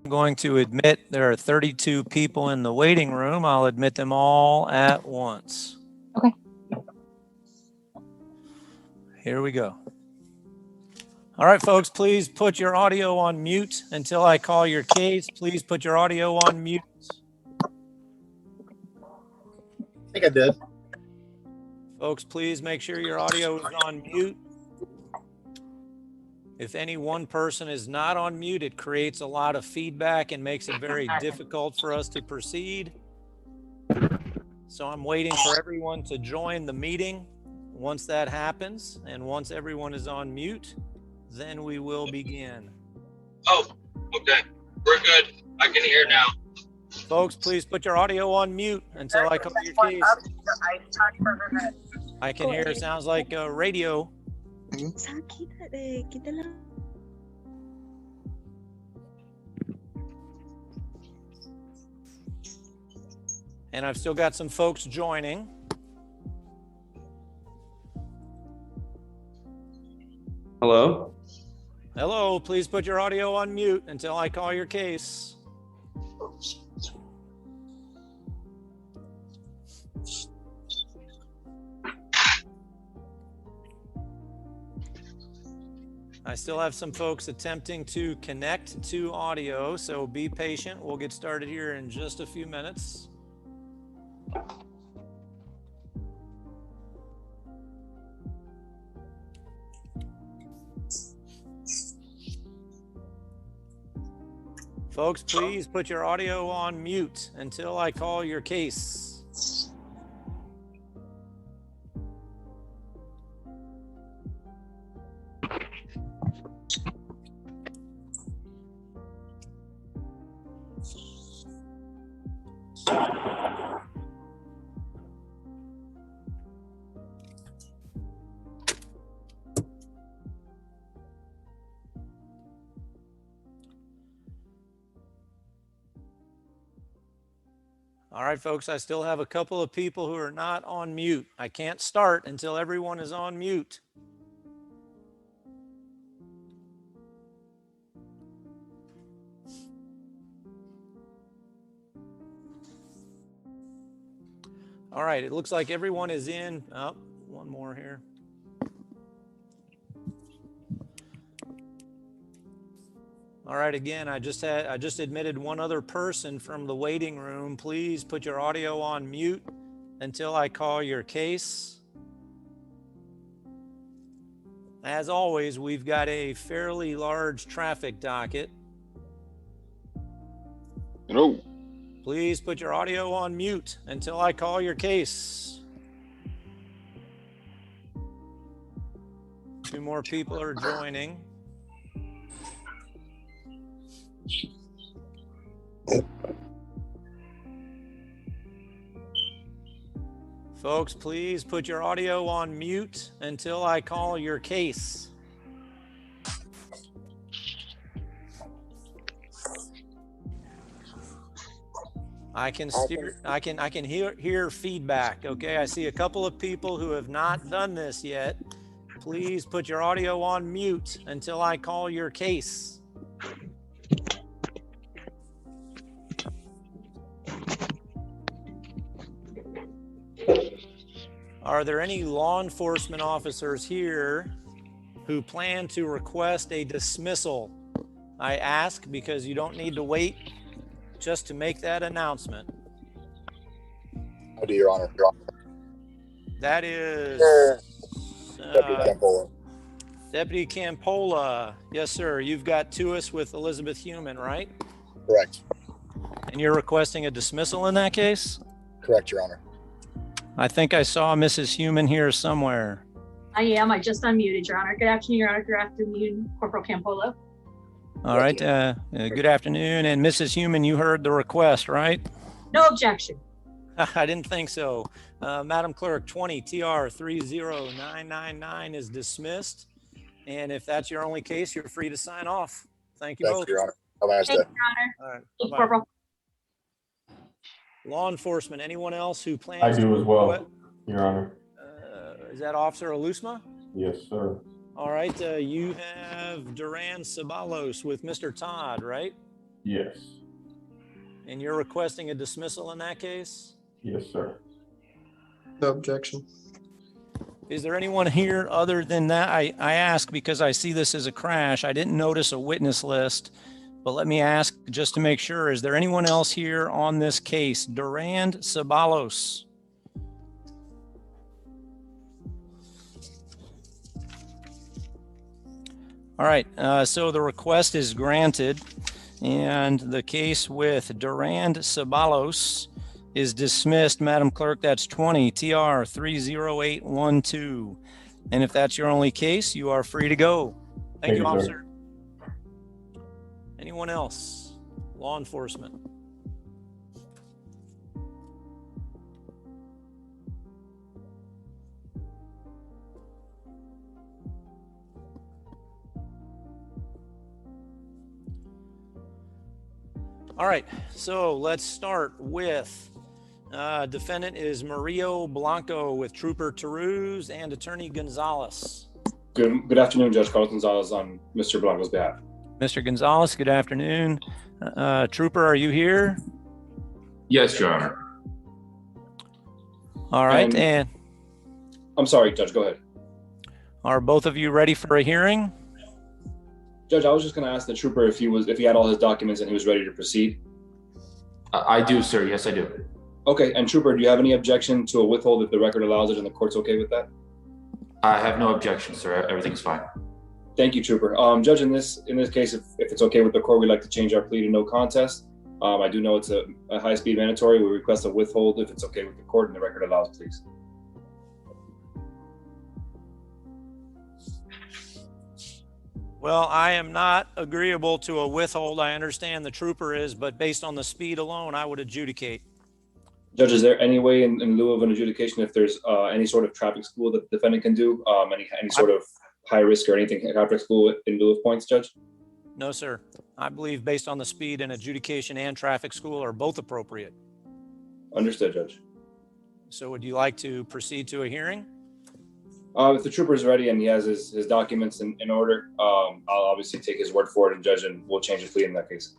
I'm going to admit there are 32 people in the waiting room. I'll admit them all at once. Okay. Here we go. All right, folks, please put your audio on mute until I call your case. Please put your audio on mute. I think I did. Folks, please make sure your audio is on mute. If any one person is not on mute, it creates a lot of feedback and makes it very difficult for us to proceed. So I'm waiting for everyone to join the meeting. Once that happens, and once everyone is on mute, then we will begin. Oh, okay. We're good. I can hear now. Folks, please put your audio on mute until I call your case. I can hear, it sounds like radio. And I've still got some folks joining. Hello? Hello, please put your audio on mute until I call your case. I still have some folks attempting to connect to audio, so be patient. We'll get started here in just a few minutes. Folks, please put your audio on mute until I call your case. All right, folks, I still have a couple of people who are not on mute. I can't start until everyone is on mute. All right, it looks like everyone is in. Oh, one more here. All right, again, I just admitted one other person from the waiting room. Please put your audio on mute until I call your case. As always, we've got a fairly large traffic docket. Hello. Please put your audio on mute until I call your case. Two more people are joining. Folks, please put your audio on mute until I call your case. I can hear feedback. Okay, I see a couple of people who have not done this yet. Please put your audio on mute until I call your case. Are there any law enforcement officers here who plan to request a dismissal? I ask because you don't need to wait just to make that announcement. I do, Your Honor. That is Deputy Campola. Yes, sir. You've got Tuis with Elizabeth Human, right? Correct. And you're requesting a dismissal in that case? Correct, Your Honor. I think I saw Mrs. Human here somewhere. I am. I just unmuted, Your Honor. Good afternoon, Your Honor. Good afternoon, Corporal Campola. All right. Good afternoon. And Mrs. Human, you heard the request, right? No objection. I didn't think so. Madam Clerk, 20 TR 30999 is dismissed. And if that's your only case, you're free to sign off. Thank you both. Thank you, Your Honor. Have a nice day. Thank you, Your Honor. All right. Thank you, Bye-bye. Corporal. Law enforcement, anyone else who plans I do to as well, request- Your Honor. Is that Officer Alusma? Yes, sir. All right, you have Duran Sabalos with Mr. Todd, right? Yes. And you're requesting a dismissal in that case? Yes, sir. No objection. Is there anyone here other than that? I ask because I see this as a crash. I didn't notice a witness list, but let me ask just to make sure. Is there anyone else here on this case? Durand Sabalos. All right, so the request is granted, and the case with Durand Sabalos is dismissed. Madam Clerk, that's 20 TR 30812. And if that's your only case, you are free to go. Thank you, sir. officer. Anyone else? Law enforcement. All right, so let's start with defendant is Mario Blanco with Trooper Teruz and Attorney Gonzalez. Good afternoon, Judge Carlos Gonzalez on Mr. Blanco's behalf. Mr. Gonzalez, good afternoon. Trooper, are you here? Yes, Your Honor. All right, and I'm sorry, Judge, go ahead. are both of you ready for a hearing? Judge, I was just going to ask the trooper if he had all his documents and he was ready to proceed. I do, sir. Yes, I do. Okay, and trooper, do you have any objection to a withhold if the record allows it and the court's okay with that? I have no objection, sir. Everything's fine. Thank you, trooper. Judge, in this case, if it's okay with the court, we'd like to change our plea to no contest. I do know it's a high-speed mandatory. We request a withhold if it's okay with the court and the record allows, please. Well, I am not agreeable to a withhold. I understand the trooper is, but based on the speed alone, I would adjudicate. Judge, is there any way in lieu of an adjudication, if there's any sort of traffic school that the defendant can do, any sort of high risk or anything, traffic school in lieu of points, Judge? No, sir. I believe based on the speed, and adjudication and traffic school are both appropriate. Understood, Judge. So would you like to proceed to a hearing? If the trooper is ready and he has his documents in order, I'll obviously take his word for it, and Judge, and we'll change the plea in that case.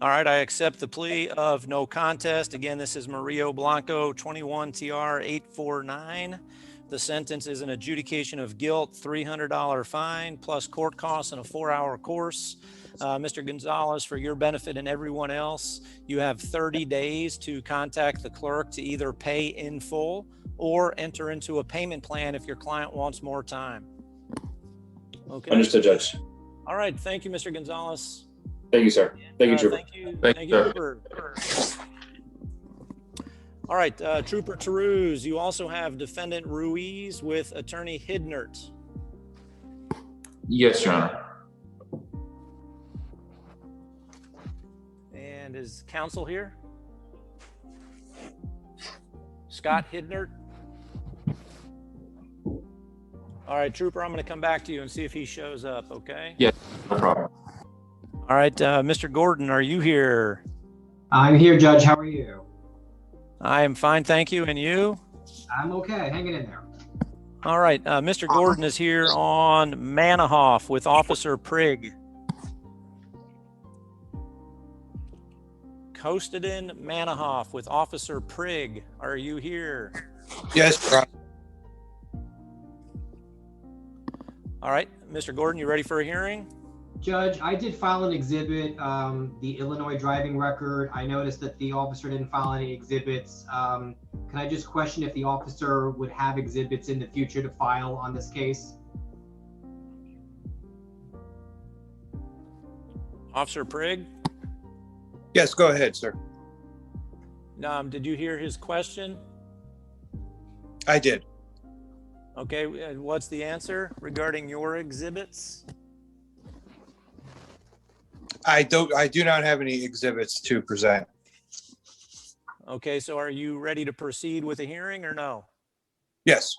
All right, I accept the plea of no contest. Again, this is Mario Blanco, 21 TR 849. The sentence is an adjudication of guilt, $300 fine, plus court costs and a 4-hour course. Mr. Gonzalez, for your benefit and everyone else, you have 30 days to contact the clerk to either pay in full or enter into a payment plan if your client wants more time. Okay. Understood, Judge. All right, thank you, Mr. Gonzalez. Thank you, sir. Thank you, Trooper. Thank you, Trooper. All right, Trooper Teruz, you also have defendant Ruiz with Attorney Hidnert. Yes, Your Honor. And is counsel here? Scott Hidnert? All right, Trooper, I'm going to come back to you and see if he shows up, okay? Yes, no problem. All right, Mr. Gordon, are you here? I'm here, Judge. How are you? I am fine, thank you. And you? I'm okay. Hanging in there. All right, Mr. Gordon is here on Manahoff with Officer Prigg. Coasteden Manahoff with Officer Prigg. Are you here? Yes, Your Honor. All right, Mr. Gordon, you ready for a hearing? Judge, I did file an exhibit, the Illinois driving record. I noticed that the officer didn't file any exhibits. Can I just question if the officer would have exhibits in the future to file on this case? Officer Prigg? Yes, go ahead, sir. Did you hear his question? I did. Okay, what's the answer regarding your exhibits? I do not have any exhibits to present. Okay, so are you ready to proceed with a hearing or no? Yes.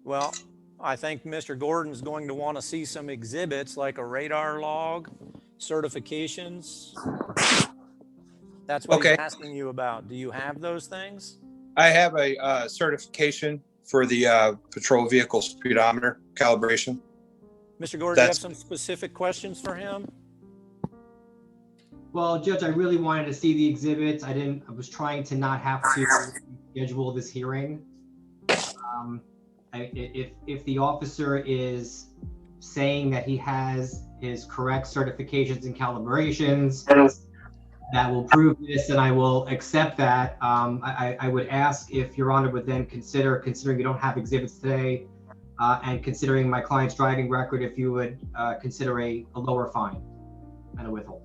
Well, I think Mr. Gordon's going to want to see some exhibits like a radar log, certifications. That's what he's asking you about. Do you have those things? I have a certification for the patrol vehicle speedometer calibration. Mr. Gordon, do you have some specific questions for him? Well, Judge, I really wanted to see the exhibits. I was trying to not have to schedule this hearing. If the officer is saying that he has his correct certifications and calibrations that will prove this, and I will accept that. I would ask if Your Honor would then considering we don't have exhibits today, and considering my client's driving record, if you would consider a lower fine and a withhold.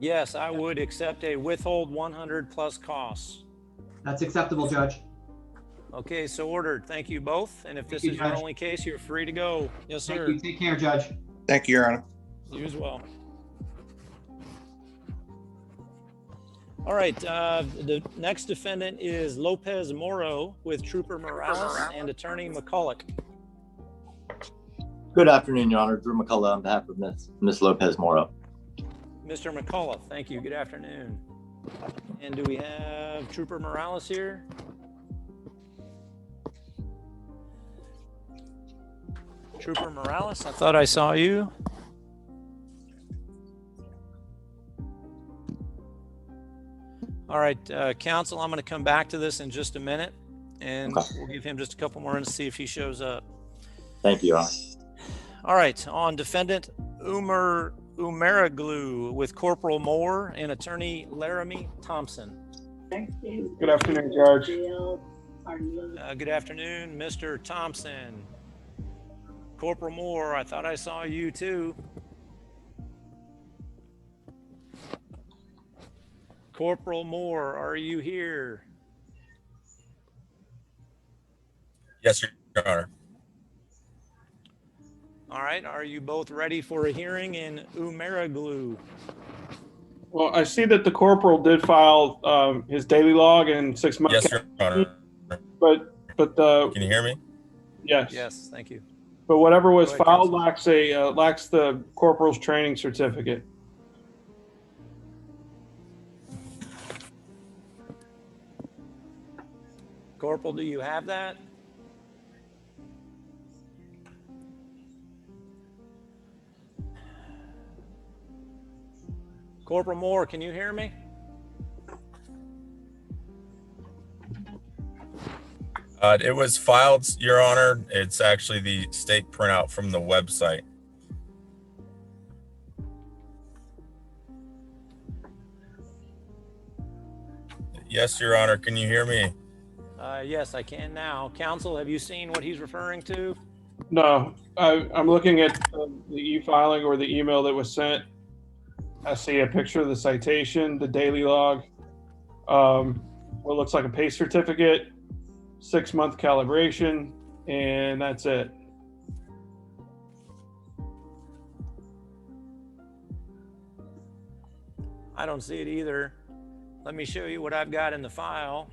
Yes, I would accept a withhold 100 plus costs. That's acceptable, Judge. Okay, so ordered. Thank you both. And if this you, is your Judge. only case, you're free to go. Yes, Thank sir. you. Take care, Judge. Thank you, Your Honor. You as well. All right, the next defendant is Lopez Moro with Trooper Morales and Attorney McCulloch. Good afternoon, Your Honor. Drew McCullough on behalf of Ms. Lopez Moro. Mr. McCulloch, thank you. Good afternoon. And do we have Trooper Morales here? Trooper Morales, I thought I saw you. All right, counsel, I'm going to come back to this in just a minute, and we'll give him just a couple more minutes to see if he shows up. Thank you, Your Honor. All right, on defendant Umaraglu with Corporal Moore and Attorney Laramie Thompson. Good afternoon, Judge. Good afternoon, Mr. Thompson. Corporal Moore, I thought I saw you too. Corporal Moore, are you here? Yes, Your Honor. All right, are you both ready for a hearing in Umaraglu? Well, I see that the corporal did file his daily log and 6 months. Yes, Your Honor. But Can you hear me? yes. Yes, thank you. But whatever was Go ahead, filed Counsel. lacks the corporal's training certificate. Corporal, do you have that? Corporal Moore, can you hear me? It was filed, Your Honor. It's actually the state printout from the website. Yes, Your Honor. Can you hear me? Yes, I can now. Counsel, have you seen what he's referring to? No, I'm looking at the e-filing or the email that was sent. I see a picture of the citation, the daily log, what looks like a pay certificate, 6-month calibration, and that's it. I don't see it either. Let me show you what I've got in the file.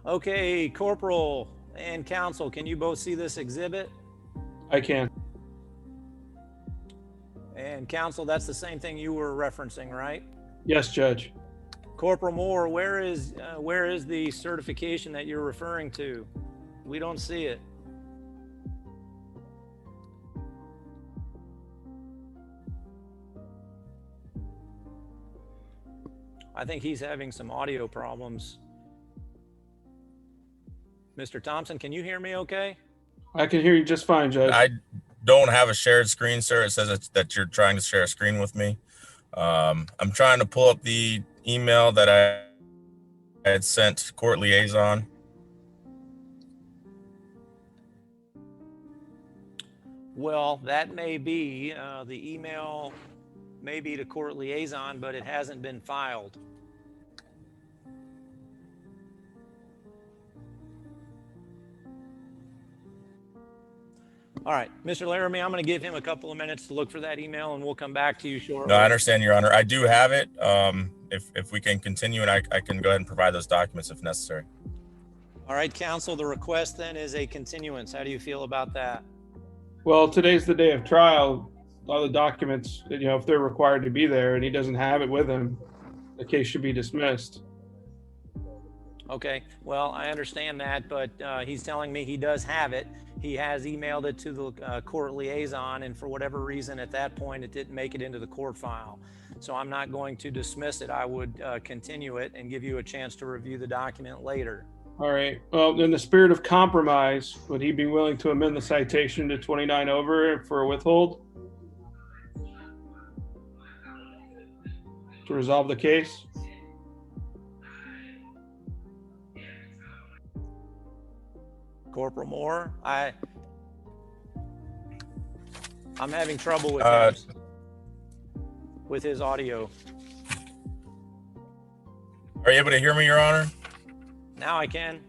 Okay, Corporal and Counsel, can you both see this exhibit? I can. And Counsel, that's the same thing you were referencing, right? Yes, Judge. Corporal Moore, where is the certification that you're referring to? We don't see it. I think he's having some audio problems. Mr. Thompson, can you hear me okay? I can hear you just fine, Judge. I don't have a shared screen, sir. It says that you're trying to share a screen with me. I'm trying to pull up the email that I had sent court liaison. Well, that may be, the email may be to court liaison, but it hasn't been filed. All right, Mr. Laramie, I'm going to give him a couple of minutes to look for that email, and we'll come back to you shortly. No, I understand, Your Honor. I do have it. If we can continue, and I can go ahead and provide those documents if necessary. All right, counsel, the request then is a continuance. How do you feel about that? Well, today's the day of trial. All the documents, if they're required to be there and he doesn't have it with him, the case should be dismissed. Okay, well, I understand that, but he's telling me he does have it. He has emailed it to the court liaison, and for whatever reason at that point, it didn't make it into the court file. So I'm not going to dismiss it. I would continue it and give you a chance to review the document later. All right. Well, in the spirit of compromise, would he be willing to amend the citation to 29 over for a withhold to resolve the case? Corporal Moore, I'm having trouble with with his audio. Are you able to hear me, Your Honor? Now I can.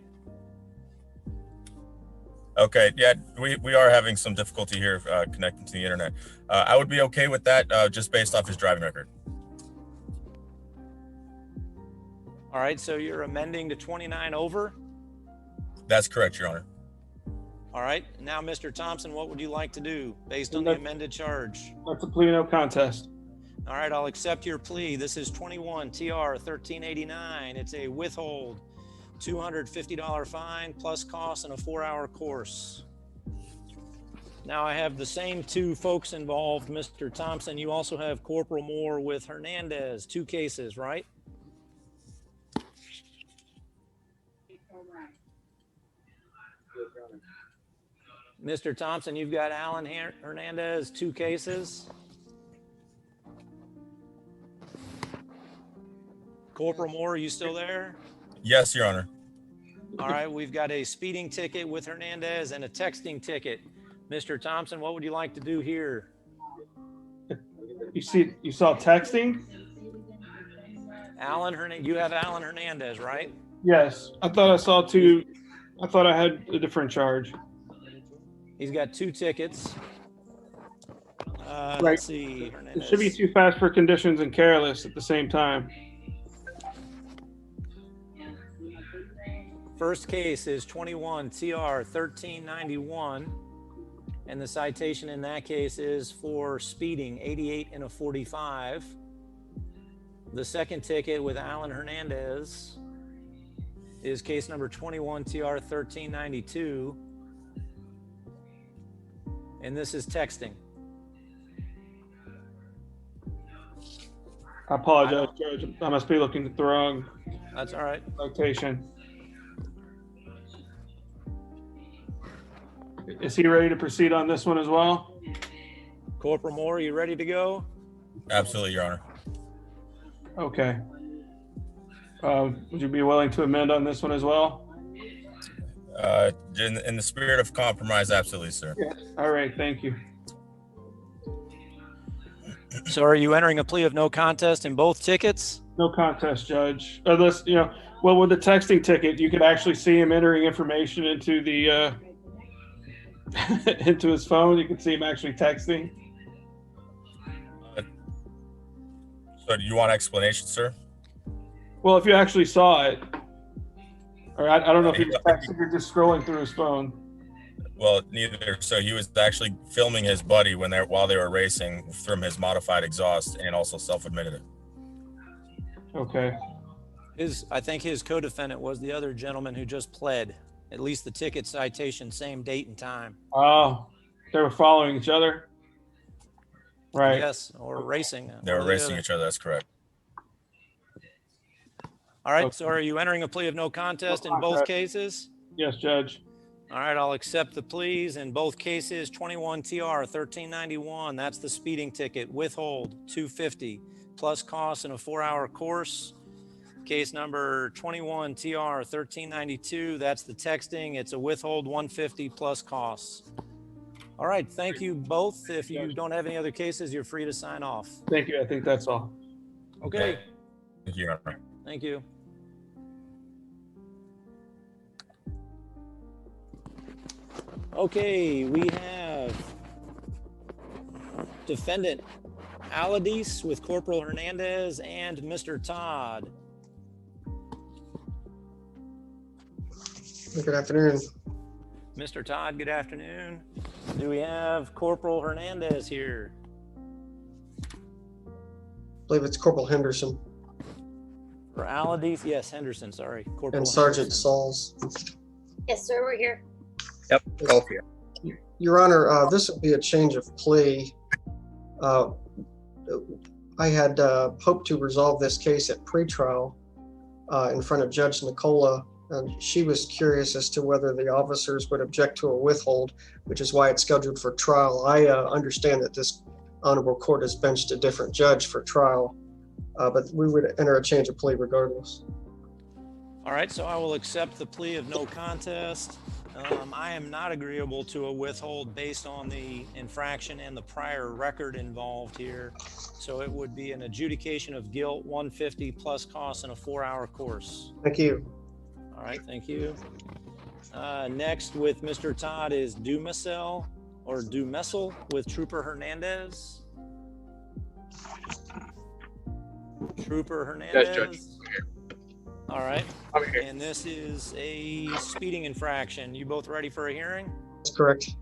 Okay, yeah, we are having some difficulty here connecting to the internet. I would be okay with that just based off his driving record. All right, so you're amending to 29 over? That's correct, Your Honor. All right, now Mr. Thompson, what would you like to do based on the amended charge? That's a plea no contest. All right, I'll accept your plea. This is 21 TR 1389. It's a withhold, $250 fine plus costs and a 4-hour course. Now I have the same two folks involved, Mr. Thompson. You also have Corporal Moore with Hernandez, 2 cases, right? Mr. Thompson, you've got Alan Hernandez, 2 cases. Corporal Moore, are you still there? Yes, Your Honor. All right, we've got a speeding ticket with Hernandez and a texting ticket. Mr. Thompson, what would you like to do here? You saw texting? You have Alan Hernandez, right? Yes. I thought I saw 2. I thought I had a different charge. He's got 2 tickets. Right. Let's see. Hernandez. It should be too fast for conditions and careless at the same time. First case is 21 TR 1391, and the citation in that case is for speeding 88 in a 45. The second ticket with Alan Hernandez is case number 21 TR 1392, and this is texting. I apologize, Judge. I must be looking at the wrong That's all right. citation. Is he ready to proceed on this one as well? Corporal Moore, are you ready to go? Absolutely, Your Honor. Okay. Would you be willing to amend on this one as well? In the spirit of compromise, absolutely, sir. Yes. All right. Thank you. So are you entering a plea of no contest in both tickets? No contest, Judge. Unless, well, with the texting ticket, you could actually see him entering information into the into his phone. You can see him actually texting. So do you want explanation, sir? Well, if you actually saw it, or I don't know if he was texting or just scrolling through his phone. Well, neither. So he was actually filming his buddy while they were racing from his modified exhaust, and also self-admitted it. Okay. I think his co-defendant was the other gentleman who just pled. At least the ticket citation, same date and time. Oh, they were following each other? Right. Yes, or racing. They were racing each other, that's correct. All right, so are you entering a plea of no contest in both cases? Yes, Judge. All right, I'll accept the pleas in both cases. 21 TR 1391, that's the speeding ticket, withhold $250 plus costs and a 4-hour course. Case number 21 TR 1392, that's the texting. It's a withhold $150 plus costs. All right, thank you both. If you don't have any other cases, you're free to sign off. Thank you. I think that's all. Okay. Thank you, Your Honor. Thank you. Okay, we have defendant Aladice with Corporal Hernandez and Mr. Todd. Good afternoon. Mr. Todd, good afternoon. Do we have Corporal Hernandez here? I believe it's Corporal Henderson For Aladies? Yes, Henderson, sorry. Corporal and Sergeant Henderson. Sauls. Yes, sir, we're here. Yep, both here. Your Honor, this would be a change of plea. I had hoped to resolve this case at pretrial in front of Judge Nicola, and she was curious as to whether the officers would object to a withhold, which is why it's scheduled for trial. I understand that this honorable court has benched a different judge for trial, but we would enter a change of plea regardless. All right, so I will accept the plea of no contest. I am not agreeable to a withhold based on the infraction and the prior record involved here. So it would be an adjudication of guilt, 150 plus costs and a 4-hour course. Thank you. All right, thank you. Next with Mr. Todd is Dumesel with Trooper Hernandez. Trooper Hernandez. Yes, Judge. All right. I'm here. And this is a speeding infraction. You both ready for a hearing? That's correct.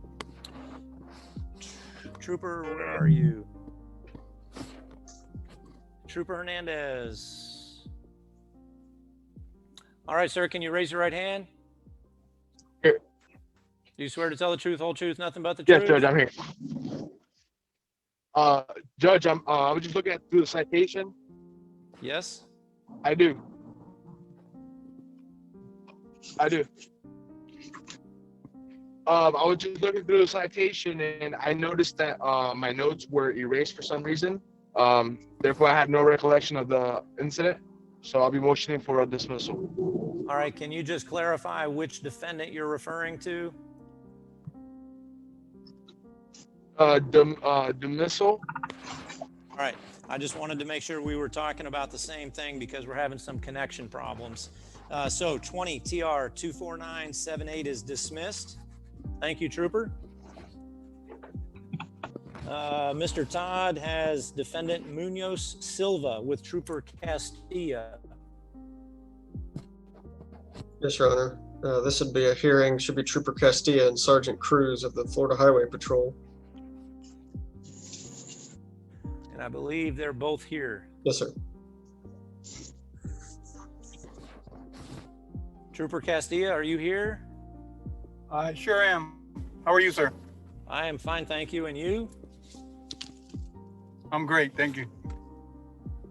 Trooper, where are you? Trooper Hernandez. All right, sir, can you raise your right hand? Here. Do you swear to tell the truth, whole truth, nothing but the Yes, truth? Judge, I'm here. Judge, I was just looking through the citation. Yes? I do. I was just looking through the citation and I noticed that my notes were erased for some reason. Therefore, I had no recollection of the incident. So I'll be motioning for a dismissal. All right, can you just clarify which defendant you're referring to? Dismissal. All right, I just wanted to make sure we were talking about the same thing because we're having some connection problems. So 20 TR 24978 is dismissed. Thank you, Trooper. Mr. Todd has defendant Munoz Silva with Trooper Castilla. Yes, Your Honor. This would be a hearing, should be Trooper Castilla and Sergeant Cruz of the Florida Highway Patrol. And I believe they're both here. Yes, sir. Trooper Castilla, are you here? I sure am. How are you, sir? I am fine, thank you. And you? I'm great, thank you.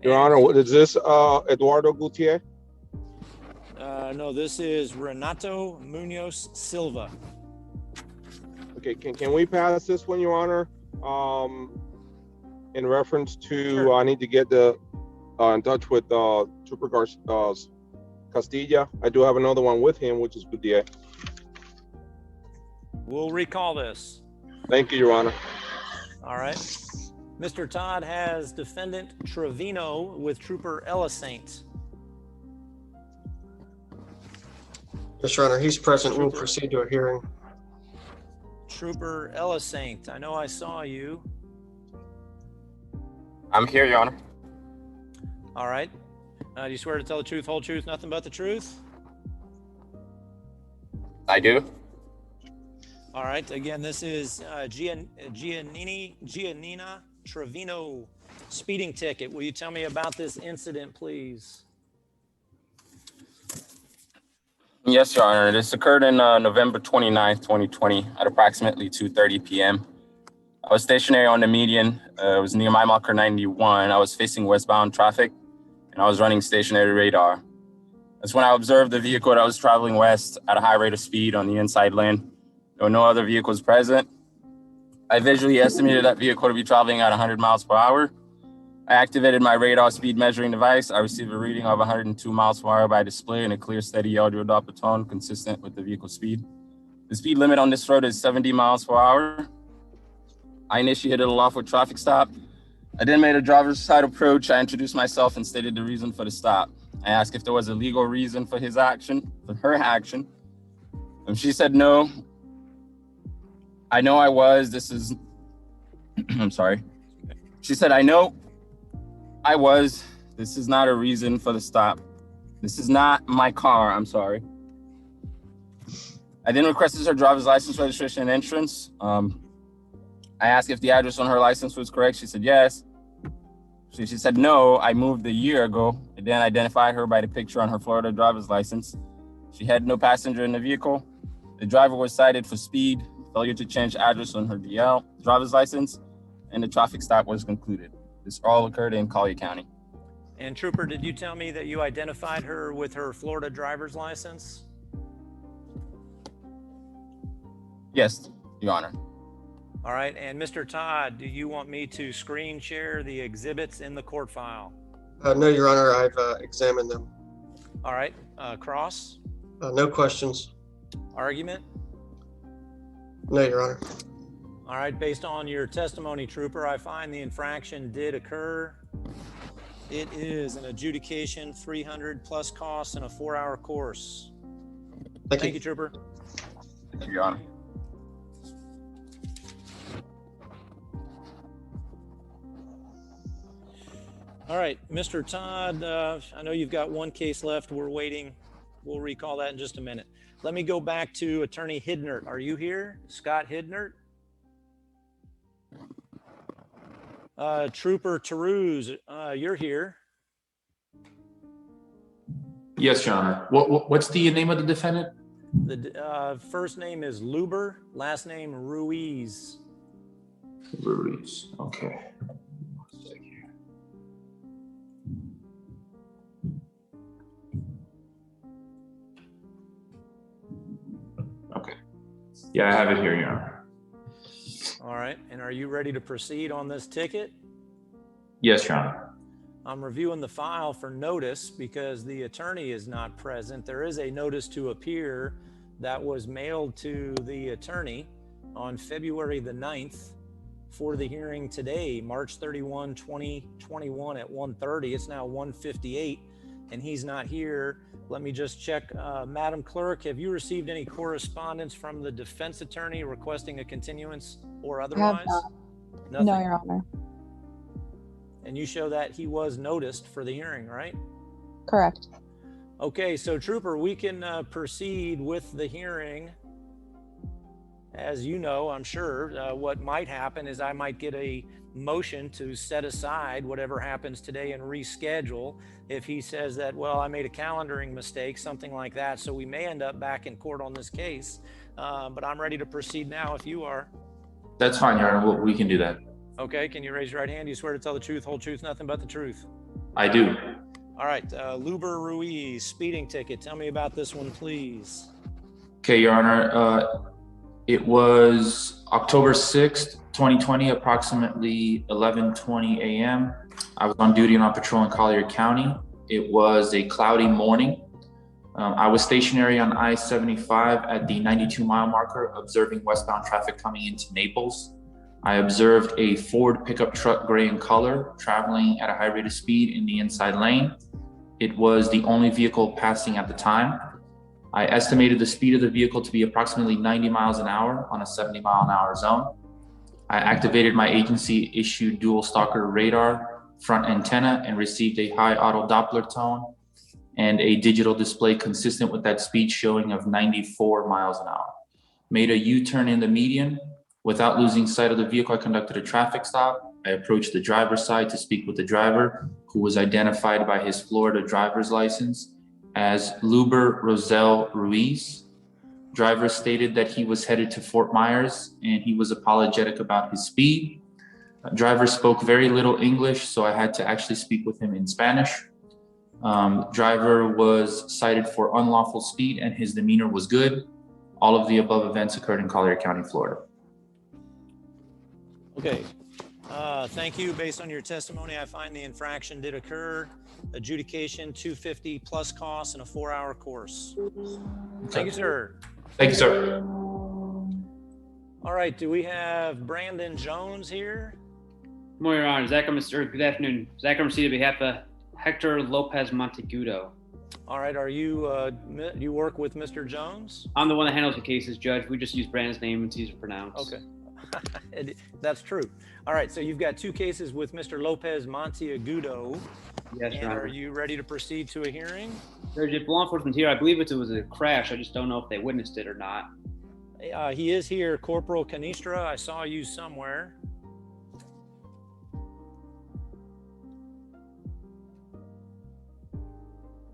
Your Honor, what is this Eduardo Gutierrez? No, this is Renato Munoz Silva. Okay, can we pass this one, Your Honor? In reference to, Sure. I need to get in touch with Trooper Castilla. I do have another one with him, which is Gutierrez. We'll recall this. Thank you, Your Honor. All right. Mr. Todd has defendant Trevino with Trooper Elasaint. Yes, Your Honor. He's present. We'll proceed to a hearing. Trooper Elasaint, I know I saw you. I'm here, Your Honor. All right. Do you swear to tell the truth, whole truth, nothing but the truth? I do. All right. Again, this is Giannina Trevino speeding ticket. Will you tell me about this incident, please? Yes, Your Honor. This occurred in November 29th, 2020 at approximately 2:30 p.m. I was stationary on the median. It was near mile marker 91. I was facing westbound traffic and I was running stationary radar. That's when I observed the vehicle that was traveling west at a high rate of speed on the inside lane. There were no other vehicles present. I visually estimated that vehicle to be traveling at 100 miles per hour. I activated my radar speed measuring device. I received a reading of 102 miles per hour by display in a clear, steady audio Doppler tone consistent with the vehicle speed. The speed limit on this road is 70 miles per hour. I initiated a lawful traffic stop. I then made a driver's side approach. I introduced myself and stated the reason for the stop. I asked if there was a legal reason for her action. And she said no. I know I was. This is, I'm sorry. She said, I know I was. This is not a reason for the stop. This is not my car. I'm sorry. I then requested her driver's license, registration, and entrance. I asked if the address on her license was correct. She said yes. She said no, I moved a year ago. I then identified her by the picture on her Florida driver's license. She had no passenger in the vehicle. The driver was cited for speed, failure to change address on her DL driver's license, and the traffic stop was concluded. This all occurred in Collier County. And Trooper, did you tell me that you identified her with her Florida driver's license? Yes, Your Honor. All right, and Mr. Todd, do you want me to screen share the exhibits in the court file? No, Your Honor, I've examined them. All right, Cross? No questions. Argument? No, Your Honor. All right, based on your testimony, Trooper, I find the infraction did occur. It is an adjudication, 300 plus costs and a 4-hour course. Thank you, Trooper. Thank you, Your Honor. All right, Mr. Todd, I know you've got one case left. We're waiting. We'll recall that in just a minute. Let me go back to Attorney Hidnert. Are you here? Scott Hidnert? Trooper Taruse, you're here. Yes, Your Honor. What's the name of the defendant? The first name is Luber, last name Ruiz. Ruiz, okay. Okay. Yeah, I have it here, Your Honor. All right, and are you ready to proceed on this ticket? Yes, Your Honor. I'm reviewing the file for notice because the attorney is not present. There is a notice to appear that was mailed to the attorney on February the 9th for the hearing today, March 31, 2021 at 1:30. It's now 1:58 and he's not here. Let me just check. Madam Clerk, have you received any correspondence from the defense attorney requesting a continuance or otherwise? Nothing. No, Your Honor. And you show that he was noticed for the hearing, right? Correct. Okay, so Trooper, we can proceed with the hearing. As you know, I'm sure what might happen is I might get a motion to set aside whatever happens today and reschedule if he says that, well, I made a calendaring mistake, something like that. So we may end up back in court on this case, but I'm ready to proceed now if you are. That's fine, Your Honor. We can do that. Okay, can you raise your right hand? Do you swear to tell the truth, whole truth, nothing but the truth? I do. All right, Luber Ruiz, speeding ticket. Tell me about this one, please. Okay, Your Honor. It was October 6th, 2020, approximately 11:20 a.m. I was on duty and on patrol in Collier County. It was a cloudy morning. I was stationary on I-75 at the 92-mile marker, observing westbound traffic coming into Naples. I observed a Ford pickup truck, gray in color, traveling at a high rate of speed in the inside lane. It was the only vehicle passing at the time. I estimated the speed of the vehicle to be approximately 90 miles an hour on a 70-mile-an-hour zone. I activated my agency-issued dual stalker radar front antenna and received a high auto Doppler tone and a digital display consistent with that speed showing of 94 miles an hour. Made a U-turn in the median. Without losing sight of the vehicle, I conducted a traffic stop. I approached the driver's side to speak with the driver, who was identified by his Florida driver's license as Luber Rosel Ruiz. Driver stated that he was headed to Fort Myers and he was apologetic about his speed. Driver spoke very little English, so I had to actually speak with him in Spanish. Driver was cited for unlawful speed and his demeanor was good. All of the above events occurred in Collier County, Florida. Okay, thank you. Based on your testimony, I find the infraction did occur. Adjudication, $250 plus costs and a 4-hour course. Thank you, sir. Thank you, sir. All right, do we have Brandon Jones here? Good morning, Your Honor. Good afternoon. Zach Armstead on behalf of Hector Lopez Montegudo. All right, are you, you work with Mr. Jones? I'm the one that handles the cases, Judge. We just use Brandon's name and it's easy to pronounce. Okay. That's true. All right, so you've got 2 cases with Mr. Lopez Monteagudo. Yes, Your Honor. Are you ready to proceed to a hearing? Judge, if law enforcement's here, I believe it was a crash. I just don't know if they witnessed it or not. He is here, Corporal Canistra. I saw you somewhere.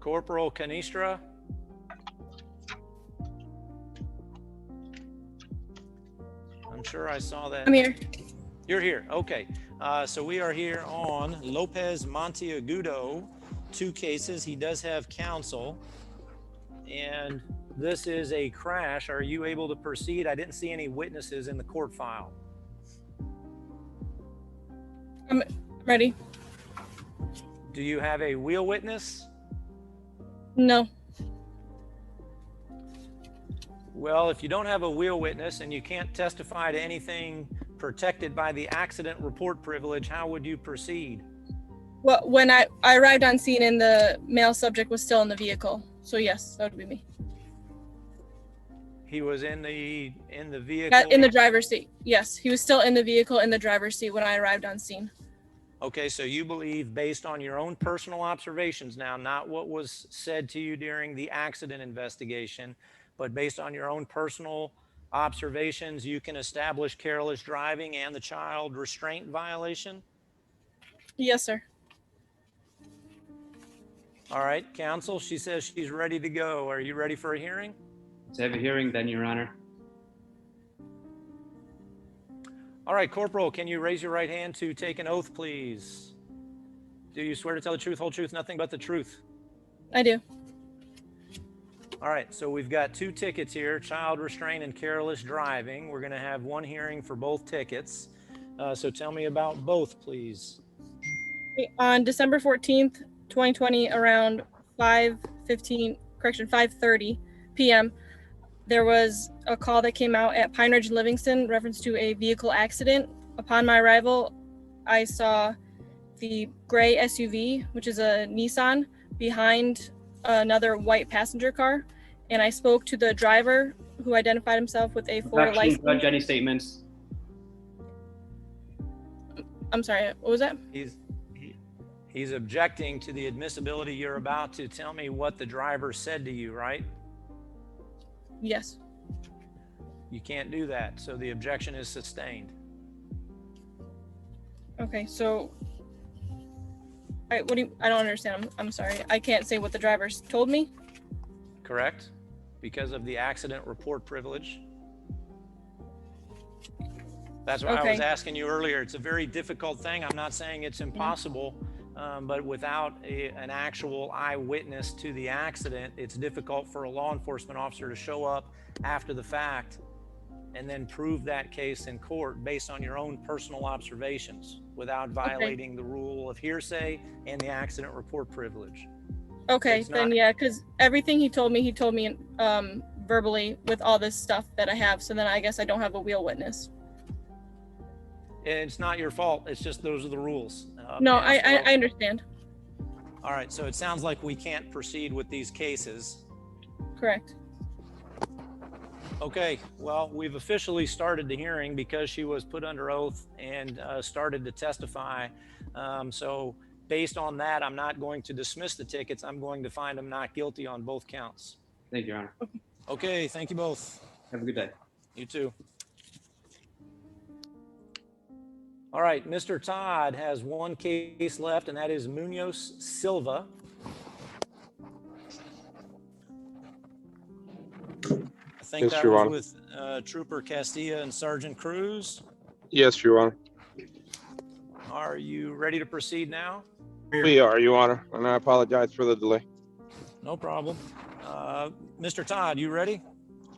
Corporal Canistra. I'm sure I saw that. I'm here. You're here. Okay. So we are here on Lopez Monteagudo, 2 cases. He does have counsel. And this is a crash. Are you able to proceed? I didn't see any witnesses in the court file. I'm ready. Do you have a wheel witness? No. Well, if you don't have a wheel witness and you can't testify to anything protected by the accident report privilege, how would you proceed? Well, when I arrived on scene and the male subject was still in the vehicle. So yes, that would be me. He was in the vehicle? In the driver's seat. Yes, he was still in the vehicle in the driver's seat when I arrived on scene. Okay, so you believe based on your own personal observations now, not what was said to you during the accident investigation, but based on your own personal observations, you can establish careless driving and the child restraint violation? Yes, sir. All right, counsel, she says she's ready to go. Are you ready for a hearing? Let's have a hearing then, Your Honor. All right, Corporal, can you raise your right hand to take an oath, please? Do you swear to tell the truth, whole truth, nothing but the truth? I do. All right, so we've got 2 tickets here, child restraint and careless driving. We're going to have 1 hearing for both tickets. So tell me about both, please. On December 14th, 2020, around 5:30 p.m., there was a call that came out at Pine Ridge and Livingston, reference to a vehicle accident. Upon my arrival, I saw the gray SUV, which is a Nissan, behind another white passenger car, and I spoke to the driver, who identified himself with a Florida license. Judge, any statements? I'm sorry, what was that? He's objecting to the admissibility. You're about to tell me what the driver said to you, right? Yes. You can't do that, so the objection is sustained. Okay, so I don't understand. I'm sorry. I can't say what the drivers told me. Correct? Because of the accident report privilege. That's why I was asking you earlier. It's a very difficult thing. I'm not saying it's impossible, but without an actual eyewitness to the accident, it's difficult for a law enforcement officer to show up after the fact and then prove that case in court based on your own personal observations without violating the rule of hearsay and the accident report privilege. Okay, then yeah, because everything he told me verbally with all this stuff that I have. So then I guess I don't have a wheel witness. It's not your fault. It's just those are the rules. No, I understand. All right, so it sounds like we can't proceed with these cases. Correct. Okay, well, we've officially started the hearing because she was put under oath and started to testify. So based on that, I'm not going to dismiss the tickets. I'm going to find them not guilty on both counts. Thank you, Your Honor. Okay, thank you both. Have a good day. You too. All right, Mr. Todd has 1 case left, and that is Munoz Silva. I think Yes, that Your was Honor. with Trooper Castilla and Sergeant Cruz. Yes, Your Honor. Are you ready to proceed now? We are, Your Honor, and I apologize for the delay. No problem. Mr. Todd, you ready?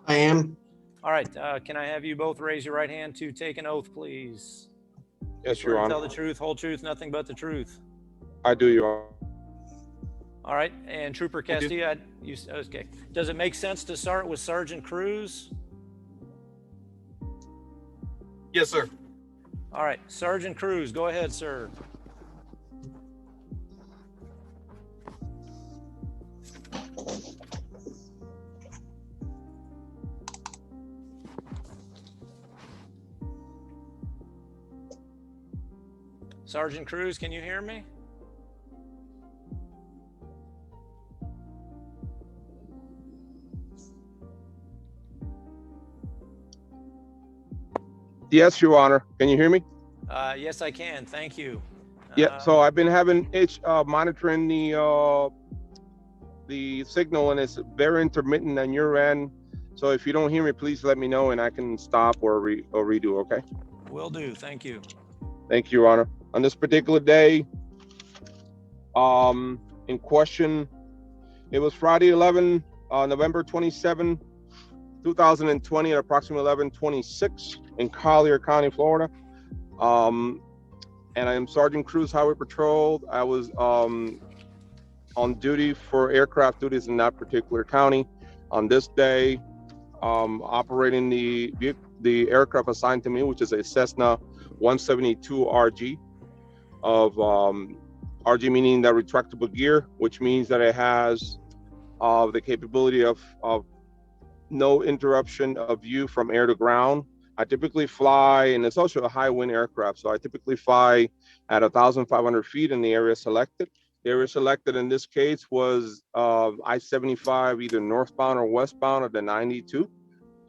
I am. All right, can I have you both raise your right hand to take an oath, please? Yes, Swear Your to Honor. tell the truth, whole truth, nothing but the truth. I do, Your Honor. All right, and Trooper I do. Castilla, okay. Does it make sense to start with Sergeant Cruz? Yes, sir. All right, Sergeant Cruz, go ahead, sir. Sergeant Cruz, can you hear me? Yes, Your Honor. Can you hear me? Yes, I can. Thank you. Yeah. So I've been having monitoring the signal, and it's very intermittent on your end. So if you don't hear me, please let me know, and I can stop or redo. Okay. Will do. Thank you. Thank you, Your Honor. On this particular day, in question, it was Friday, November 27, 2020, at approximately 11:26 in Collier County, Florida. And I am Sergeant Cruz, Highway Patrol. I was on duty for aircraft duties in that particular county. On this day, operating the aircraft assigned to me, which is a Cessna 172 RG, of RG meaning that retractable gear, which means that it has the capability of no interruption of view from air to ground. I typically fly, and it's also a high wind aircraft, so I typically fly at 1,500 feet in the area selected. The area selected in this case was I-75, either northbound or westbound of the 92.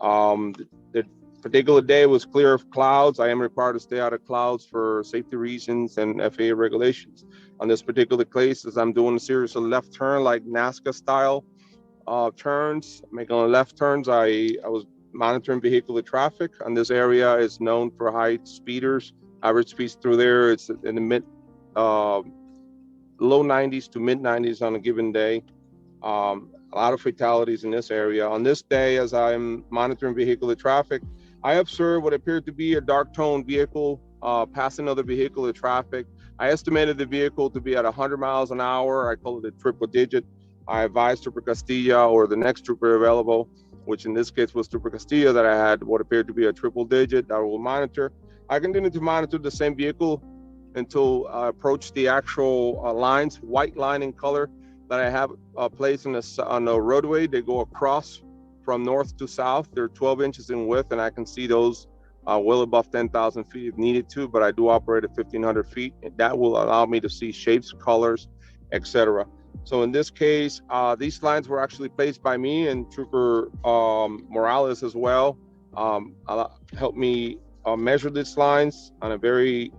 The particular day was clear of clouds. I am required to stay out of clouds for safety reasons and FAA regulations. On this particular case, as I'm doing a series of left turn, like NASCAR style turns, making left turns, I was monitoring vehicular traffic. And this area is known for high speeders. Average speeds through there, it's in the low 90s to mid 90s on a given day. A lot of fatalities in this area. On this day, as I'm monitoring vehicular traffic, I observed what appeared to be a dark toned vehicle passing other vehicular traffic. I estimated the vehicle to be at 100 miles an hour. I call it a triple digit. I advised Trooper Castilla, or the next trooper available, which in this case was Trooper Castilla, that I had what appeared to be a triple digit that I will monitor. I continued to monitor the same vehicle until I approached the actual lines, white line in color, that I have placed on the roadway. They go across from north to south. They're 12 inches in width, and I can see those well above 10,000 feet if needed to, but I do operate at 1,500 feet. And that will allow me to see shapes, colors, etc. So in this case, these lines were actually placed by me and Trooper Morales as well. Helped me measure these lines on a very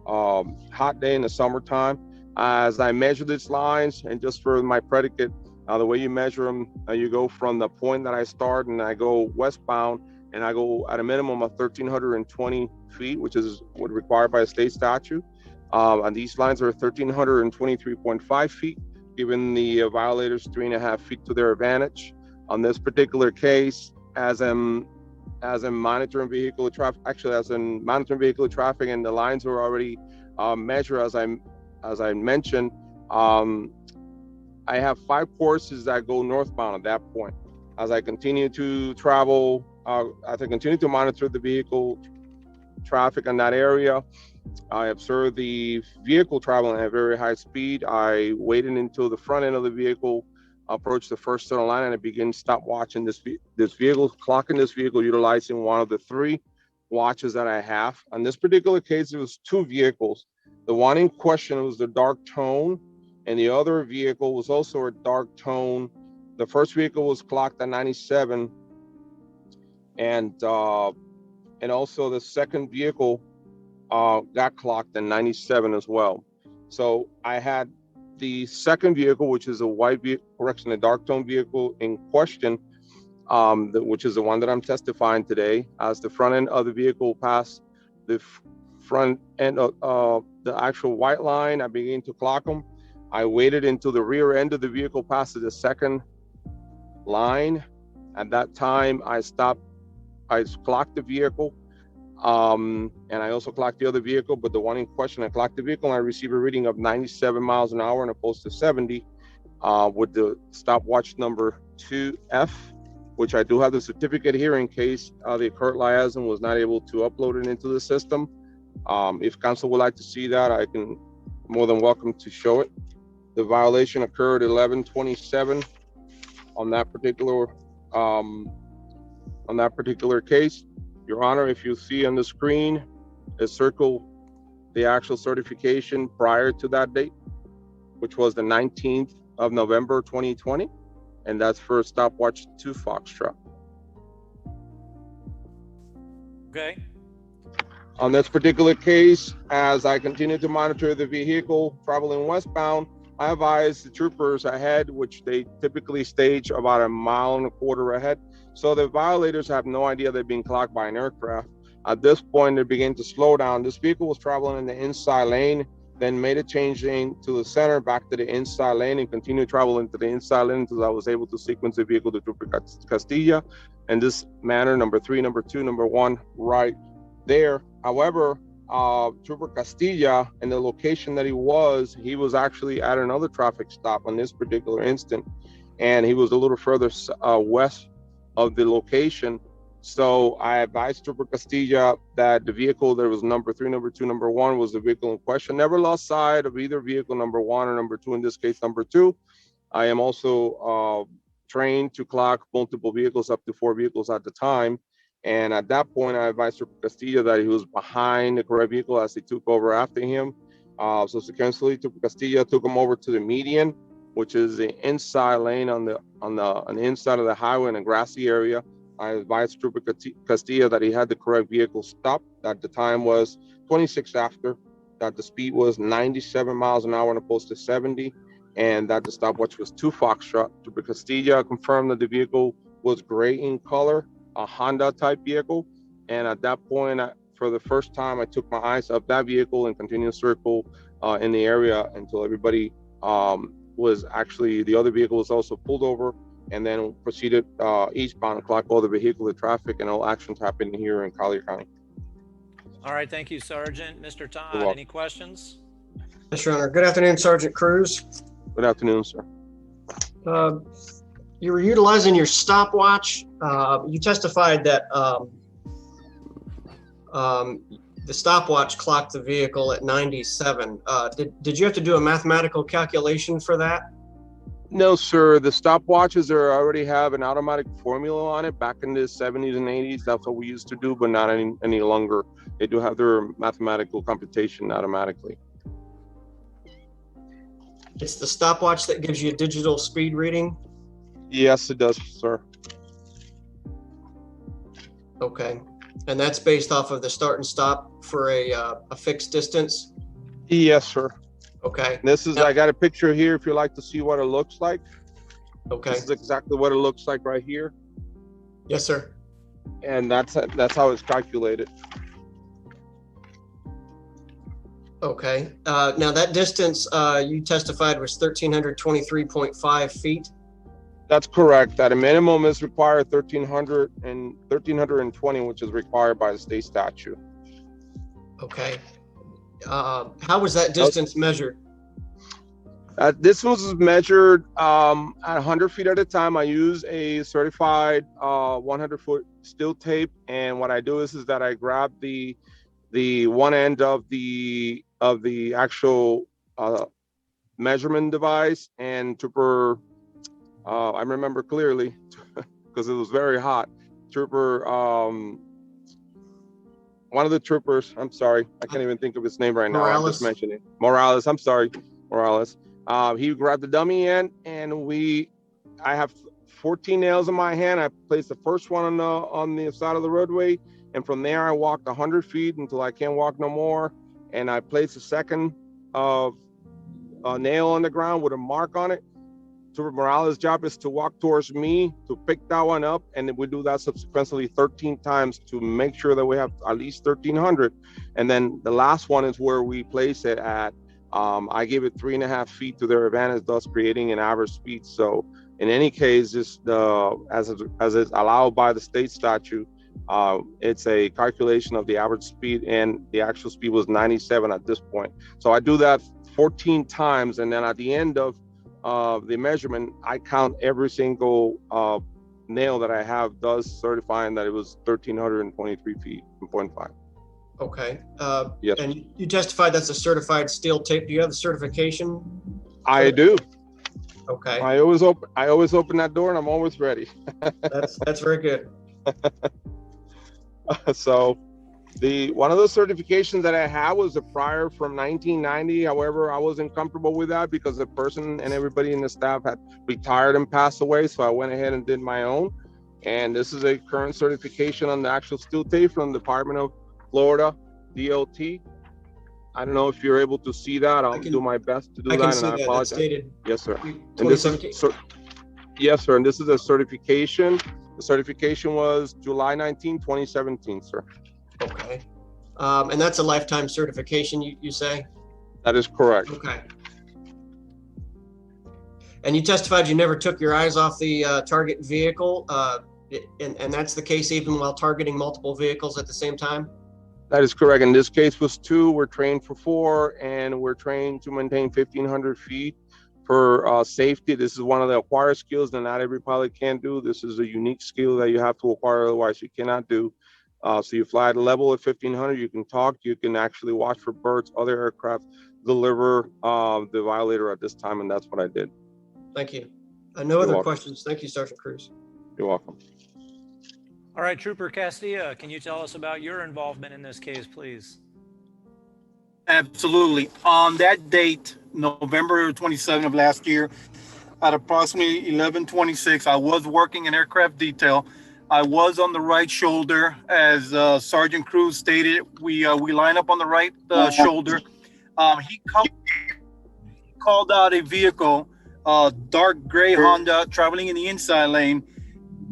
hot day in the summertime. As I measure these lines, and just for my predicate, the way you measure them, you go from the point that I start and I go westbound, and I go at a minimum of 1,320 feet, which is what required by a state statute. And these lines are 1,323.5 feet, giving the violators 3.5 feet to their advantage. On this particular case, as I'm monitoring vehicular traffic, and the lines are already measured as I mentioned, I have 5 courses that go northbound at that point. As I continue to travel, as I continue to monitor the vehicle traffic in that area, I observed the vehicle traveling at a very high speed. I waited until the front end of the vehicle approached the first center line, and I began stop watching this vehicle, clocking this vehicle, utilizing one of the 3 watches that I have. On this particular case, it was 2 vehicles. The one in question was the dark tone, and the other vehicle was also a dark tone. The first vehicle was clocked at 97, and also the second vehicle got clocked at 97 as well. So I had the second vehicle, which is a a dark tone vehicle in question, which is the one that I'm testifying today. As the front end of the vehicle passed the front end of the actual white line, I began to clock them. I waited until the rear end of the vehicle passed the second line. At that time, I stopped. I clocked the vehicle, and I also clocked the other vehicle, but the one in question, I clocked the vehicle, and I received a reading of 97 miles an hour and opposed to 70 with the stopwatch number 2F, which I do have the certificate here in case the Kurt liaison was not able to upload it into the system. If council would like to see that, I can more than welcome to show it. The violation occurred 11/27 on that particular case. Your Honor, if you see on the screen, a circle the actual certification prior to that date, which was the 19th of November 2020, and that's for stopwatch 2 Foxtrot. Okay. On this particular case, as I continue to monitor the vehicle traveling westbound, I advise the troopers ahead, which they typically stage about 1.25 miles ahead. So the violators have no idea they're being clocked by an aircraft. At this point, they begin to slow down. This vehicle was traveling in the inside lane, then made a change lane to the center, back to the inside lane, and continued traveling to the inside lane until I was able to sequence the vehicle to Trooper Castilla. In this manner, number 3, number 2, number 1, right there. However, Trooper Castilla and the location that he was actually at another traffic stop on this particular instant, and he was a little further west of the location. So I advised Trooper Castilla that the vehicle that was number 3, number 2, number 1 was the vehicle in question. Never lost sight of either vehicle, number 1 or number 2, in this case, number 2. I am also trained to clock multiple vehicles, up to 4 vehicles at the time. And at that point, I advised Trooper Castilla that he was behind the correct vehicle as they took over after him. So sequentially, Trooper Castilla took him over to the median, which is the inside lane on the inside of the highway in a grassy area. I advised Trooper Castilla that he had the correct vehicle stopped, that the time was 26 after, that the speed was 97 miles an hour as opposed to 70, and that the stopwatch was 2 Foxtrot. Trooper Castilla confirmed that the vehicle was gray in color, a Honda type vehicle. And at that point, for the first time, I took my eyes off that vehicle and continued to circle in the area until everybody was actually, the other vehicle was also pulled over, and then proceeded eastbound to clock all the vehicular traffic and all actions happening here in Collier County. All right, thank you, Sergeant. Mr. Todd, any questions? Yes, Your Honor. Good afternoon, Sergeant Cruz. Good afternoon, sir. You were utilizing your stopwatch. You testified that the stopwatch clocked the vehicle at 97. Did you have to do a mathematical calculation for that? No, sir. The stopwatches already have an automatic formula on it. Back in the 70s and 80s, that's what we used to do, but not any longer. They do have their mathematical computation automatically. It's the stopwatch that gives you a digital speed reading? Yes, it does, sir. Okay. And that's based off of the start and stop for a fixed distance? Yes, sir. Okay. This is, I got a picture here if you'd like to see what it looks like. Okay. This is exactly what it looks like right here. Yes, sir. And that's how it's calculated. Okay. Now that distance you testified was 1,323.5 feet? That's correct. At a minimum is required 1,300 and 1,320, which is required by the state statute. Okay. How was that distance measured? This was measured at 100 feet at a time. I use a certified 100-foot steel tape, and what I do is that I grab the one end of the actual measurement device, and Trooper, I remember clearly because it was very hot. Trooper, one of the troopers, I'm sorry, I can't even think of his name right now. I just mentioned it. Morales, I'm sorry, Morales. He grabbed the dummy end, and I have 14 nails in my hand. I placed the first one on the side of the roadway, and from there I walked 100 feet until I can't walk no more. And I placed the second nail on the ground with a mark on it. Trooper Morales' job is to walk towards me to pick that one up, and then we do that subsequently 13 times to make sure that we have at least 1,300. And then the last one is where we place it at. I gave it 3.5 feet to their advantage, thus creating an average speed. So in any case, just as is allowed by the state statute, it's a calculation of the average speed, and the actual speed was 97 at this point. So I do that 14 times, and then at the end of the measurement, I count every single nail that I have, thus certifying that it was 1,323 feet and 0.5. Okay. Yes. And you testified that's a certified steel tape. Do you have the certification? I do. Okay. I always open that door, and I'm always ready. That's very good. So one of the certifications that I had was a prior from 1990. However, I wasn't comfortable with that because the person and everybody in the staff had retired and passed away. So I went ahead and did my own. And this is a current certification on the actual steel tape from the Department of Florida. DOT. I don't know if you're able to see that. I'll do my best to do I that, can and see I that. It's apologize. dated Yes, sir. And this 2017. is, yes, sir. And this is a certification. The certification was July 19, 2017, sir. Okay. And that's a lifetime certification, you say? That is correct. Okay. And you testified you never took your eyes off the target vehicle, and that's the case even while targeting multiple vehicles at the same time? That is correct. In this case was 2. We're trained for 4, and we're trained to maintain 1,500 feet for safety. This is one of the acquired skills that not every pilot can do. This is a unique skill that you have to acquire, otherwise you cannot do. So you fly at a level of 1,500, you can talk, you can actually watch for birds, other aircraft, deliver the violator at this time, and that's what I did. Thank you. No other questions. Thank you, Sergeant Cruz. You're welcome. All right, Trooper Castilla, can you tell us about your involvement in this case, please? Absolutely. On that date, November 27 of last year, at approximately 11:26, I was working in aircraft detail. I was on the right shoulder, as Sergeant Cruz stated. We line up on the right shoulder. He called out a vehicle, dark gray Honda, traveling in the inside lane.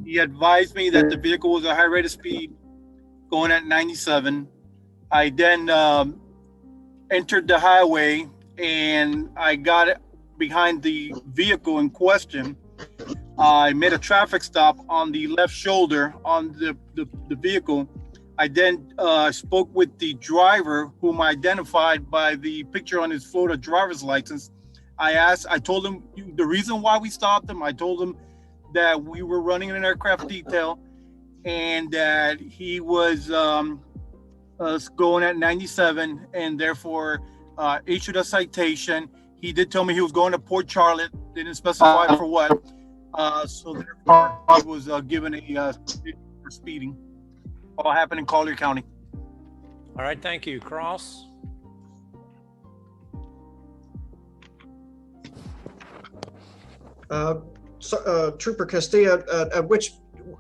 He advised me that the vehicle was a high rate of speed, going at 97. I then entered the highway, and I got behind the vehicle in question. I made a traffic stop on the left shoulder on the vehicle. I then spoke with the driver, whom I identified by the picture on his Florida driver's license. I told him the reason why we stopped him. I told him that we were running an aircraft detail, and that he was going at 97, and therefore issued a citation. He did tell me he was going to Port Charlotte, didn't specify for what. So therefore, he was given a for speeding. All happened in Collier County. All right, thank you. Cross. Trooper Castilla,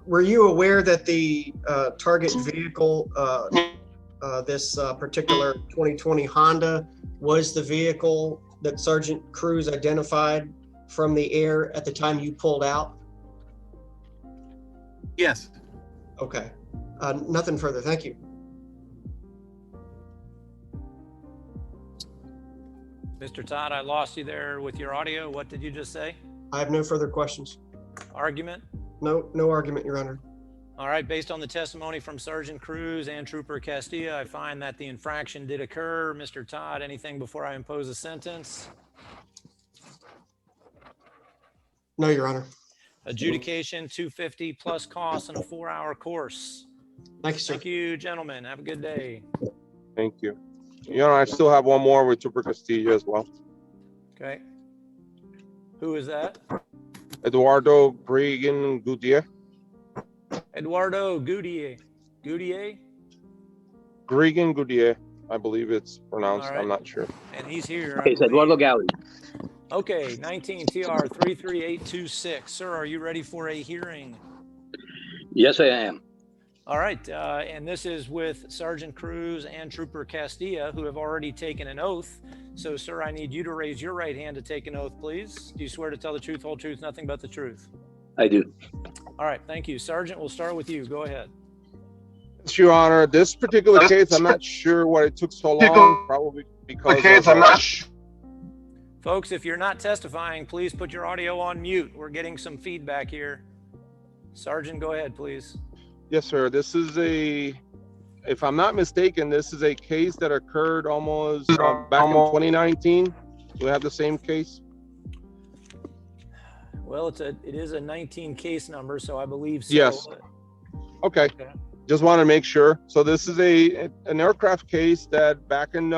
were you aware that the target vehicle, this particular 2020 Honda, was the vehicle that Sergeant Cruz identified from the air at the time you pulled out? Yes. Okay. Nothing further. Thank you. Mr. Todd, I lost you there with your audio. What did you just say? I have no further questions. Argument? No argument, Your Honor. All right, based on the testimony from Sergeant Cruz and Trooper Castilla, I find that the infraction did occur. Mr. Todd, anything before I impose a sentence? No, Your Honor. Adjudication 250 plus costs and a 4-hour course. Thank you, sir. Thank you, gentlemen. Have a good day. Thank you. You know, I still have one more with Trooper Castillo as well. Okay. Who is that? Eduardo Gregan Gutierrez. Eduardo Gutierrez. Gutierrez? Gregan Gutierrez, I believe it's pronounced. All right. I'm not sure. And he's here. It's Eduardo Galli. Okay, 19 TR 33826. Sir, are you ready for a hearing? Yes, I am. All right, and this is with Sergeant Cruz and Trooper Castilla, who have already taken an oath. So, sir, I need you to raise your right hand to take an oath, please. Do you swear to tell the truth, whole truth, nothing but the truth? I do. All right, thank you. Sergeant, we'll start with you. Go ahead. Yes, Your Honor. This particular case, I'm not sure why it took so long. Probably because of, Folks, if you're not testifying, please put your audio on mute. We're getting some feedback here. Sergeant, go ahead, please. Yes, sir. This is if I'm not mistaken, this is a case that occurred almost back in 2019. Do we have the same case? Well, it is a 19 case number, so I believe so. Yes. Okay. Just want to make sure. So this is an aircraft case that back in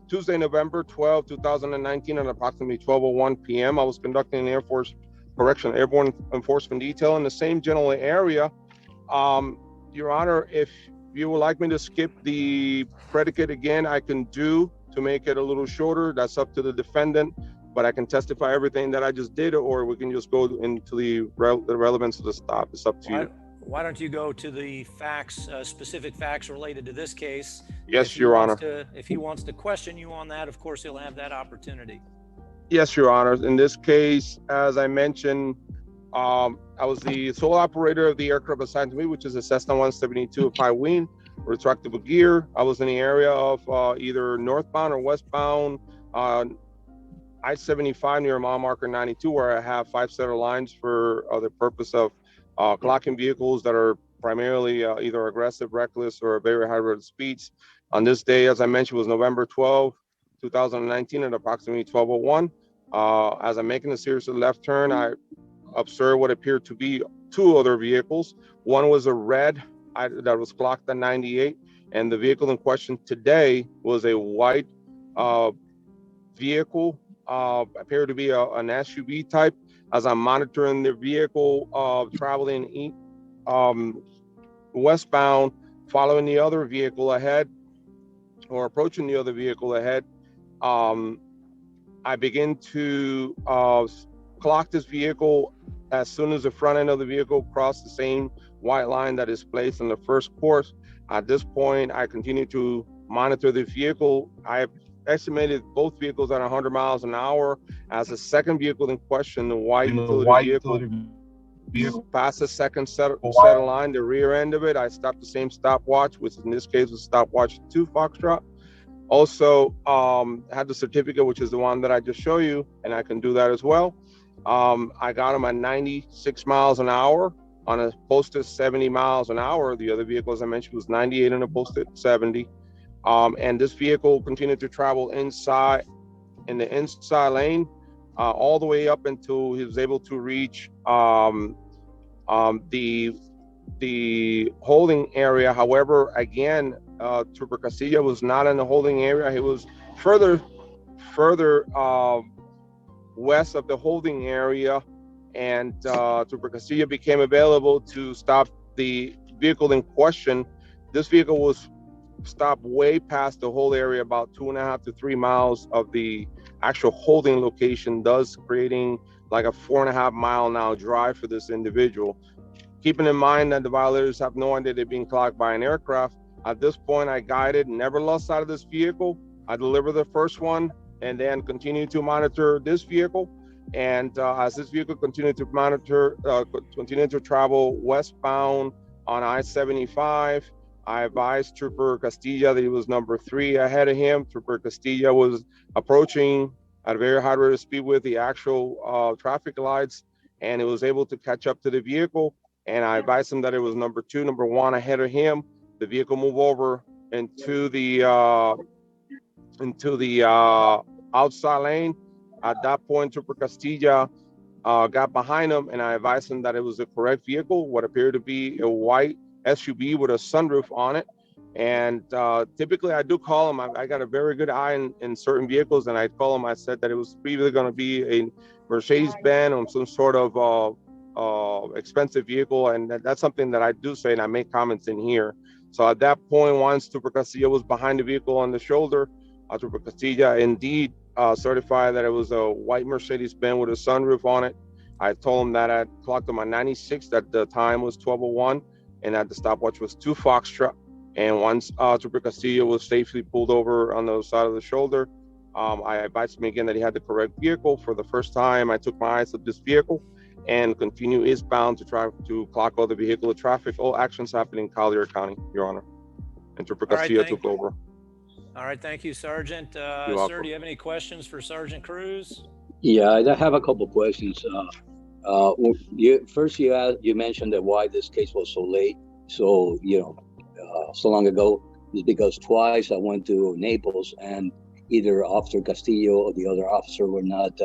Tuesday, November 12, 2019 at approximately 12:01 p.m. I was conducting an airborne enforcement detail in the same general area. Your Honor, if you would like me to skip the predicate again, I can do to make it a little shorter. That's up to the defendant, but I can testify everything that I just did, or we can just go into the relevance of the stop. It's up to you. why don't you go to the facts, specific facts related to this case? Yes, Your Honor. If he wants to question you on that, of course, he'll have that opportunity. Yes, Your Honor. In this case, as I mentioned, I was the sole operator of the aircraft assigned to me, which is a Cessna 172 of high wing, retractable gear. I was in the area of either northbound or westbound I-75 near mile marker 92, where I have 5 center lines for the purpose of clocking vehicles that are primarily either aggressive, reckless, or very high road speeds. On this day, as I mentioned, was November 12, 2019 at approximately 12:01. As I'm making a series of left turn, I observed what appeared to be 2 other vehicles. One was a red that was clocked at 98, and the vehicle in question today was a white vehicle, appeared to be an SUV type. As I'm monitoring the vehicle traveling westbound, following the other vehicle ahead, or approaching the other vehicle ahead, I begin to clock this vehicle as soon as the front end of the vehicle crossed the same white line that is placed in the first course. At this point, I continue to monitor the vehicle. I estimated both vehicles at 100 miles an hour. As the second vehicle in question, the white utility vehicle, past the second set of line, the rear end of it, I stopped the same stopwatch, which in this case was stopwatch 2 Foxtrot. Also, had the certificate, which is the one that I just showed you, and I can do that as well. I got them at 96 miles an hour on a posted 70 miles an hour. The other vehicle, as I mentioned, was 98 and a posted 70. And this vehicle continued to travel inside, in the inside lane, all the way up until he was able to reach the holding area. However, again, Trooper Castilla was not in the holding area. He was further west of the holding area, and Trooper Castilla became available to stop the vehicle in question. This vehicle was stopped way past the whole area, about 2.5 to 3 miles of the actual holding location, thus creating like a 4.5 mile an hour drive for this individual. Keeping in mind that the violators have no idea they're being clocked by an aircraft. At this point, I guided, never lost sight of this vehicle. I delivered the first one and then continued to monitor this vehicle. And as this vehicle continued to continued to travel westbound on I-75, I advised Trooper Castilla that he was number 3 ahead of him. Trooper Castilla was approaching at a very high rate of speed with the actual traffic lights, and he was able to catch up to the vehicle. And I advised him that it was number 2, number 1 ahead of him. The vehicle moved over into the outside lane. At that point, Trooper Castilla got behind him, and I advised him that it was the correct vehicle, what appeared to be a white SUV with a sunroof on it. And typically I do call him. I got a very good eye in certain vehicles, and I call him. I said that it was either going to be a Mercedes-Benz or some sort of expensive vehicle, and that's something that I do say, and I make comments in here. So at that point, once Trooper Castilla was behind the vehicle on the shoulder, Trooper Castilla indeed certified that it was a white Mercedes-Benz with a sunroof on it. I told him that I clocked him on 96, that the time was 12:01, and that the stopwatch was 2 Foxtrot. And once Trooper Castilla was safely pulled over on the side of the shoulder, I advised him again that he had the correct vehicle. For the first time, I took my eyes off this vehicle and continue eastbound to try to clock all the vehicular traffic. All actions happening in Collier County, Your Honor. And Trooper Castilla took over. All right, thank you, Sergeant. You're sir, do you have any questions for Sergeant Cruz? Yeah, I have a couple questions. First, you mentioned that why this case was so late, so long ago, is because twice I went to Naples and either Officer Castillo or the other officer were not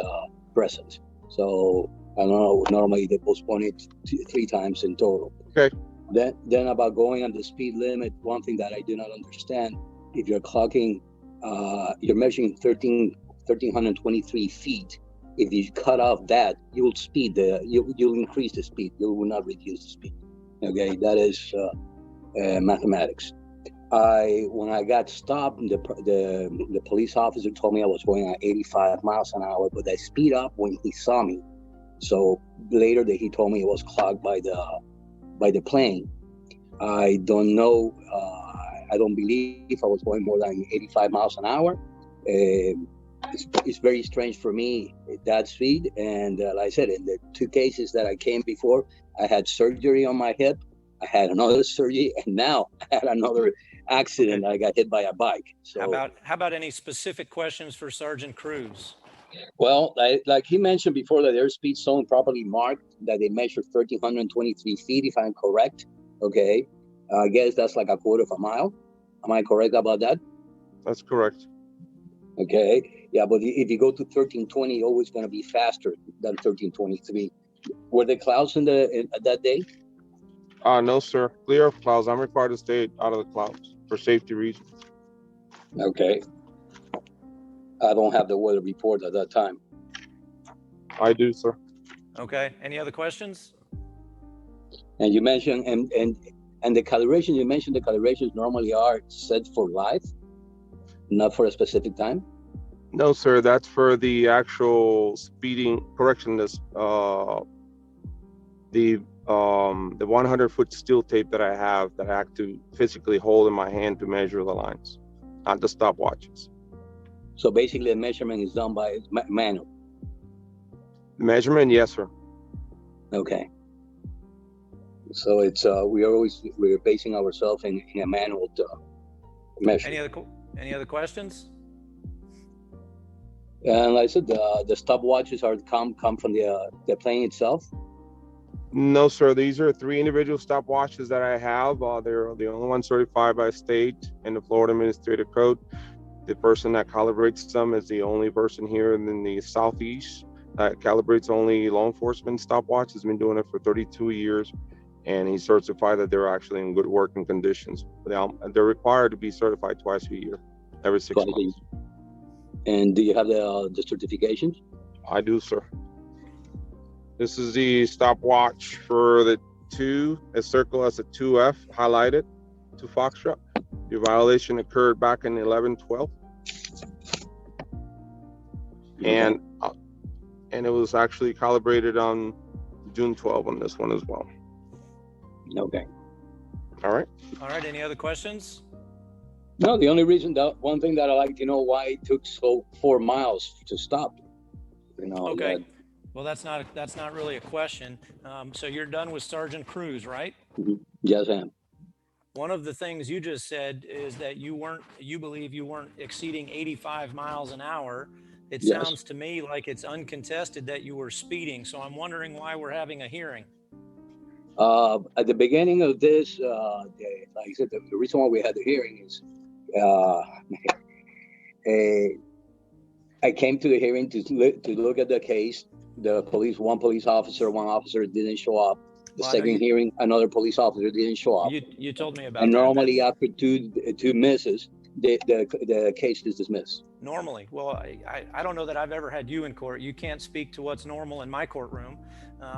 present. So I don't know. Normally they postpone it 3 times in total. Okay. Then about going on the speed limit, one thing that I do not understand, if you're clocking, you're measuring 1,323 feet. If you cut off that, you'll you'll increase the speed. You will not reduce the speed. Okay, that is mathematics. When I got stopped, the police officer told me I was going at 85 miles an hour, but I speed up when he saw me. So later he told me it was clocked by by the plane. I don't know. I don't believe I was going more than 85 miles an hour. It's very strange for me, that speed. And like I said, in the 2 cases that I came before, I had surgery on my hip. I had another surgery, and now I had another accident. I got hit by a bike. So How about any specific questions for Sergeant Cruz? well, like he mentioned before, that their speed zone properly marked, that they measured 1,323 feet, if I'm correct. Okay. I guess that's like a quarter of a mile. Am I correct about that? That's correct. Okay. Yeah, but if you go to 1320, always going to be faster than 1323. Were there clouds that day? No, sir. Clear of clouds. I'm required to stay out of the clouds for safety reasons. Okay. I don't have the weather report at that time. I do, sir. Okay. Any other questions? And you mentioned, and the calibration, you mentioned the calibrations normally are set for live, not for a specific time? No, sir. That's for the actual speeding correction. The 100-foot steel tape that I have, that I have to physically hold in my hand to measure the lines, not the stopwatches. So basically, the measurement is done by manual. Measurement, yes, sir. Okay. So it's we're basing ourselves in a manual measure. Any other questions? And like I said, the stopwatches come from the plane itself. No, sir. These are 3 individual stopwatches that I have. They're the only ones certified by state and the Florida Administrative Code. The person that calibrates them is the only person here in the Southeast that calibrates only law enforcement stopwatch. Has been doing it for 32 years, and he's certified that they're actually in good working conditions. They're required to be certified twice a year, every 6 months. And do you have the certifications? I do, sir. This is the stopwatch for the 2, a circle as a 2F highlighted to Foxtrot. The violation occurred back in 11/12, and it was actually calibrated on June 12 on this one as well. Okay. All right. All right. Any other questions? No, the only reason, one thing that I like to know, why it took 4 miles to stop. Okay. Well, that's not really a question. So you're done with Sergeant Cruz, right? Yes, I am. One of the things you just said is that you believe you weren't exceeding 85 miles an hour. It sounds to me like it's uncontested that you were speeding. So I'm wondering why we're having a hearing. At the beginning of this, like I said, the reason why we had the hearing is I came to the hearing to look at the case. One police officer didn't show up. The second hearing, another police officer didn't show up. You told me about and that. Normally after two misses, the case is dismissed. Normally. Well, I don't know that I've ever had you in court. You can't speak to what's normal in my courtroom,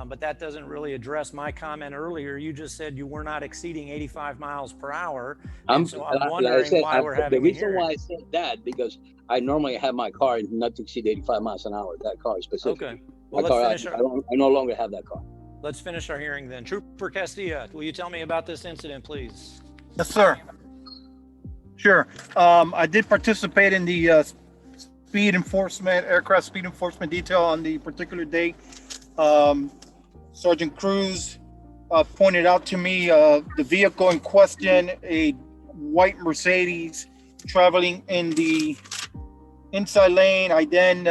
but that doesn't really address my comment earlier. You just said you were not exceeding 85 miles per hour. So I'm wondering why we're having the reason why I said that, because I normally have my car not to exceed 85 miles an hour, that car specifically. Okay. Well, let's finish I no longer have that car. Let's finish our hearing then. Trooper Castilla, will you tell me about this incident, please? Yes, sir. Sure. I did participate in the aircraft speed enforcement detail on the particular day. Sergeant Cruz pointed out to me the vehicle in question, a white Mercedes traveling in the inside lane. I then,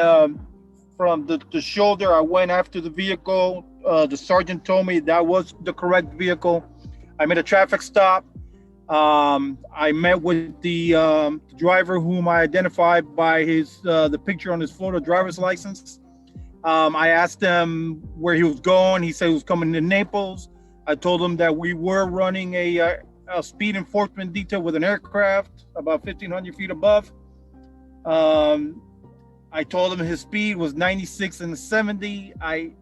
from the shoulder, I went after the vehicle. The sergeant told me that was the correct vehicle. I made a traffic stop. I met with the driver, whom I identified by the picture on his Florida driver's license. I asked him where he was going. He said he was coming to Naples. I told him that we were running a speed enforcement detail with an aircraft about 1,500 feet above. I told him his speed was 96 and 70. I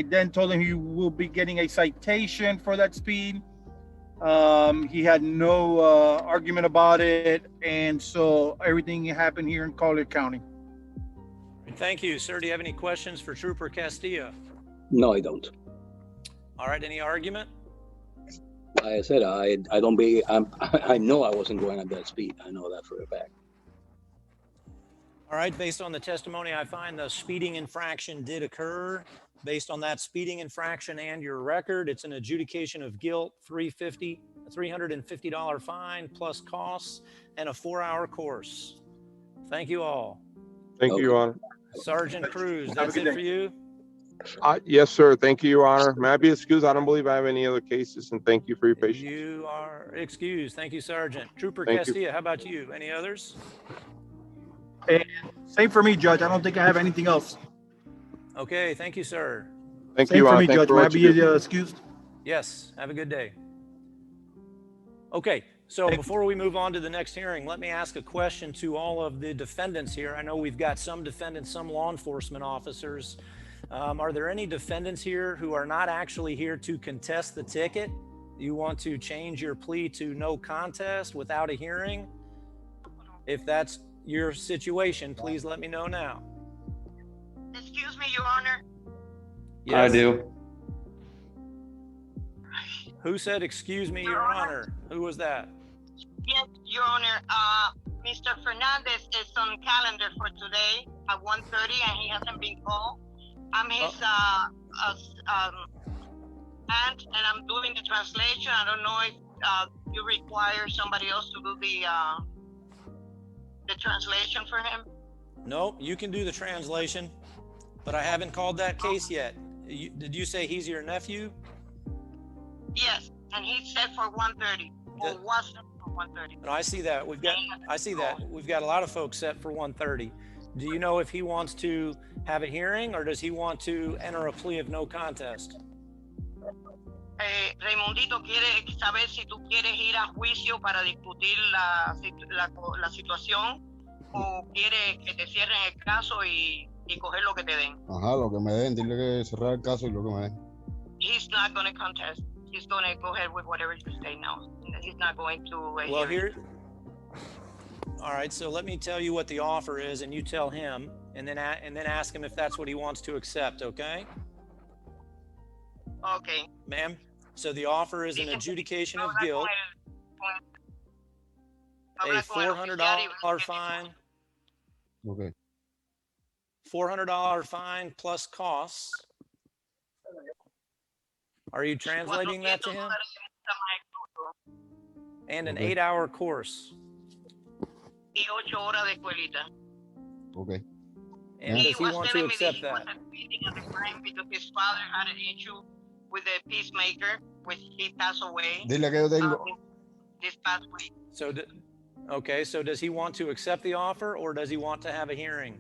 then told him he will be getting a citation for that speed. He had no argument about it, and so everything happened here in Collier County. Thank you, sir. Do you have any questions for Trooper Castilla? No, I don't. All right, any argument? Like I said, I know I wasn't going at that speed. I know that for a fact. All right, based on the testimony, I find the speeding infraction did occur. Based on that speeding infraction and your record, it's an adjudication of guilt, $350 fine plus costs, and a 4-hour course. Thank you all. Thank you, Your Honor. Sergeant Cruz, that's it for you? Yes, sir. Thank you, Your Honor. May I be excused? I don't believe I have any other cases, and thank you for your patience. You are excused. Thank you, Sergeant. Trooper Thank you. Castilla, how about you? Any others? Same for me, Judge. I don't think I have anything else. Okay, thank you, sir. Thank Same you, Your for Honor. me, Thank you Judge. for May I what you be do. excused? Yes, have a good day. Okay, so before we move on to the next hearing, let me ask a question to all of the defendants here. I know we've got some defendants, some law enforcement officers. Are there any defendants here who are not actually here to contest the ticket? You want to change your plea to no contest without a hearing? If that's your situation, please let me know now. Excuse me, Your Honor. Yes. I do. Who said, excuse me, Your Honor? Who was that? Yes, Your Honor. Mr. Fernandez is on calendar for today at 1:30, and he hasn't been called. I'm his aunt, and I'm doing the translation. I don't know if you require somebody else to do the translation for him. No, you can do the translation, but I haven't called that case yet. Did you say he's your nephew? Yes, and he's set for 1:30, or was set for 1:30. No, I see that. I see that. We've got a lot of folks set for 1:30. Do you know if he wants to have a hearing, or does he want to enter a plea of no contest? Raimundito quiere saber si tú quieres ir a juicio para discutir la situación, o quiere que te cierren el caso y coger lo que te den. Ajá, lo que me den, dile que cerrar el caso y lo que me den. He's not going to contest. He's going to go ahead with whatever you say now. He's not going to. Well, here. All right, so let me tell you what the offer is, and you tell him, and then ask him if that's what he wants to accept. Okay? Okay. Ma'am. So the offer is an adjudication of guilt, a $400 fine. Okay. $400 fine plus costs. Are you translating that to him? And an 8-hour course. Y 8 horas de escuelita. Okay. And does he want to accept that? Because his father had an issue with a peacemaker, which he passed away. Dile que yo tengo. This past week. So, okay, so does he want to accept the offer, or does he want to have a hearing?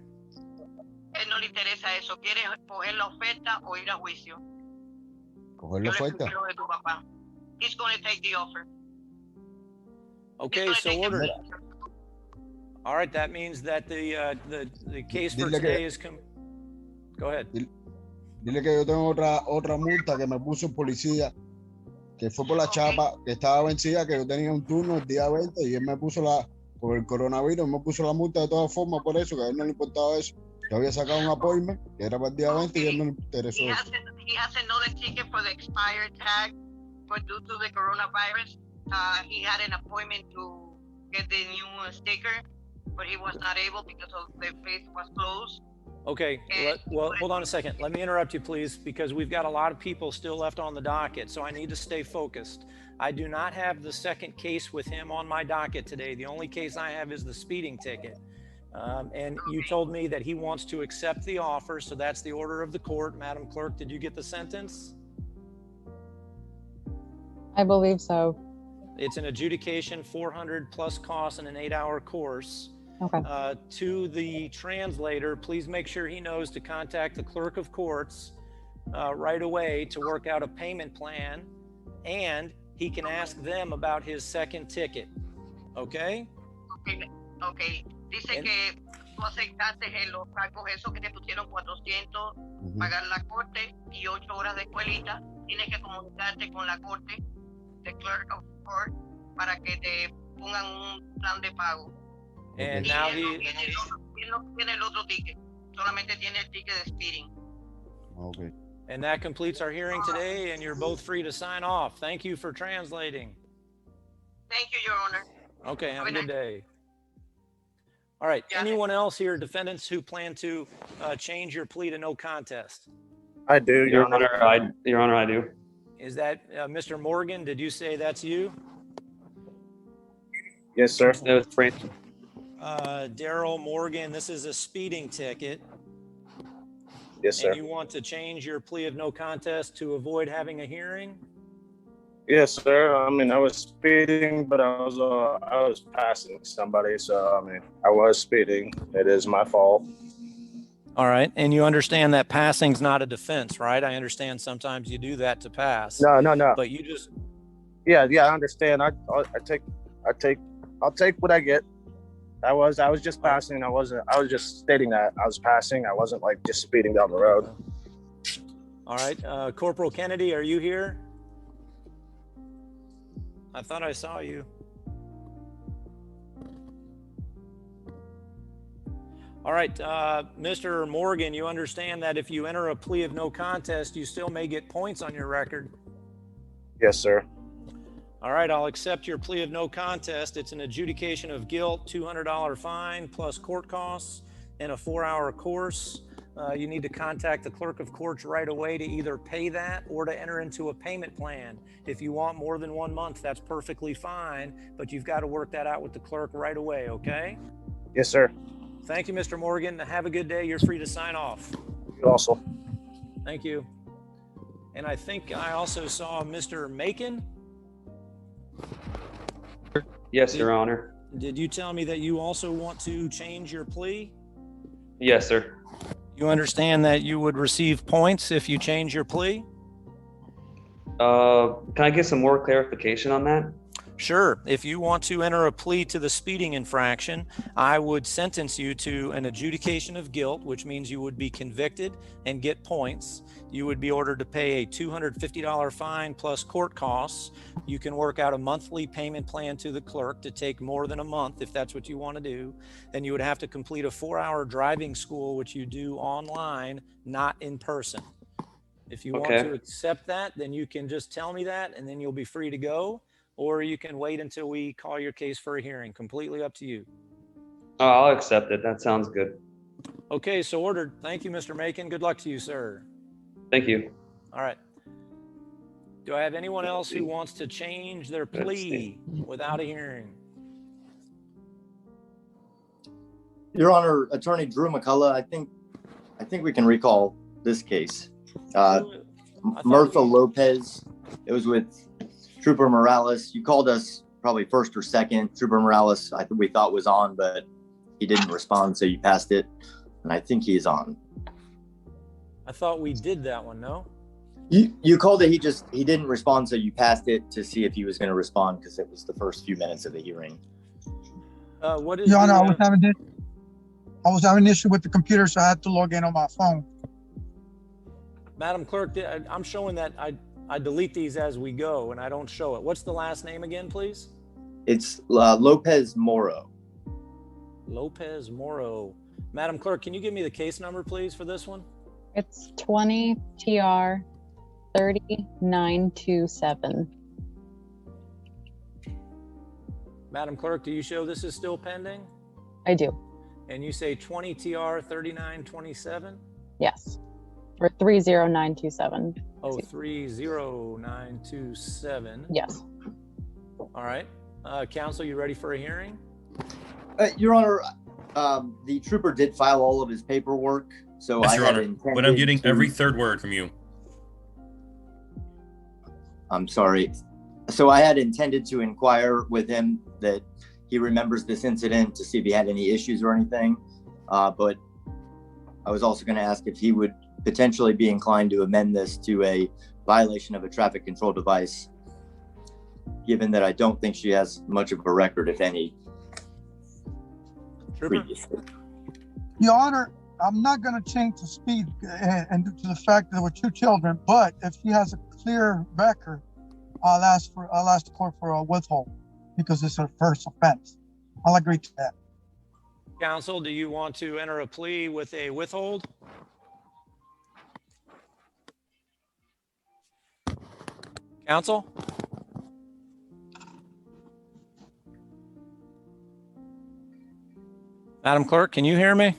Él no le interesa eso. Quiere coger la oferta o ir a juicio. Coger la oferta. He's going to take the offer. Okay, so ordered. All right, that means that the case for today is Go ahead. Dile que yo tengo otra multa que me puso el policía, que fue por la chapa que estaba vencida, que yo tenía un turno el día 20 y él me puso por el coronavirus, me puso la multa de todas formas por eso, que a él no le importaba eso. Yo había sacado un appointment que era para el día 20 y a él no le interesó He eso. has another ticket for the expired tag, but due to the coronavirus, he had an appointment to get the new sticker, but he was not able because of the place was closed. Okay, well, hold on a second. Let me interrupt you, please, because we've got a lot of people still left on the docket, so I need to stay focused. I do not have the second case with him on my docket today. The only case I have is the speeding ticket. And you told me that he wants to accept the offer, so that's the order of the court. Madam Clerk, did you get the sentence? I believe so. It's an adjudication, 400 plus costs, and an 8-hour course. Okay. To the translator, please make sure he knows to contact the clerk of courts right away to work out a payment plan, and he can ask them about his second ticket. Okay? Okay. Dice que tú aceptaste los cargos esos que te pusieron 400, pagar la corte y 8 horas de escuelita. Tienes que comunicarte con la corte, the clerk of court, para que te pongan un plan de pago. And y now él no tiene el otro ticket, solamente tiene el ticket de speeding. Okay. And that completes our hearing today, and you're both free to sign off. Thank you for translating. Thank you, Your Honor. Okay, have a good day. All right, anyone else here, defendants, who plan to change your plea to no contest? I do, Your Honor. Your Honor, I do. Is that Mr. Morgan? Did you say that's you? Yes, sir. Daryl Morgan, this is a speeding ticket. Yes, sir. And you want to change your plea of no contest to avoid having a hearing? Yes, sir. I mean, I was speeding, but I was passing somebody. So, I mean, I was speeding. It is my fault. All right. And you understand that passing's not a defense, right? I understand sometimes you do that to pass. No. But you just... Yeah, I understand. I'll take what I get. I was just passing. I was just stating that I was passing. I wasn't like just speeding down the road. All right. Corporal Kennedy, are you here? I thought I saw you. All right, Mr. Morgan, you understand that if you enter a plea of no contest, you still may get points on your record. Yes, sir. All right, I'll accept your plea of no contest. It's an adjudication of guilt, $200 fine plus court costs, and a 4-hour course. You need to contact the clerk of courts right away to either pay that or to enter into a payment plan. If you want more than 1 month, that's perfectly fine, but you've got to work that out with the clerk right away, okay? Yes, sir. Thank you, Mr. Morgan. Have a good day. You're free to sign off. You also. Thank you. And I think I also saw Mr. Macon. Yes, Your Honor. Did you tell me that you also want to change your plea? Yes, sir. You understand that you would receive points if you change your plea? Can I get some more clarification on that? Sure. If you want to enter a plea to the speeding infraction, I would sentence you to an adjudication of guilt, which means you would be convicted and get points. You would be ordered to pay a $250 fine plus court costs. You can work out a monthly payment plan to the clerk to take more than a month if that's what you want to do. Then you would have to complete a 4-hour driving school, which you do online, not in person. If you want to accept that, then you can just tell me that and then you'll be free to go. Or you can wait until we call your case for a hearing. Completely up to you. Oh, I'll accept it. That sounds good. Okay, so ordered. Thank you, Mr. Macon. Good luck to you, sir. Thank you. All right. Do I have anyone else who wants to change their plea without a hearing? Your Honor, Attorney Drew McCullough, I think we can recall this case. Murtha Lopez. It was with Trooper Morales. You called us probably first or second. Trooper Morales, we thought was on, but he didn't respond, so you passed it. And I think he is on. I thought we did that one, no? You called it, he didn't respond, so you passed it to see if he was going to respond because it was the first few minutes of the hearing. What is Your Honor, I was having an issue with the computer, so I had to log in on my phone. Madam Clerk, I'm showing that I delete these as we go and I don't show it. What's the last name again, please? It's Lopez Moro. Lopez Moro. Madam Clerk, can you give me the case number, please, for this one? It's 20 TR 3927. Madam Clerk, do you show this is still pending? I do. And you say 20 TR 3927? Yes. Or 30927. Oh, 30927. Yes. All right. Counsel, you ready for a hearing? Your Honor, the trooper did file all of his paperwork, so yes, I Your had Honor, intended but I'm getting to... every third word from you. I'm sorry. So I had intended to inquire with him that he remembers this incident to see if he had any issues or anything, but I was also going to ask if he would potentially be inclined to amend this to a violation of a traffic control device, given that I don't think she has much of a record, if any, previously. Your Honor, I'm not going to change the speed and due to the fact that there were 2 children, but if she has a clear record, I'll ask the court for a withhold because it's her first offense. I'll agree to that. Counsel, do you want to enter a plea with a withhold? Counsel? Madam Clerk, can you hear me?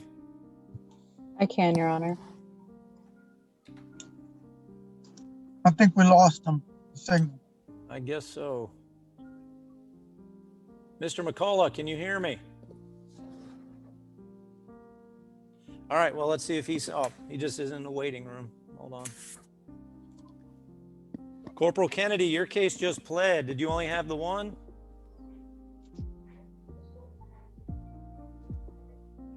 I can, Your Honor. I think we lost him. Signal. I guess so. Mr. McCullough, can you hear me? All right, well, let's see if he's, oh, he just is in the waiting room. Hold on. Corporal Kennedy, your case just pled. Did you only have the one?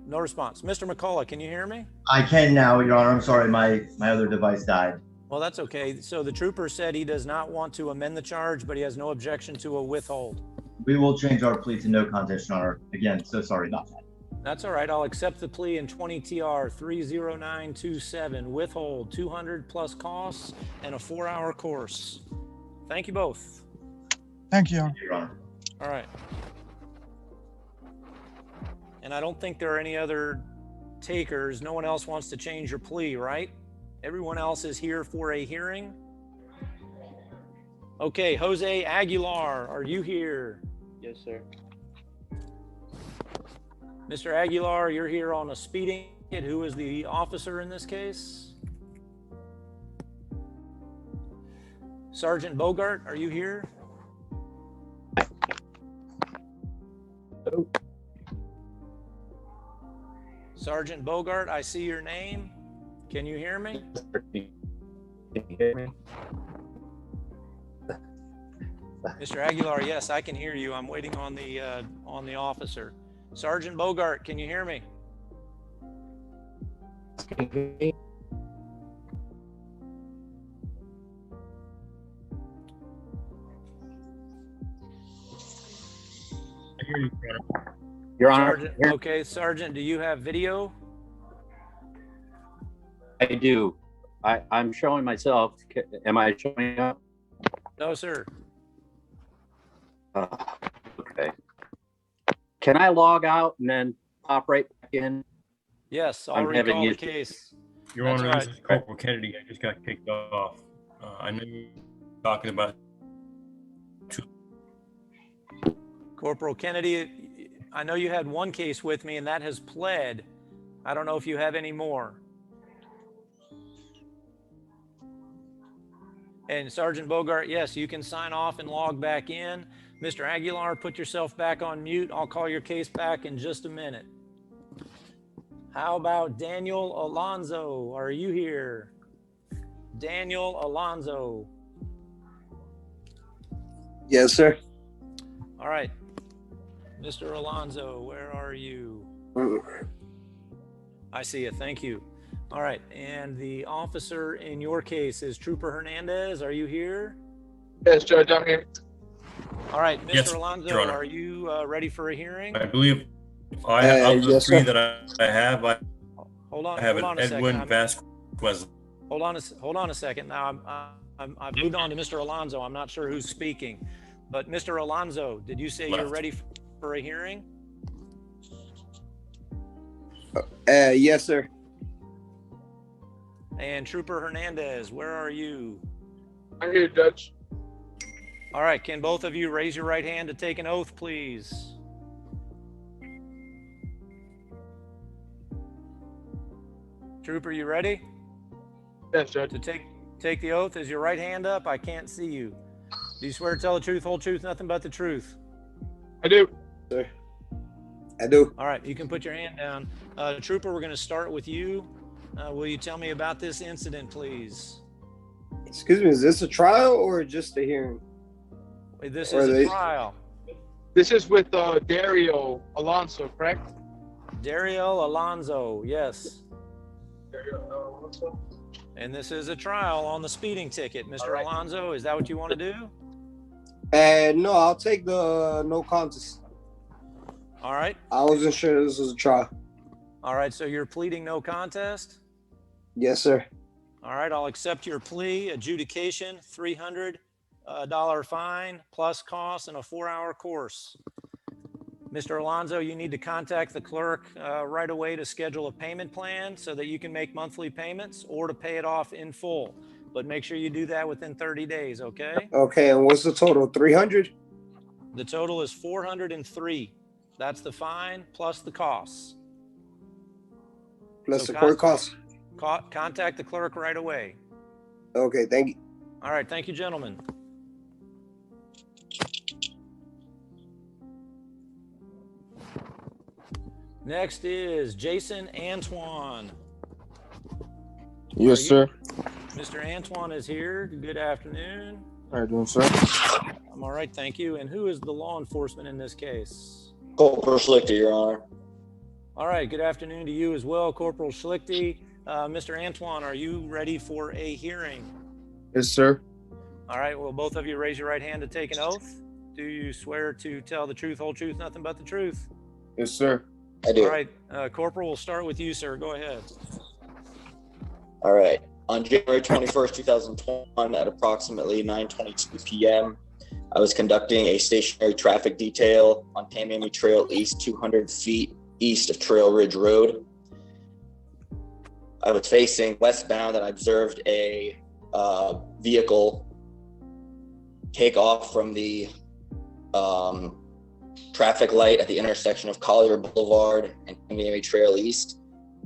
No response. Mr. McCullough, can you hear me? I can now, Your Honor. I'm sorry, my other device died. Well, that's okay. So the trooper said he does not want to amend the charge, but he has no objection to a withhold. We will change our plea to no contest, Your Honor. Again, so sorry about that. That's all right. I'll accept the plea in 20 TR 30927, withhold 200 plus costs and a 4-hour course. Thank you both. Thank you. Your Honor. All right. And I don't think there are any other takers. No one else wants to change your plea, right? Everyone else is here for a hearing. Okay, Jose Aguilar, are you here? Yes, sir. Mr. Aguilar, you're here on a speeding ticket. Who is the officer in this case? Sergeant Bogart, are you here? Hello. Sergeant Bogart, I see your name. Can you hear me? Can you hear me? Mr. Aguilar, yes, I can hear you. I'm waiting on the officer. Sergeant Bogart, can you hear me? Can you hear me? I hear you, Your Honor. Sergeant, okay, Sergeant, do you have video? I do. I'm showing myself. Am I showing up? No, sir. Okay. Can I log out and then pop right back in? Yes, I'll I'm having recall the issues. case. Your That's Honor, right. this is Corporal Kennedy. I just got kicked off. I know you're talking about Corporal Kennedy, I know you had one case with me and that has pled. I don't know if you have any more. And Sergeant Bogart, yes, you can sign off and log back in. Mr. Aguilar, put yourself back on mute. I'll call your case back in just a minute. How about Daniel Alonzo? Are you here? Daniel Alonzo. Yes, sir. All right. Mr. Alonzo, where are you? I see you. Thank you. All right. And the officer in your case is Trooper Hernandez. Are you here? Yes, Judge, I'm here. All right. Mr. Yes, Alonzo, Your Honor. are you ready for a hearing? I believe I have of the yes, three sir. that I have. I Hold on. have Hold an on a second. Edwin Vasquez. Hold on a second. Now I've moved on to Mr. Alonzo. I'm not sure who's speaking, but Mr. Alonzo, did you say you're Left. ready for a hearing? Yes, sir. And Trooper Hernandez, where are you? I'm here, Judge. All right. Can both of you raise your right hand to take an oath, please? Trooper, you ready Yes, Judge. to take the oath? Is your right hand up? I can't see you. Do you swear to tell the truth, whole truth, nothing but the truth? I do. Sir. I do. All right, you can put your hand down. Trooper, we're going to start with you. Will you tell me about this incident, please? Excuse me, is this a trial or just a hearing? This Or is a they- trial. This is with Dario Alonso, correct? Dario Alonzo, yes. Dario Alonso. And this is a trial on the speeding ticket. Mr. Alonzo, is that what you want to do? No, I'll take the no contest. All right. I wasn't sure this was a trial. All right, so you're pleading no contest? Yes, sir. All right, I'll accept your plea. Adjudication, $300 fine plus costs and a 4-hour course. Mr. Alonzo, you need to contact the clerk right away to schedule a payment plan so that you can make monthly payments or to pay it off in full. but make sure you do that within 30 days, okay? Okay, and what's the total? 300? The total is 403. That's the fine plus the costs. Plus So the court costs? Contact the clerk right away. Okay, thank you. All right, thank you, gentlemen. Next is Jason Antoine. Yes, sir. Mr. Antoine is here. Good afternoon. How you doing, sir? I'm all right, thank you. And who is the law enforcement in this case? Corporal Schlichter, Your Honor. All right, good afternoon to you as well, Corporal Schlichter. Mr. Antoine, are you ready for a hearing? Yes, sir. All right, will both of you raise your right hand to take an oath? Do you swear to tell the truth, whole truth, nothing but the truth? Yes, sir. I do. All right, Corporal, we'll start with you, sir. Go ahead. All right. On January 21st, 2021, at approximately 9:22 p.m., I was conducting a stationary traffic detail on Tamiami Trail East, 200 feet east of Trail Ridge Road. I was facing westbound and I observed a vehicle take off from the traffic light at the intersection of Collier Boulevard and Tamiami Trail East.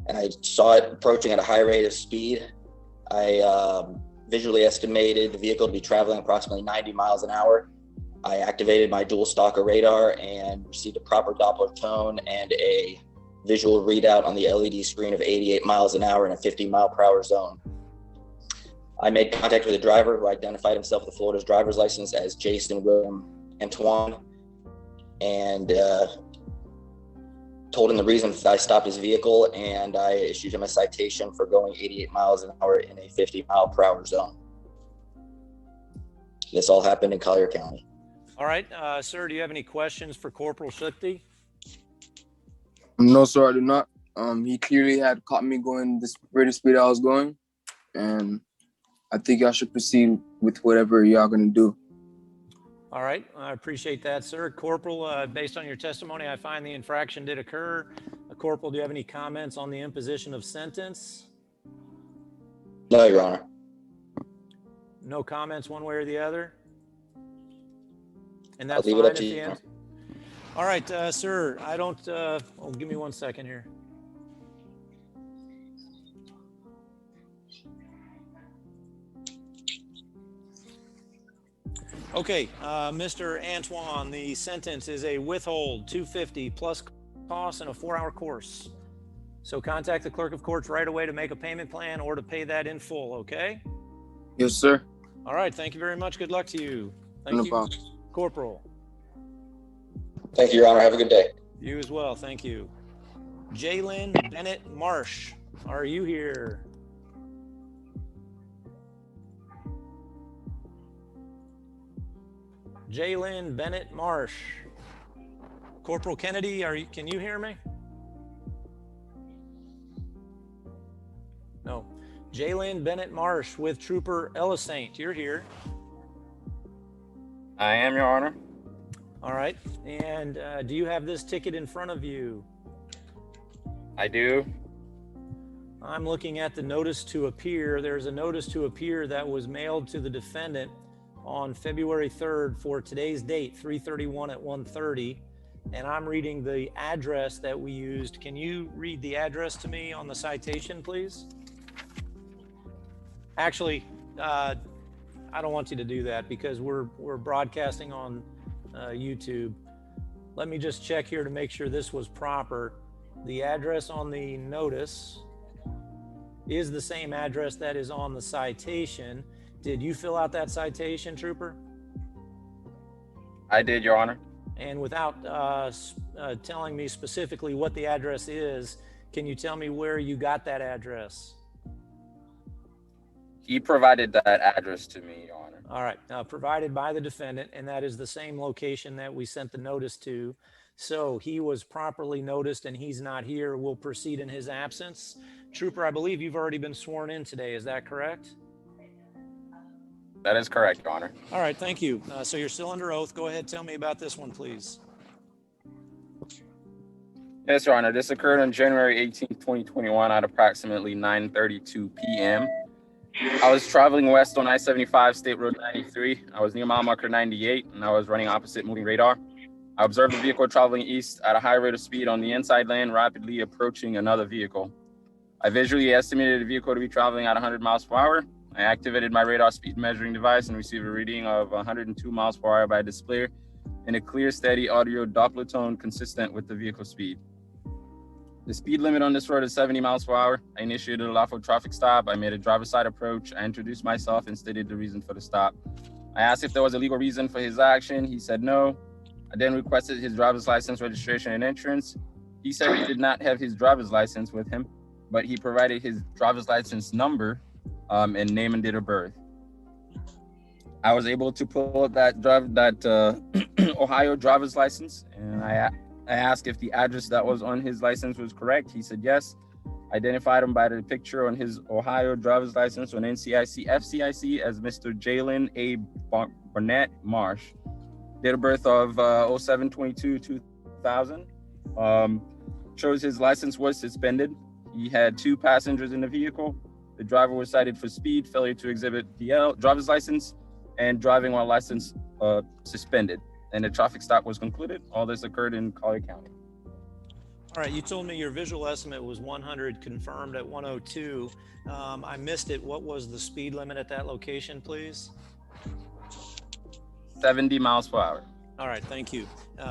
And I saw it approaching at a high rate of speed. I visually estimated the vehicle to be traveling approximately 90 miles an hour. I activated my dual stalker radar and received a proper Doppler tone and a visual readout on the LED screen of 88 miles an hour in a 50 mile per hour zone. I made contact with the driver, who identified himself with Florida's driver's license as Jason William Antoine, and told him the reason I stopped his vehicle, and I issued him a citation for going 88 miles an hour in a 50 mile per hour zone. This all happened in Collier County. All right, sir, do you have any questions for Corporal Schlichter? No, sir, I do not. He clearly had caught me going this rate of speed I was going, and I think y'all should proceed with whatever y'all gonna do. All right, I appreciate that, sir. Corporal, based on your testimony, I find the infraction did occur. Corporal, do you have any comments on the imposition of sentence? No, Your Honor. No comments one way or the other? And I'll that's leave it fine up to at you, the Your end? All right, sir, I don't, give me 1 second here. Okay, Mr. Antoine, the sentence is a withhold 250 plus costs and a 4-hour course. So contact the clerk of courts right away to make a payment plan or to pay that in full, okay? Yes, sir. All right, thank you very much. Good luck to you. Thank No you, problem. Corporal. Thank you, Your Honor. Have a good day. You as well, thank you. Jalen Bennett Marsh, are you here? Jalen Bennett Marsh. Corporal Kennedy, can you hear me? No. Jalen Bennett Marsh with Trooper Ellisaint, you're here. I am, Your Honor. All right, and do you have this ticket in front of you? I do. I'm looking at the notice to appear. There's a notice to appear that was mailed to the defendant on February 3rd for today's date, 3/31 at 1:30. And I'm reading the address that we used. Can you read the address to me on the citation, please? Actually, I don't want you to do that because we're broadcasting on YouTube. Let me just check here to make sure this was proper. The address on the notice is the same address that is on the citation. Did you fill out that citation, Trooper? I did, Your Honor. And without telling me specifically what the address is, can you tell me where you got that address? He provided that address to me, Your Honor. All right, provided by the defendant, and that is the same location that we sent the notice to. So he was properly noticed and he's not here. We'll proceed in his absence. Trooper, I believe you've already been sworn in today. Is that correct? That is correct, Your Honor. All right, thank you. So you're still under oath. Go ahead, tell me about this one, please. Yes, Your Honor. This occurred on January 18th, 2021 at approximately 9:32 p.m. I was traveling west on I-75, State Road 93. I was near mile marker 98, and I was running opposite moving radar. I observed the vehicle traveling east at a high rate of speed on the inside lane, rapidly approaching another vehicle. I visually estimated the vehicle to be traveling at 100 miles per hour. I activated my radar speed measuring device and received a reading of 102 miles per hour by display in a clear, steady audio Doppler tone consistent with the vehicle speed. The speed limit on this road is 70 miles per hour. I initiated a lawful traffic stop. I made a driver's side approach. I introduced myself and stated the reason for the stop. I asked if there was a legal reason for his action. He said no. I then requested his driver's license, registration, and insurance. He said he did not have his driver's license with him, but he provided his driver's license number and name and date of birth. I was able to pull up that Ohio driver's license, and I asked if the address that was on his license was correct. He said yes. I identified him by the picture on his Ohio driver's license on NCIC FCIC as Mr. Jalen A. Barnett Marsh. Date of birth of 07/22/2000. Shows his license was suspended. He had 2 passengers in the vehicle. The driver was cited for speed, failure to exhibit DL, driver's license, and driving while license suspended. And the traffic stop was concluded. All this occurred in Collier County. All right, you told me your visual estimate was 100, confirmed at 102. I missed it. What was the speed limit at that location, please? 70 miles per hour. All right, thank you.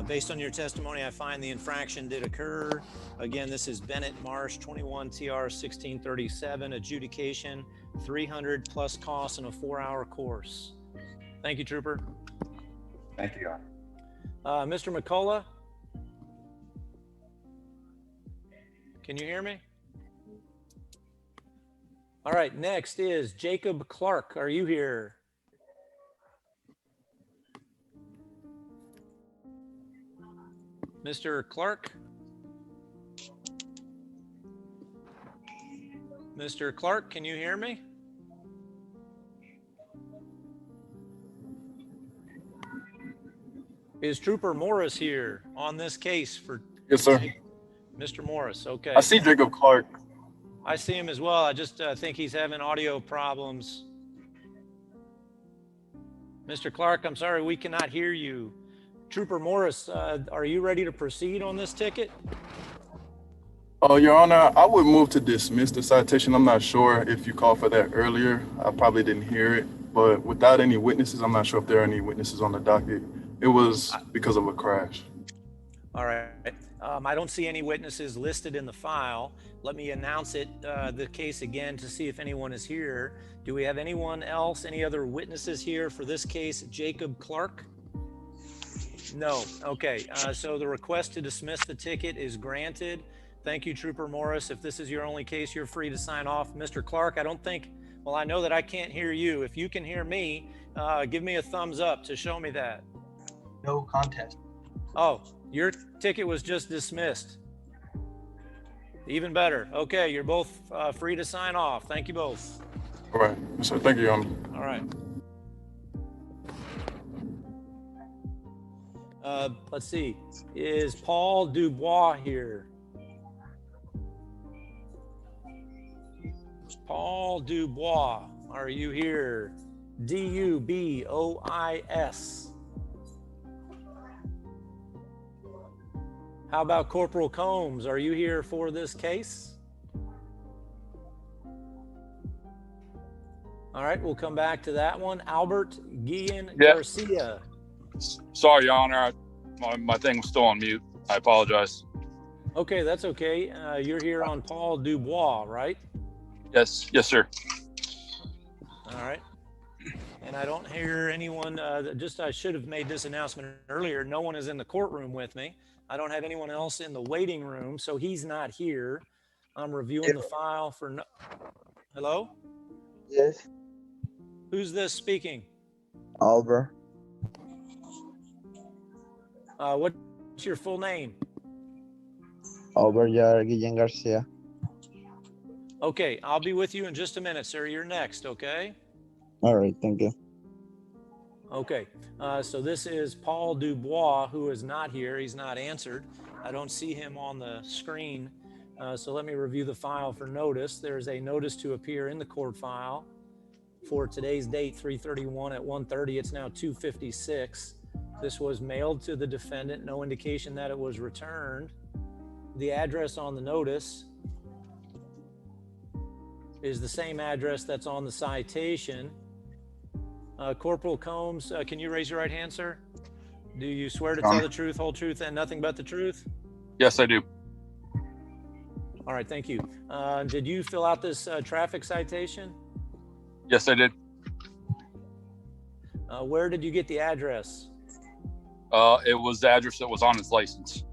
Based on your testimony, I find the infraction did occur. Again, this is Bennett Marsh, 21 TR 1637, adjudication, 300 plus costs and a 4-hour course. Thank you, Trooper. Thank you, Your Honor. Mr. McCullough, can you hear me? All right, next is Jacob Clark. Are you here? Mr. Clark? Mr. Clark, can you hear me? Is Trooper Morris here on this case for? Yes, sir. Mr. Morris, okay. I see Jacob Clark. I see him as well. I just think he's having audio problems. Mr. Clark, I'm sorry, we cannot hear you. Trooper Morris, are you ready to proceed on this ticket? Your Honor, I would move to dismiss the citation. I'm not sure if you called for that earlier. I probably didn't hear it, but without any witnesses, I'm not sure if there are any witnesses on the docket. It was because of a crash. All right. I don't see any witnesses listed in the file. Let me announce the case again to see if anyone is here. Do we have anyone else, any other witnesses here for this case, Jacob Clark? No. Okay. So the request to dismiss the ticket is granted. Thank you, Trooper Morris. If this is your only case, you're free to sign off. Mr. Clark, I don't think, well, I know that I can't hear you. If you can hear me, give me a thumbs up to show me that. No contest. Oh, your ticket was just dismissed. Even better. Okay, you're both free to sign off. Thank you both. All right. Yes, sir. Thank you, Your Honor. All right. Let's see. Is Paul Dubois here? Paul Dubois, are you here? D-U-B-O-I-S. How about Corporal Combs? Are you here for this case? All right, we'll come back to that one. Albert Guillen Garcia. Sorry, Your Honor. My thing was still on mute. I apologize. Okay, that's okay. You're here on Paul Dubois, right? Yes, sir. All right. And I don't hear anyone, I should have made this announcement earlier. No one is in the courtroom with me. I don't have anyone else in the waiting room, so he's not here. I'm reviewing the file for, hello? Yes. Who's this speaking? Albert. What's your full name? Albert Guillen Garcia. Okay, I'll be with you in just a minute, sir. You're next, okay? All right, thank you. Okay, so this is Paul Dubois, who is not here. He's not answered. I don't see him on the screen. So let me review the file for notice. There's a notice to appear in the court file. for today's date, 3/31 at 1:30. It's now 2:56. This was mailed to the defendant. No indication that it was returned. The address on the notice is the same address that's on the citation. Corporal Combs, can you raise your right hand, sir? Do you swear to tell the truth, whole truth, and nothing but the truth? Yes, I do. All right, thank you. Did you fill out this traffic citation? Yes, I did. Where did you get the address? It was the address that was on his license.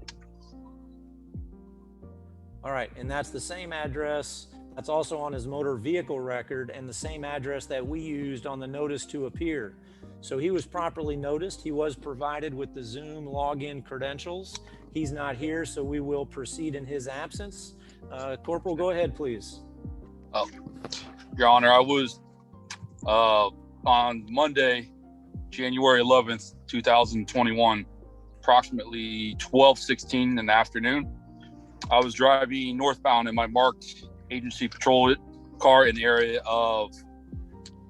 All right, and that's the same address that's also on his motor vehicle record and the same address that we used on the notice to appear. So he was properly noticed. He was provided with the Zoom login credentials. He's not here, so we will proceed in his absence. Corporal, go ahead, please. Your Honor, I was on Monday, January 11th, 2021, approximately 12:16 in the afternoon. I was driving northbound in my marked agency patrol car in the area of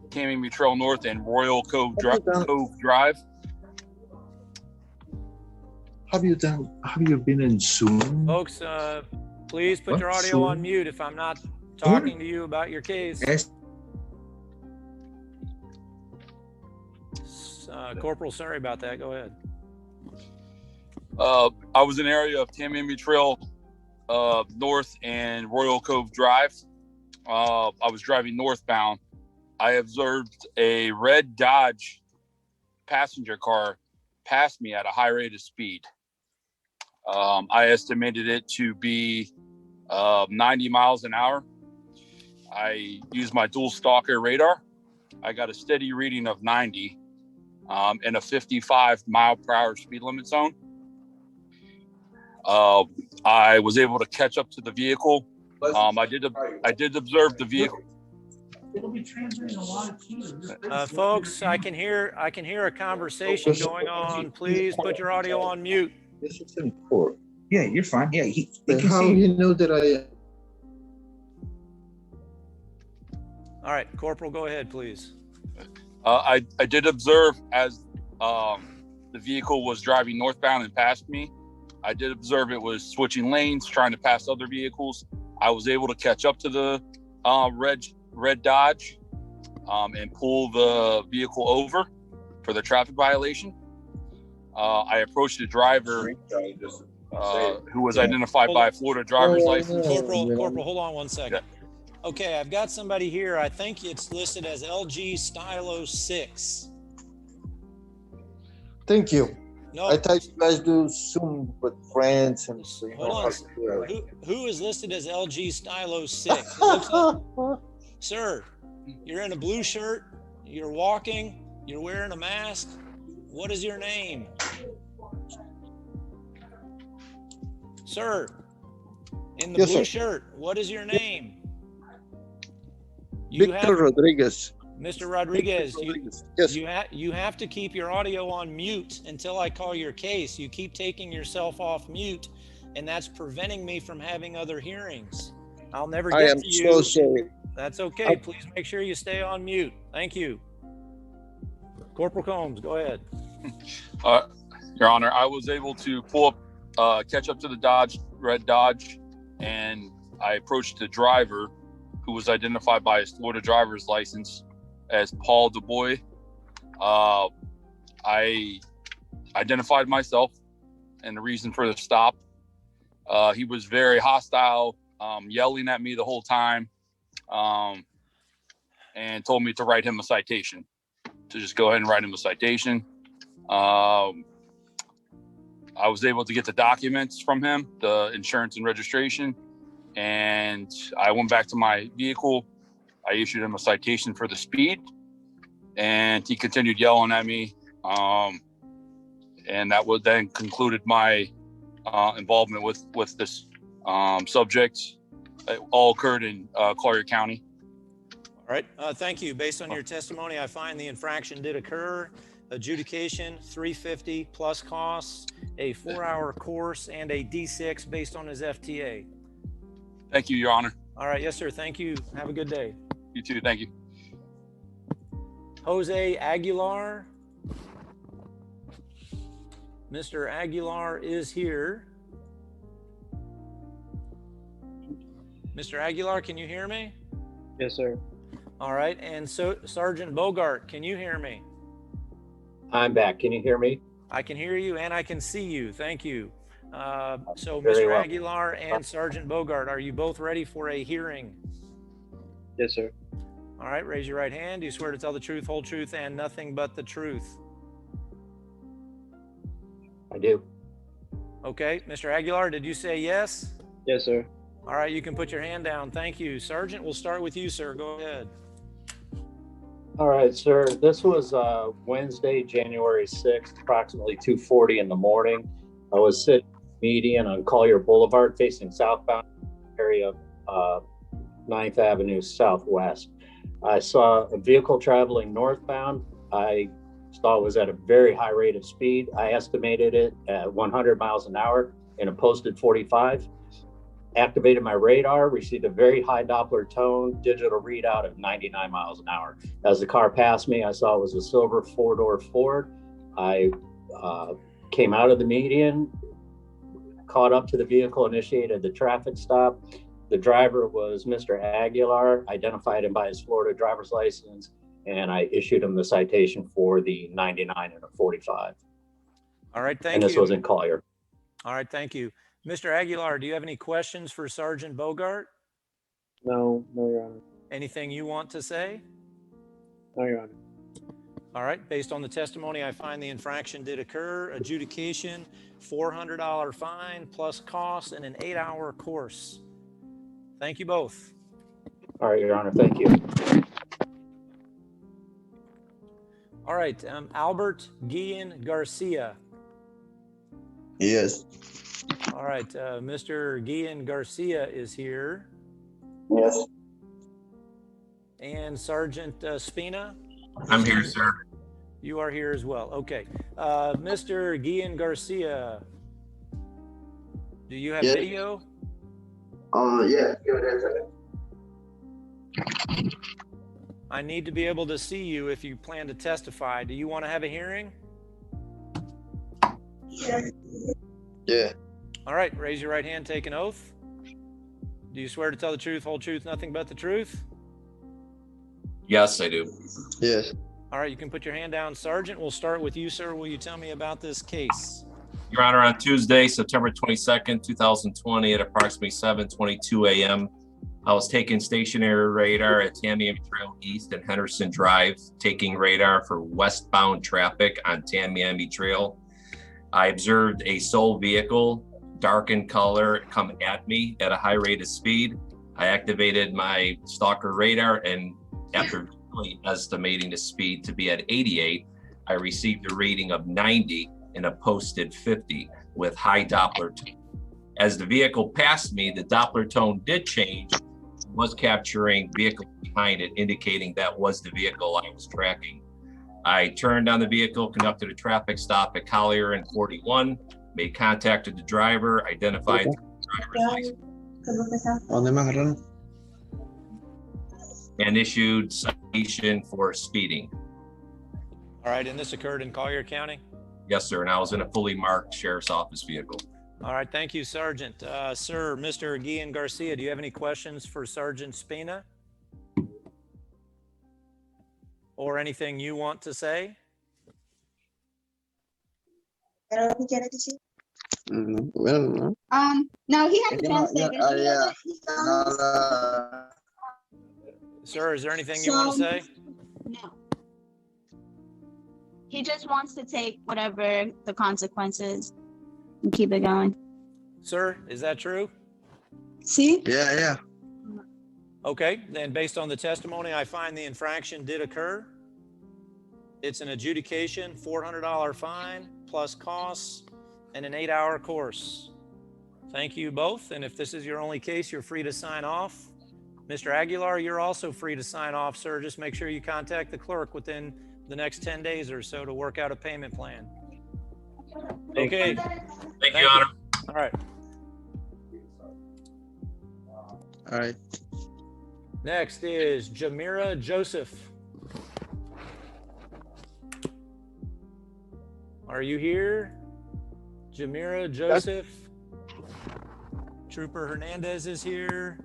Tammy Trail North and Royal Cove Drive. Have you been in Zoom? Folks, please put your audio Zoom? on mute if I'm not talking to you about your case. Yes. Corporal, sorry about that. Go ahead. I was in the area of Tammy Trail North and Royal Cove Drive. I was driving northbound. I observed a red Dodge passenger car pass me at a high rate of speed. I estimated it to be 90 miles an hour. I used my dual stalker radar. I got a steady reading of 90 in a 55 mile per hour speed limit zone. I was able to catch up to the vehicle. I did observe the vehicle. Folks, I can hear a conversation going on. Please put your audio on mute. This is in court. Yeah, you're fine. Yeah, he can How see you know that I? All right, Corporal, go ahead, please. I did observe as the vehicle was driving northbound and passed me. I did observe it was switching lanes, trying to pass other vehicles. I was able to catch up to the red Dodge and pull the vehicle over for the traffic violation. I approached the driver who was identified by a Florida driver's license. Corporal, hold on one second. Okay, I've got somebody here. I think it's listed as LG Stylo 6. Thank you. No. I thought you guys do Zoom with friends and so you know Hold how on. to do it. Who is listed as LG Stylo 6? It looks like, sir, you're in a blue shirt, you're walking, you're wearing a mask. What is your name? Sir, in the Yes, blue sir. shirt, what is your name? Victor Rodriguez. Mr. Rodriguez, Yes. you have to keep your audio on mute until I call your case. You keep taking yourself off mute, and that's preventing me from having other hearings. I'll never get I am to you. so sorry. That's okay. Please make sure you stay on mute. Thank you. Corporal Combs, go ahead. Your Honor, I was able to pull up, catch up to the red Dodge, and I approached the driver, who was identified by his Florida driver's license as Paul DuBois. I identified myself and the reason for the stop. He was very hostile, yelling at me the whole time, and told me to write him a citation, to just go ahead and write him a citation. I was able to get the documents from him, the insurance and registration, and I went back to my vehicle. I issued him a citation for the speed, and he continued yelling at me. And that would then concluded my involvement with this subject. It all occurred in Collier County. All right, thank you. Based on your testimony, I find the infraction did occur. Adjudication, $350 plus costs, a 4-hour course, and a D6 based on his FTA. Thank you, Your Honor. All right, yes, sir. Thank you. Have a good day. You too. Thank you. Jose Aguilar. Mr. Aguilar is here. Mr. Aguilar, can you hear me? Yes, sir. All right, and so Sergeant Bogart, can you hear me? I'm back. Can you hear me? I can hear you and I can see you. Thank you. So Very Mr. well. Aguilar and Sergeant Bogart, are you both ready for a hearing? Yes, sir. All right, raise your right hand. Do you swear to tell the truth, whole truth, and nothing but the truth? I do. Okay, Mr. Aguilar, did you say yes? Yes, sir. All right, you can put your hand down. Thank you. Sergeant, we'll start with you, sir. Go ahead. All right, sir. This was Wednesday, January 6th, approximately 2:40 in the morning. I was sitting median on Collier Boulevard facing southbound area of 9th Avenue Southwest. I saw a vehicle traveling northbound. I saw it was at a very high rate of speed. I estimated it at 100 miles an hour in a posted 45. Activated my radar, received a very high Doppler tone digital readout of 99 miles an hour. As the car passed me, I saw it was a silver four-door Ford. I came out of the median, caught up to the vehicle, initiated the traffic stop. The driver was Mr. Aguilar, identified him by his Florida driver's license, and I issued him the citation for the 99 and a 45. All right, thank you. And this was in Collier. All right, thank you. Mr. Aguilar, do you have any questions for Sergeant Bogart? No, Your Honor. Anything you want to say? No, Your Honor. All right, based on the testimony, I find the infraction did occur. Adjudication, $400 fine plus costs and an 8-hour course. Thank you both. All right, Your Honor, thank you. All right, Albert Guillen Garcia. Yes. All right, Mr. Guillen Garcia is here. Yes. And Sergeant Spina? I'm here, sir. You are here as well. Okay. Mr. Guillen Garcia, do you have Yes. video? Yeah. I need to be able to see you if you plan to testify. Do you want to have a hearing? Yeah. All right, raise your right hand, take an oath. Do you swear to tell the truth, whole truth, nothing but the truth? Yes, I do. Yes. All right, you can put your hand down. Sergeant, we'll start with you, sir. Will you tell me about this case? Your Honor, on Tuesday, September 22nd, 2020 at approximately 7:22 a.m., I was taking stationary radar at Tamiami Trail East and Henderson Drive, taking radar for westbound traffic on Tamiami Trail. I observed a SOL vehicle, dark in color, come at me at a high rate of speed. I activated my stalker radar, and after estimating the speed to be at 88, I received a reading of 90 and a posted 50 with high Doppler tone. As the vehicle passed me, the Doppler tone did change, was capturing vehicles behind it, indicating that was the vehicle I was tracking. I turned on the vehicle, conducted a traffic stop at Collier and 41, made contact with the driver, identified the driver's license, and issued citation for speeding. All right, and this occurred in Collier County? Yes, sir, and I was in a fully marked sheriff's office vehicle. All right, thank you, Sergeant. Sir, Mr. Guillen Garcia, do you have any questions for Sergeant Spina? Or anything you want to say? Well, no, he had to translate it. Sir, is there anything you want to say? No. He just wants to take whatever the consequences and keep it going. Sir, is that true? See? Yeah. Okay, then based on the testimony, I find the infraction did occur. It's an adjudication, $400 fine plus costs and an 8-hour course. Thank you both. And if this is your only case, you're free to sign off. Mr. Aguilar, you're also free to sign off, sir. Just make sure you contact the clerk within the next 10 days or so to work out a payment plan. Okay. Thank you, Honor. All right. All right. Next is Jamira Joseph. Are you here? Jamira Joseph? Trooper Hernandez is here.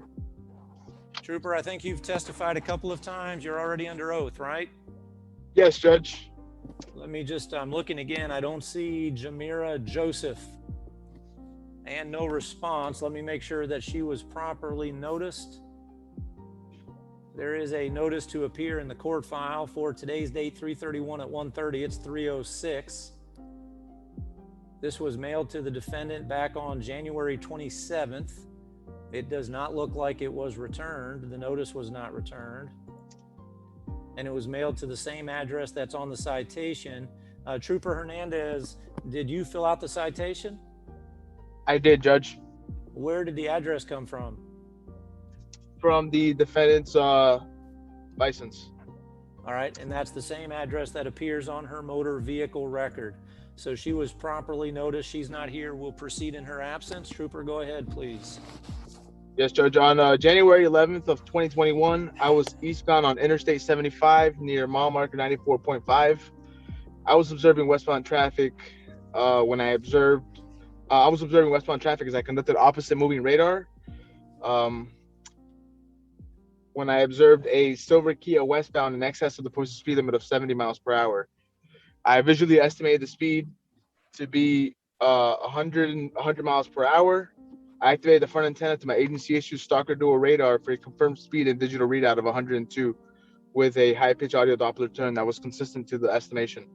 Trooper, I think you've testified a couple of times. You're already under oath, right? Yes, Judge. Let me just, I'm looking again. I don't see Jamira Joseph. And no response. Let me make sure that she was properly noticed. There is a notice to appear in the court file for today's date, 3/31 at 1:30. It's 3:06. This was mailed to the defendant back on January 27th. It does not look like it was returned. The notice was not returned. And it was mailed to the same address that's on the citation. Trooper Hernandez, did you fill out the citation? I did, Judge. Where did the address come from? From the defendant's license. All right, and that's the same address that appears on her motor vehicle record. So she was properly noticed. She's not here. We'll proceed in her absence. Trooper, go ahead, please. Yes, Judge. On January 11th of 2021, I was eastbound on Interstate 75 near mile marker 94.5. I was observing westbound traffic when I was observing westbound traffic as I conducted opposite moving radar. When I observed a silver Kia westbound in excess of the posted speed limit of 70 miles per hour. I visually estimated the speed to be 100 miles per hour. I activated the front antenna to my agency-issued Stalker Dual radar for a confirmed speed and digital readout of 102 with a high-pitch audio Doppler tone that was consistent to the estimation.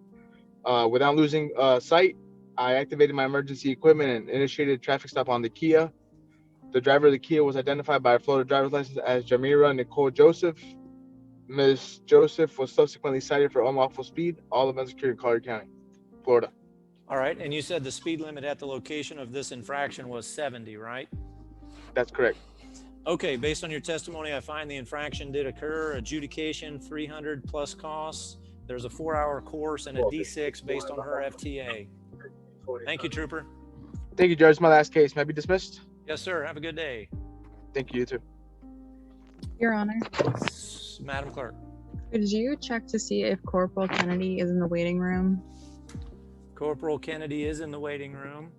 Without losing sight, I activated my emergency equipment and initiated a traffic stop on the Kia. The driver of the Kia was identified by a Florida driver's license as Jamira Nicole Joseph. Ms. Joseph was subsequently cited for unlawful speed. All events occurred in Collier County, Florida. All right, and you said the speed limit at the location of this infraction was 70, right? That's correct. Okay, based on your testimony, I find the infraction did occur. Adjudication, 300 plus costs. There's a 4-hour course and a D6 based on her FTA. Thank you, Trooper. Thank you, Judge. My last case. May I be dismissed? Yes, sir. Have a good day. Thank you, you too. Your Honor, Madam Clerk. could you check to see if Corporal Kennedy is in the waiting room? Corporal Kennedy is in the waiting room,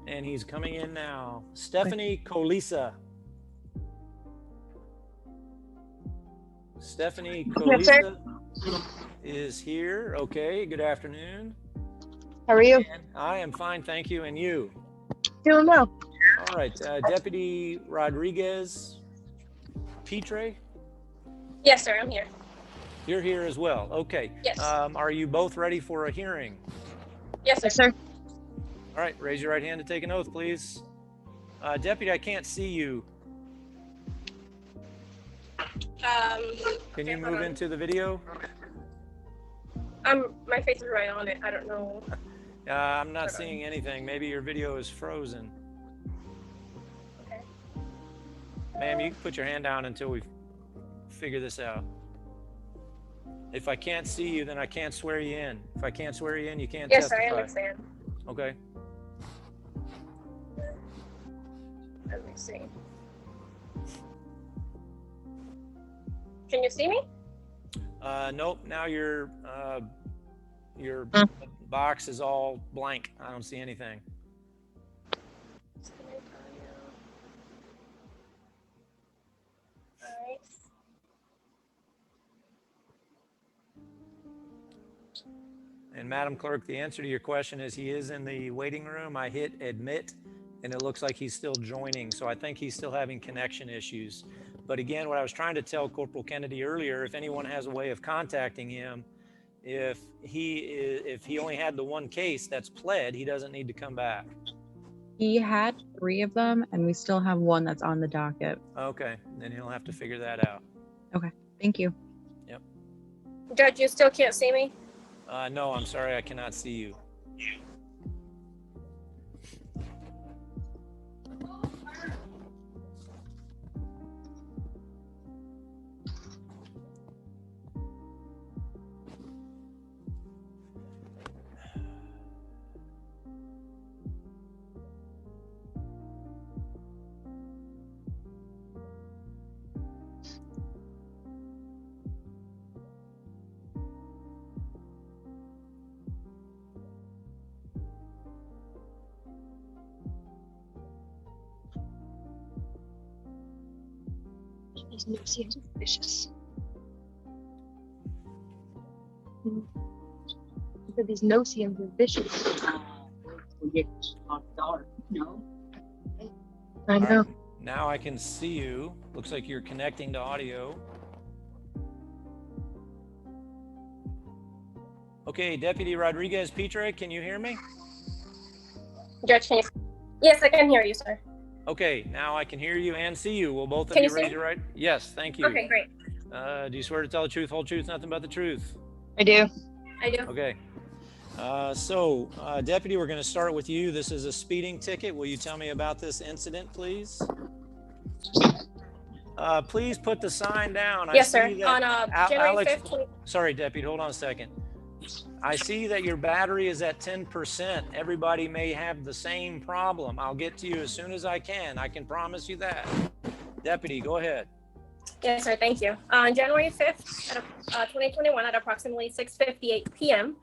and he's coming in now. Stephanie Colisa. Stephanie Colisa is here. Okay, good afternoon. How are you? And I am fine, thank you. And you? Doing well. All right, Deputy Rodriguez Petre? Yes, sir, I'm here. You're here as well. Okay. Yes. Are you both ready for a hearing? Yes, sir. All right, raise your right hand to take an oath, please. Deputy, I can't see you. Can you move into the video? My face is right on it. I don't know. I'm not seeing anything. Maybe your video is frozen. Okay. Ma'am, you can put your hand down until we figure this out. If I can't see you, then I can't swear you in. If I can't swear you in, you can't Yes, testify. I understand. Okay. Let me see. Can you see me? Nope. Now your box is all blank. I don't see anything. Alright. And Madam Clerk, the answer to your question is he is in the waiting room. I hit admit, and it looks like he's still joining. So I think he's still having connection issues. But again, what I was trying to tell Corporal Kennedy earlier, if anyone has a way of contacting him, if he only had the one case that's pled, he doesn't need to come back. He had 3 of them, and we still have 1 that's on the docket. Okay, then he'll have to figure that out. Okay, thank you. Yep. Judge, you still can't see me? No, I'm sorry, I cannot see you. These new seems vicious. These no-see-ums are vicious. No. I know. Right, now I can see you. Looks like you're connecting to audio. Okay, Deputy Rodriguez Petre, can you hear me? Judge, can you? Yes, I can hear you, sir. Okay, now I can hear you and see you. Will both of Can you you see raise me? your right? Yes, thank you. Okay, great. Do you swear to tell the truth, whole truth, nothing but the truth? I do. I do. Okay. Deputy, we're going to start with you. This is a speeding ticket. Will you tell me about this incident, please? Please put the sign down. Yes, I sir. see that On January Alex, 5th. sorry, Deputy, hold on a second. I see that your battery is at 10%. Everybody may have the same problem. I'll get to you as soon as I can. I can promise you that. Deputy, go ahead. Yes, sir. Thank you. On January 5th, 2021, at approximately 6:58 p.m.,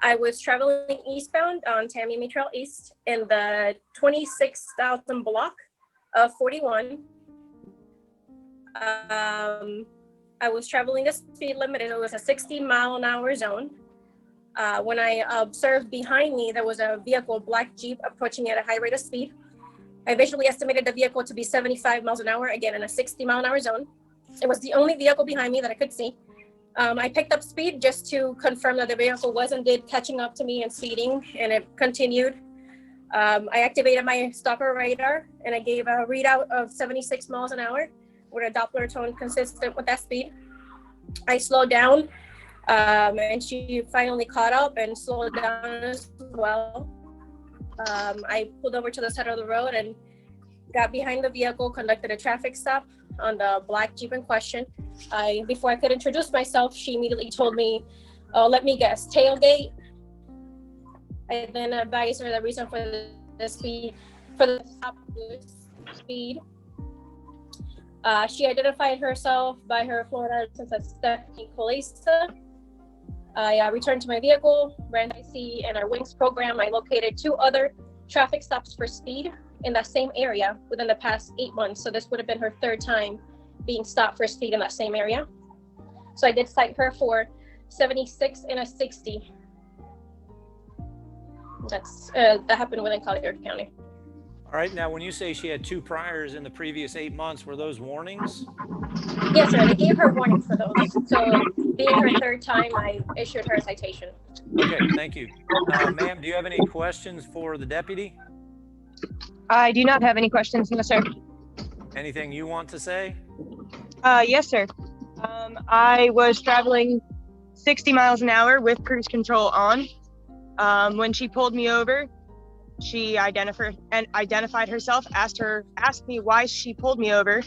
I was traveling eastbound on Tamiami Trail East in the 26,000 block of 41. I was traveling the speed limit. It was a 60-mile-an-hour zone. When I observed behind me, there was a vehicle, black Jeep, approaching at a high rate of speed. I visually estimated the vehicle to be 75 miles an hour, again in a 60-mile-an-hour zone. It was the only vehicle behind me that I could see. I picked up speed just to confirm that the vehicle was indeed catching up to me and speeding, and it continued. I activated my stopper radar, and I gave a readout of 76 miles an hour with a Doppler tone consistent with that speed. I slowed down, and she finally caught up and slowed down as well. I pulled over to the side of the road and got behind the vehicle, conducted a traffic stop on the black Jeep in question. Before I could introduce myself, she immediately told me, let me guess, tailgate. I then advised her the reason for the speed, for the stop speed. She identified herself by her Florida license as Stephanie Colesa. I returned to my vehicle, ran IC and our WINGS program. I located 2 other traffic stops for speed in that same area within the past 8 months. So this would have been her 3rd time being stopped for speed in that same area. So I did cite her for 76 and a 60. That happened within Collier County. All right, now when you say she had 2 priors in the previous 8 months, were those warnings? Yes, sir. They gave her warnings for those. So being her 3rd time, I issued her a citation. Okay, thank you. Ma'am, do you have any questions for the deputy? I do not have any questions, no, sir. Anything you want to say? Yes, sir. I was traveling 60 miles an hour with cruise control on. When she pulled me over, she identified herself, asked me why she pulled me over,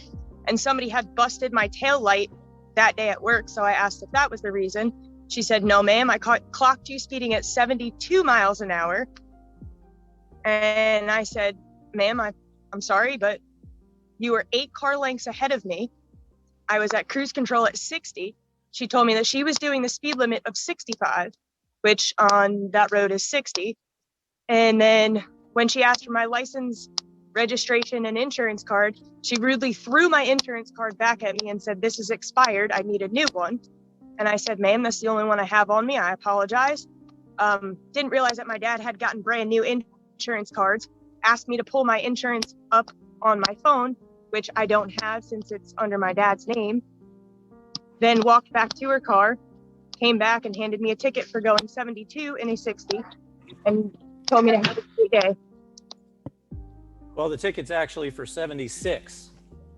and somebody had busted my tail light that day at work. So I asked if that was the reason. She said, no, ma'am, I clocked you speeding at 72 miles an hour. And I said, ma'am, I'm sorry, but you were 8 car lengths ahead of me. I was at cruise control at 60. She told me that she was doing the speed limit of 65, which on that road is 60. And then when she asked for my license, registration, and insurance card, she rudely threw my insurance card back at me and said, this is expired. I need a new one. And I said, ma'am, that's the only one I have on me. I apologize. Didn't realize that my dad had gotten brand new insurance cards, asked me to pull my insurance up on my phone, which I don't have since it's under my dad's name. Then walked back to her car, came back and handed me a ticket for going 72 in a 60 and told me to have a great day. Well, the ticket's actually for 76.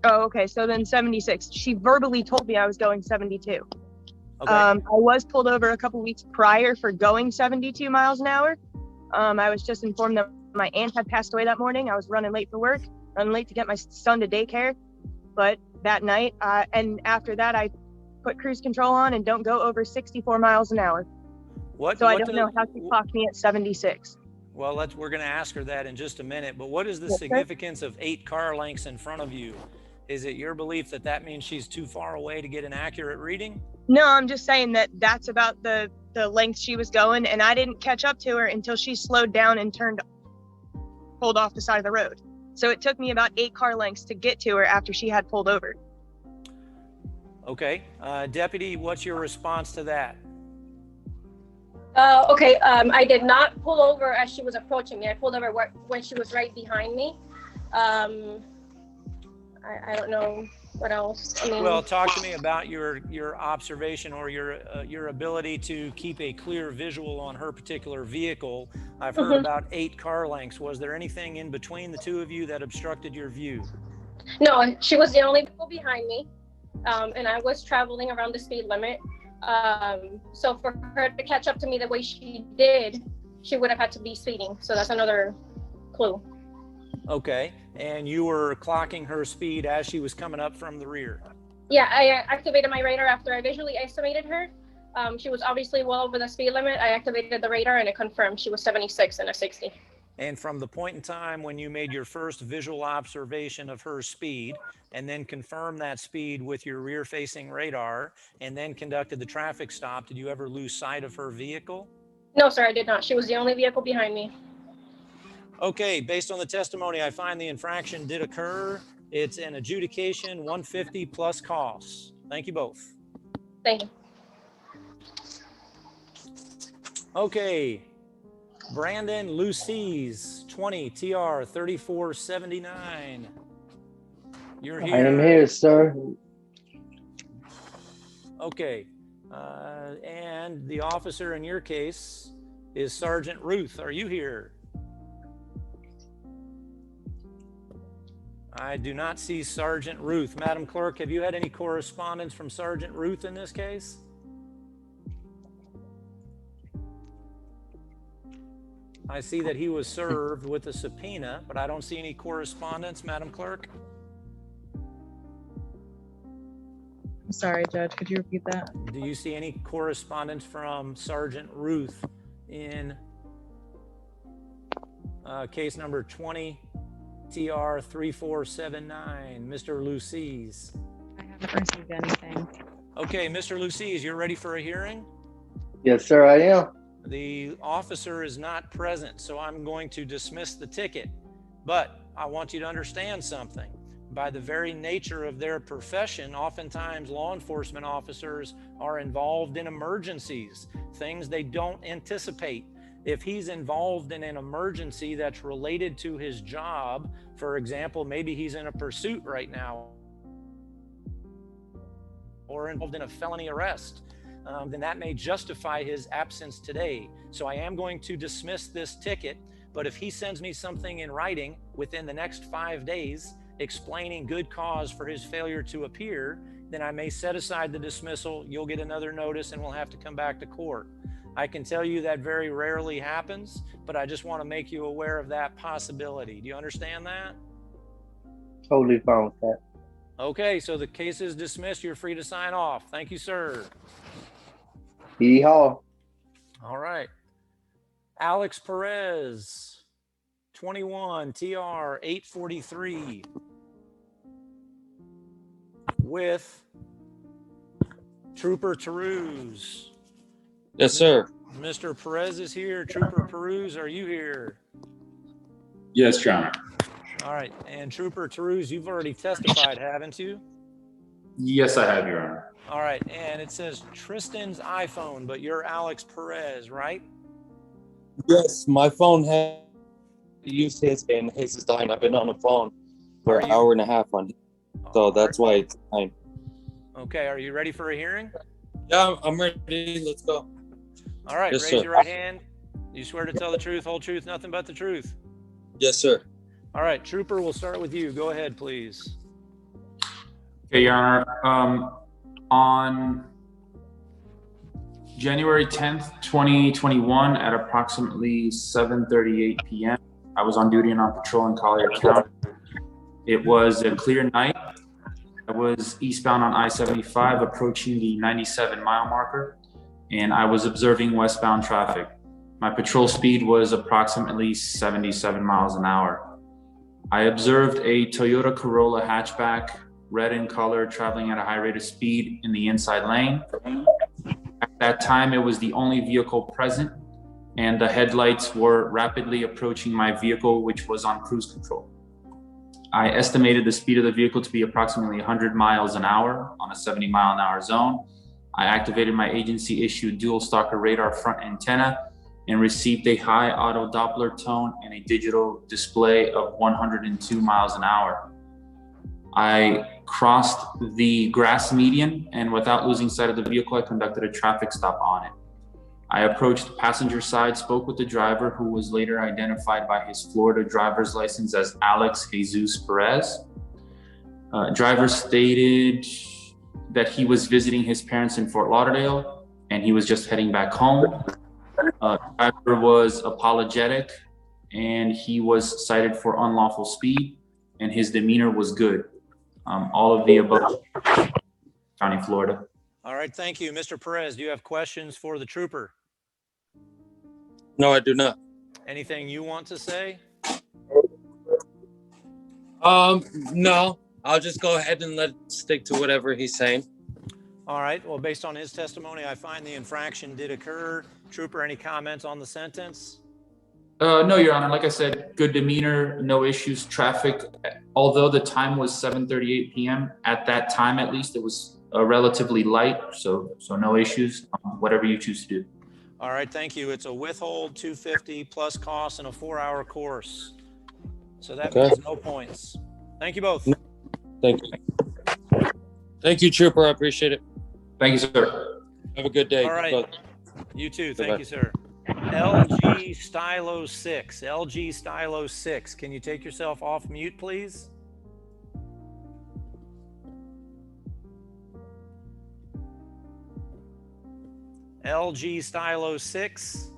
Oh, okay. So then 76. She verbally told me I was going 72. Okay. I was pulled over a couple weeks prior for going 72 miles an hour. I was just informed that my aunt had passed away that morning. I was running late for work, running late to get my son to daycare. But that night, and after that, I put cruise control on and don't go over 64 miles an hour. So I don't know how she clocked me at 76. Well, we're going to ask her that in just a minute. But what is the significance of 8 car lengths in front of you? Is it your belief that that means she's too far away to get an accurate reading? No, I'm just saying that that's about the length she was going, and I didn't catch up to her until she slowed down and pulled off the side of the road. So it took me about 8 car lengths to get to her after she had pulled over. Okay. Deputy, what's your response to that? Okay, I did not pull over as she was approaching me. I pulled over when she was right behind me. I don't know what else. I mean, Well, talk to me about your observation or your ability to keep a clear visual on her particular vehicle. I've heard about 8 car lengths. Was there anything in between the two of you that obstructed your view? no, she was the only vehicle behind me, and I was traveling around the speed limit. So for her to catch up to me the way she did, she would have had to be speeding. So that's another clue. Okay, and you were clocking her speed as she was coming up from the rear. Yeah, I activated my radar after I visually estimated her. She was obviously well over the speed limit. I activated the radar and it confirmed she was 76 and a 60. And from the point in time when you made your first visual observation of her speed, and then confirmed that speed with your rear-facing radar, and then conducted the traffic stop, did you ever lose sight of her vehicle? No, sir, I did not. She was the only vehicle behind me. Okay, based on the testimony, I find the infraction did occur. It's an adjudication, 150 plus costs. Thank you both. Thank you. Okay, Brandon Lucies, 20 TR 3479. You're here. I am here, sir. Okay, and the officer in your case is Sergeant Ruth. Are you here? I do not see Sergeant Ruth. Madam Clerk, have you had any correspondence from Sergeant Ruth in this case? I see that he was served with a subpoena, but I don't see any correspondence, Madam Clerk. I'm sorry, Judge, could you repeat that? Do you see any correspondence from Sergeant Ruth in case number 20 TR 3479, Mr. Lucies? I haven't received anything. Okay, Mr. Lucies, you're ready for a hearing? Yes, sir, I am. The officer is not present, so I'm going to dismiss the ticket. But I want you to understand something. By the very nature of their profession, oftentimes law enforcement officers are involved in emergencies, things they don't anticipate. If he's involved in an emergency that's related to his job, for example, maybe he's in a pursuit right now or involved in a felony arrest, then that may justify his absence today. So I am going to dismiss this ticket, but if he sends me something in writing within the next 5 days explaining good cause for his failure to appear, then I may set aside the dismissal, you'll get another notice, and we'll have to come back to court. I can tell you that very rarely happens, but I just want to make you aware of that possibility. Do you understand that? Totally fine with that. Okay, so the case is dismissed. You're free to sign off. Thank you, sir. Yeehaw. All right. Alex Perez, 21 TR 843 with Trooper Teruse. Yes, sir. Mr. Perez is here. Trooper Peruse, are you here? Yes, Your Honor. All right. And Trooper Teruse, you've already testified, haven't you? Yes, I have, Your Honor. All right. And it says Tristan's iPhone, but you're Alex Perez, right? Yes, my phone has used his and his is dying. I've been on the phone for an hour and a half on it. So that's why it's fine. Okay. Are you ready for a hearing? Yeah, I'm ready. Let's go. All right. Yes, Raise sir. your right hand. You swear to tell the truth, whole truth, nothing but the truth. Yes, sir. All right. Trooper, we'll start with you. Go ahead, please. Okay, Your Honor. On January 10th, 2021 at approximately 7:38 p.m., I was on duty and on patrol in Collier County. It was a clear night. I was eastbound on I-75 approaching the 97-mile marker, and I was observing westbound traffic. My patrol speed was approximately 77 miles an hour. I observed a Toyota Corolla hatchback, red in color, traveling at a high rate of speed in the inside lane. At that time, it was the only vehicle present, and the headlights were rapidly approaching my vehicle, which was on cruise control. I estimated the speed of the vehicle to be approximately 100 miles an hour on a 70-mile-an-hour zone. I activated my agency-issued dual stalker radar front antenna and received a high auto Doppler tone and a digital display of 102 miles an hour. I crossed the grass median, and without losing sight of the vehicle, I conducted a traffic stop on it. I approached the passenger side, spoke with the driver, who was later identified by his Florida driver's license as Alex Jesus Perez. Driver stated that he was visiting his parents in Fort Lauderdale and he was just heading back home. Driver was apologetic and he was cited for unlawful speed, and his demeanor was good. All of the above, County, Florida. All right, thank you. Mr. Perez, do you have questions for the trooper? No, I do not. Anything you want to say? No, I'll just go ahead and stick to whatever he's saying. All right, well, based on his testimony, I find the infraction did occur. Trooper, any comments on the sentence? No, Your Honor. Like I said, good demeanor, no issues. Traffic, although the time was 7:38 p.m., at that time at least, it was relatively light, so no issues. Whatever you choose to do. All right, thank you. It's a withhold, $250 plus costs, and a 4-hour course. So that means no points. Thank you both. Thank you. Thank you, Trooper. I appreciate it. Thank you, sir. Have a good day. All right. Bye. You too. Thank Bye-bye. you, sir. LG Stylo 6. LG Stylo 6. Can you take yourself off mute, please? LG Stylo 6.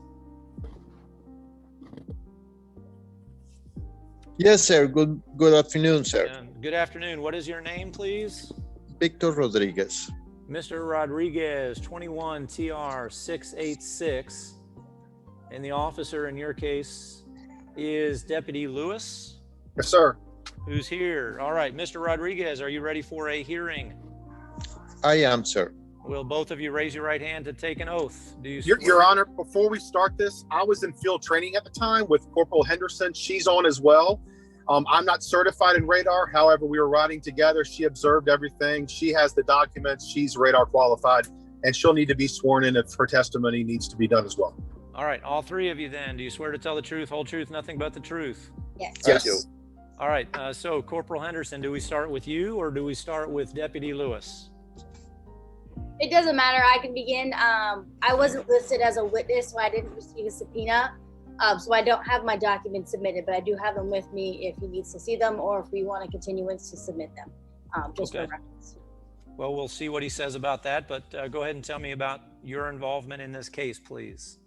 Yes, sir. Good afternoon, sir. Good afternoon. What is your name, please? Victor Rodriguez. Mr. Rodriguez, 21 TR 686. And the officer in your case is Deputy Lewis? Yes, sir. Who's here? All right, Mr. Rodriguez, are you ready for a hearing? I am, sir. Will both of you raise your right hand to take an oath? Do you Your Honor, before we start this, I was in field training at the time with Corporal Henderson. She's on as well. I'm not certified in radar. However, we were riding together. She observed everything. She has the documents. She's radar qualified, and she'll need to be sworn in if her testimony needs to be done as well. All right, all three of you then. Do you swear to tell the truth, whole truth, nothing but the truth? Yes. Yes. All right, so Corporal Henderson, do we start with you or do we start with Deputy Lewis? It doesn't matter. I can begin. I wasn't listed as a witness, so I didn't receive a subpoena. So I don't have my documents submitted, but I do have them with me if he needs to see them or if we want a continuance to submit them, just for reference. Well, we'll see what he says about that, but go ahead and tell me about your involvement in this case, please.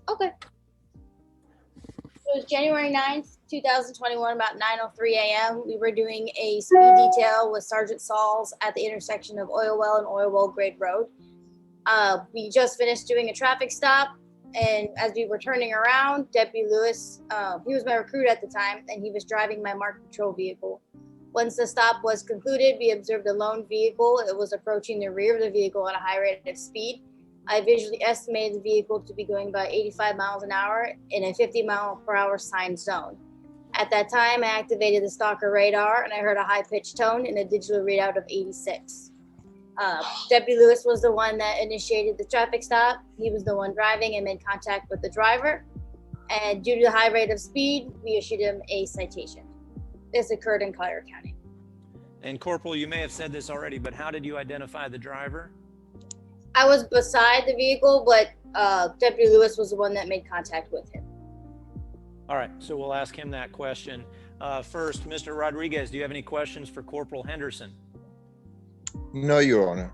Okay. It was January 9th, 2021, about 9:03 a.m. We were doing a speed detail with Sergeant Sauls at the intersection of Oil Well and Oil Well Grade Road. We just finished doing a traffic stop, and as we were turning around, Deputy Lewis, he was my recruit at the time, and he was driving my marked patrol vehicle. Once the stop was concluded, we observed a lone vehicle. It was approaching the rear of the vehicle at a high rate of speed. I visually estimated the vehicle to be going about 85 miles an hour in a 50-mile-per-hour signed zone. At that time, I activated the stalker radar, and I heard a high-pitched tone and a digital readout of 86. Deputy Lewis was the one that initiated the traffic stop. He was the one driving and made contact with the driver. And due to the high rate of speed, we issued him a citation. This occurred in Collier County. And Corporal, you may have said this already, but how did you identify the driver? I was beside the vehicle, but Deputy Lewis was the one that made contact with him. All right, so we'll ask him that question. First, Mr. Rodriguez, do you have any questions for Corporal Henderson? No, Your Honor.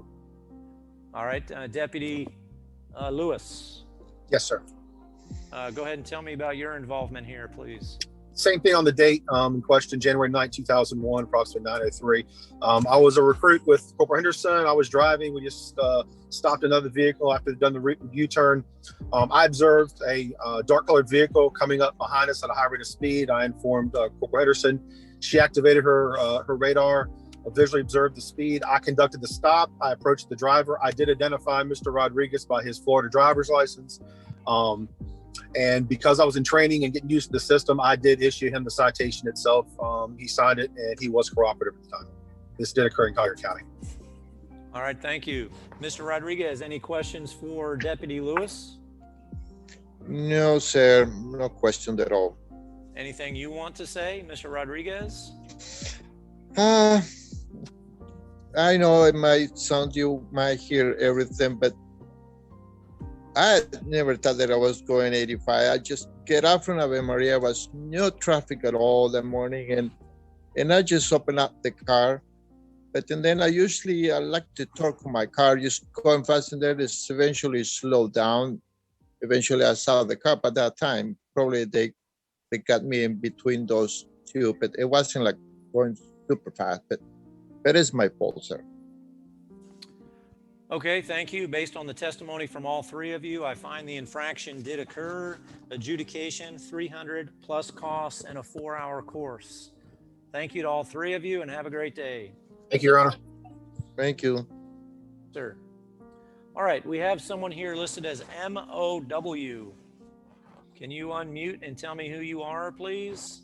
All right, Deputy Lewis. Yes, sir. Go ahead and tell me about your involvement here, please. Same thing on the date in question, January 9, 2001, approximately 9:03. I was a recruit with Corporal Henderson. I was driving. We just stopped another vehicle after they'd done the U-turn. I observed a dark-colored vehicle coming up behind us at a high rate of speed. I informed Corporal Henderson. She activated her radar, visually observed the speed. I conducted the stop. I approached the driver. I did identify Mr. Rodriguez by his Florida driver's license. And because I was in training and getting used to the system, I did issue him the citation itself. He signed it and he was cooperative at the time. This did occur in Collier County. All right, thank you. Mr. Rodriguez, any questions for Deputy Lewis? No, sir. No question at all. Anything you want to say, Mr. Rodriguez? I know it might sound, you might hear everything, but I never thought that I was going 85. I just get out from Ave Maria, was no traffic at all that morning, and I just opened up the car. But then I like to torque my car, just going fast, and then it's eventually slowed down. Eventually I saw the car, but that time, probably they got me in between those two, but it wasn't like going super fast, but it's my fault, sir. Okay, thank you. Based on the testimony from all three of you, I find the infraction did occur. Adjudication, 300 plus costs and a 4-hour course. Thank you to all three of you and have a great day. Thank you, Your Honor. Thank you. Sir. All right, we have someone here listed as MOW. Can you unmute and tell me who you are, please?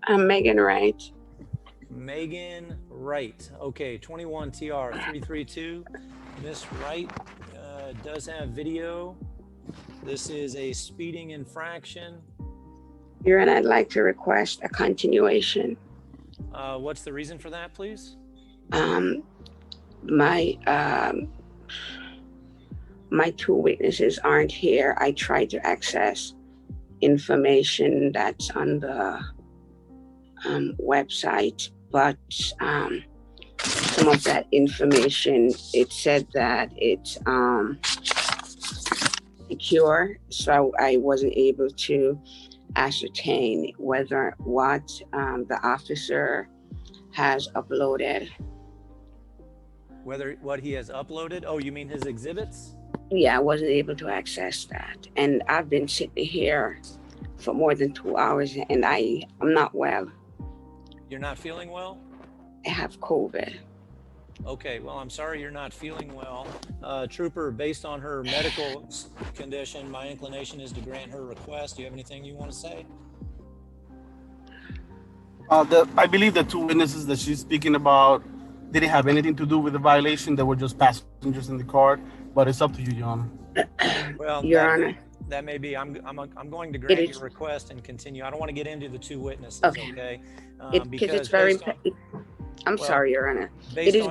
I'm Megan Wright. Megan Wright. Okay, 21 TR 332. Miss Wright does have video. This is a speeding infraction. Your Honor, I'd like to request a continuation. What's the reason for that, please? My two witnesses aren't here. I tried to access information that's on the website, but some of that information, it said that it's secure, so I wasn't able to ascertain whether what the officer has uploaded. Whether what he has uploaded? Oh, you mean his exhibits? Yeah, I wasn't able to access that. And I've been sitting here for more than 2 hours and I'm not well. You're not feeling well? I have COVID. Okay, well, I'm sorry you're not feeling well. Trooper, based on her medical condition, my inclination is to grant her request. Do you have anything you want to say? I believe the two witnesses that she's speaking about didn't have anything to do with the violation. They were just passengers in the car, but it's up to you, Your Honor. Well, Your Honor. That may be. I'm going to grant your request and continue. I don't want to get into the two witnesses, okay? Because it's very. I'm sorry, Your Honor. It is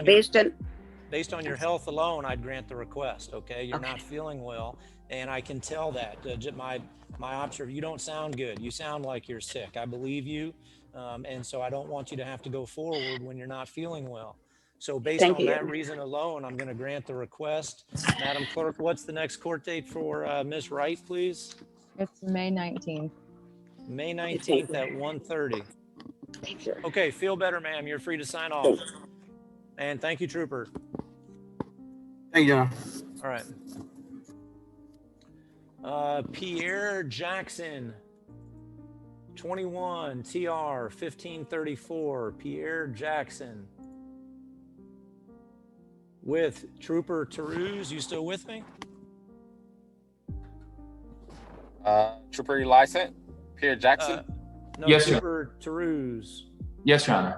based on your health alone, I'd grant the request. Okay, you're not feeling well, and I can tell that. My observation. You don't sound good. You sound like you're sick. I believe you, and so I don't want you to have to go forward when you're not feeling well. So based on that reason alone, I'm going to grant the request. Madam Clerk, what's the next court date for Ms. Wright, please? It's May 19th. May 19th at 1:30. Okay, feel better, ma'am. You're free to sign off. And thank you, Trooper. Thank you. All right. Pierre Jackson, 21 TR 1534. Pierre Jackson. With Trooper Teruz. You still with me? Trooper license, Pierre Jackson. No, yes, Trooper Teruz. Yes, Your Honor.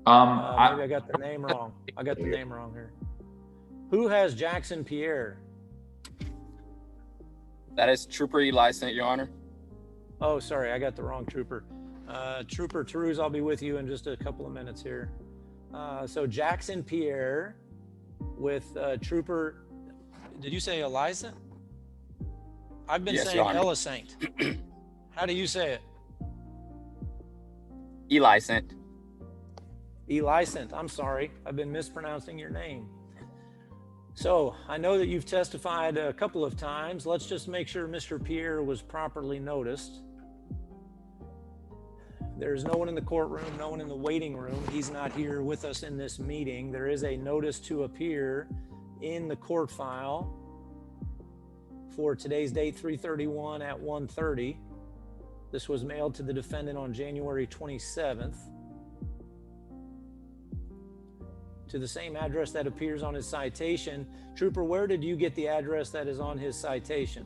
Maybe I got the name wrong. I got the name wrong here. Who has Jackson Pierre? That is Trooper license, Your Honor. Oh, sorry, I got the wrong Trooper. Trooper Teruz, I'll be with you in just a couple of minutes here. So Jackson Pierre with Trooper, did you say Eliza? I've been saying Elisant. How do you say it? Elicent. Elicent, I'm sorry. I've been mispronouncing your name. So I know that you've testified a couple of times. Let's just make sure Mr. Pierre was properly noticed. There's no one in the courtroom, no one in the waiting room. He's not here with us in this meeting. There is a notice to appear in the court file for today's date, 3/31 at 1:30. This was mailed to the defendant on January 27th. to the same address that appears on his citation. Trooper, where did you get the address that is on his citation?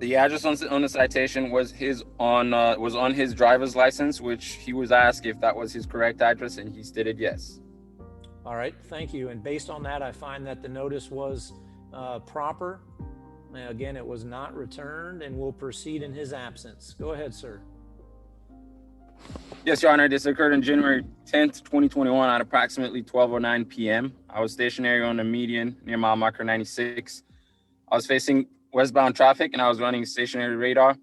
The address on the citation was on his driver's license, which he was asked if that was his correct address, and he stated yes. All right, thank you. And based on that, I find that the notice was proper. Again, it was not returned, and we'll proceed in his absence. Go ahead, sir. Yes, Your Honor. This occurred on January 10th, 2021 at approximately 12:09 p.m. I was stationary on the median near mile marker 96. I was facing westbound traffic, and I was running stationary radar.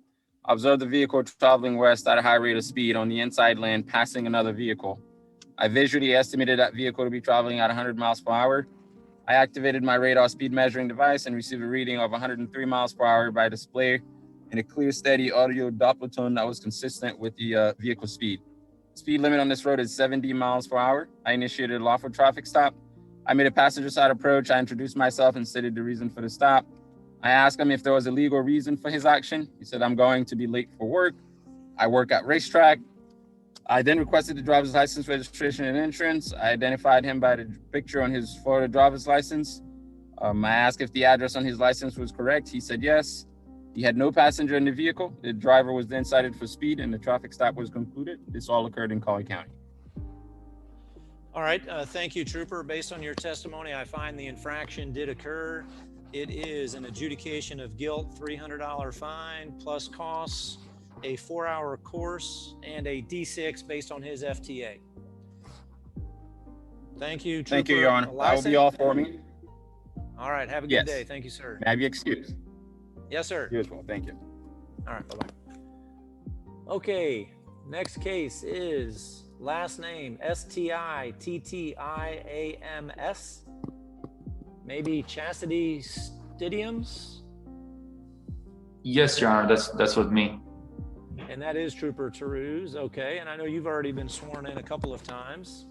I observed the vehicle traveling west at a high rate of speed on the inside lane, passing another vehicle. I visually estimated that vehicle to be traveling at 100 miles per hour. I activated my radar speed measuring device and received a reading of 103 miles per hour by display in a clear, steady audio Doppler tone that was consistent with the vehicle speed. Speed limit on this road is 70 miles per hour. I initiated a lawful traffic stop. I made a passenger side approach. I introduced myself and stated the reason for the stop. I asked him if there was a legal reason for his action. He said, I'm going to be late for work. I work at racetrack. I then requested the driver's license, registration, and insurance. I identified him by the picture on his Florida driver's license. I asked if the address on his license was correct. He said yes. He had no passenger in the vehicle. The driver was then cited for speed, and the traffic stop was concluded. This all occurred in Collier County. All right, thank you, Trooper. Based on your testimony, I find the infraction did occur. It is an adjudication of guilt, $300 fine plus costs, a 4-hour course, and a D6 based on his FTA. Thank you, Trooper. Thank you, Your Honor. That will be all for me. All right, have a good day. Thank you, sir. May I be excused? Yes, sir. You as well. Thank you. All right, bye-bye. Okay, next case is last name Stittiams. Maybe Chastity Stiddiums? Yes, Your Honor, that's with me. And that is Trooper Taruse. Okay, and I know you've already been sworn in a couple of times.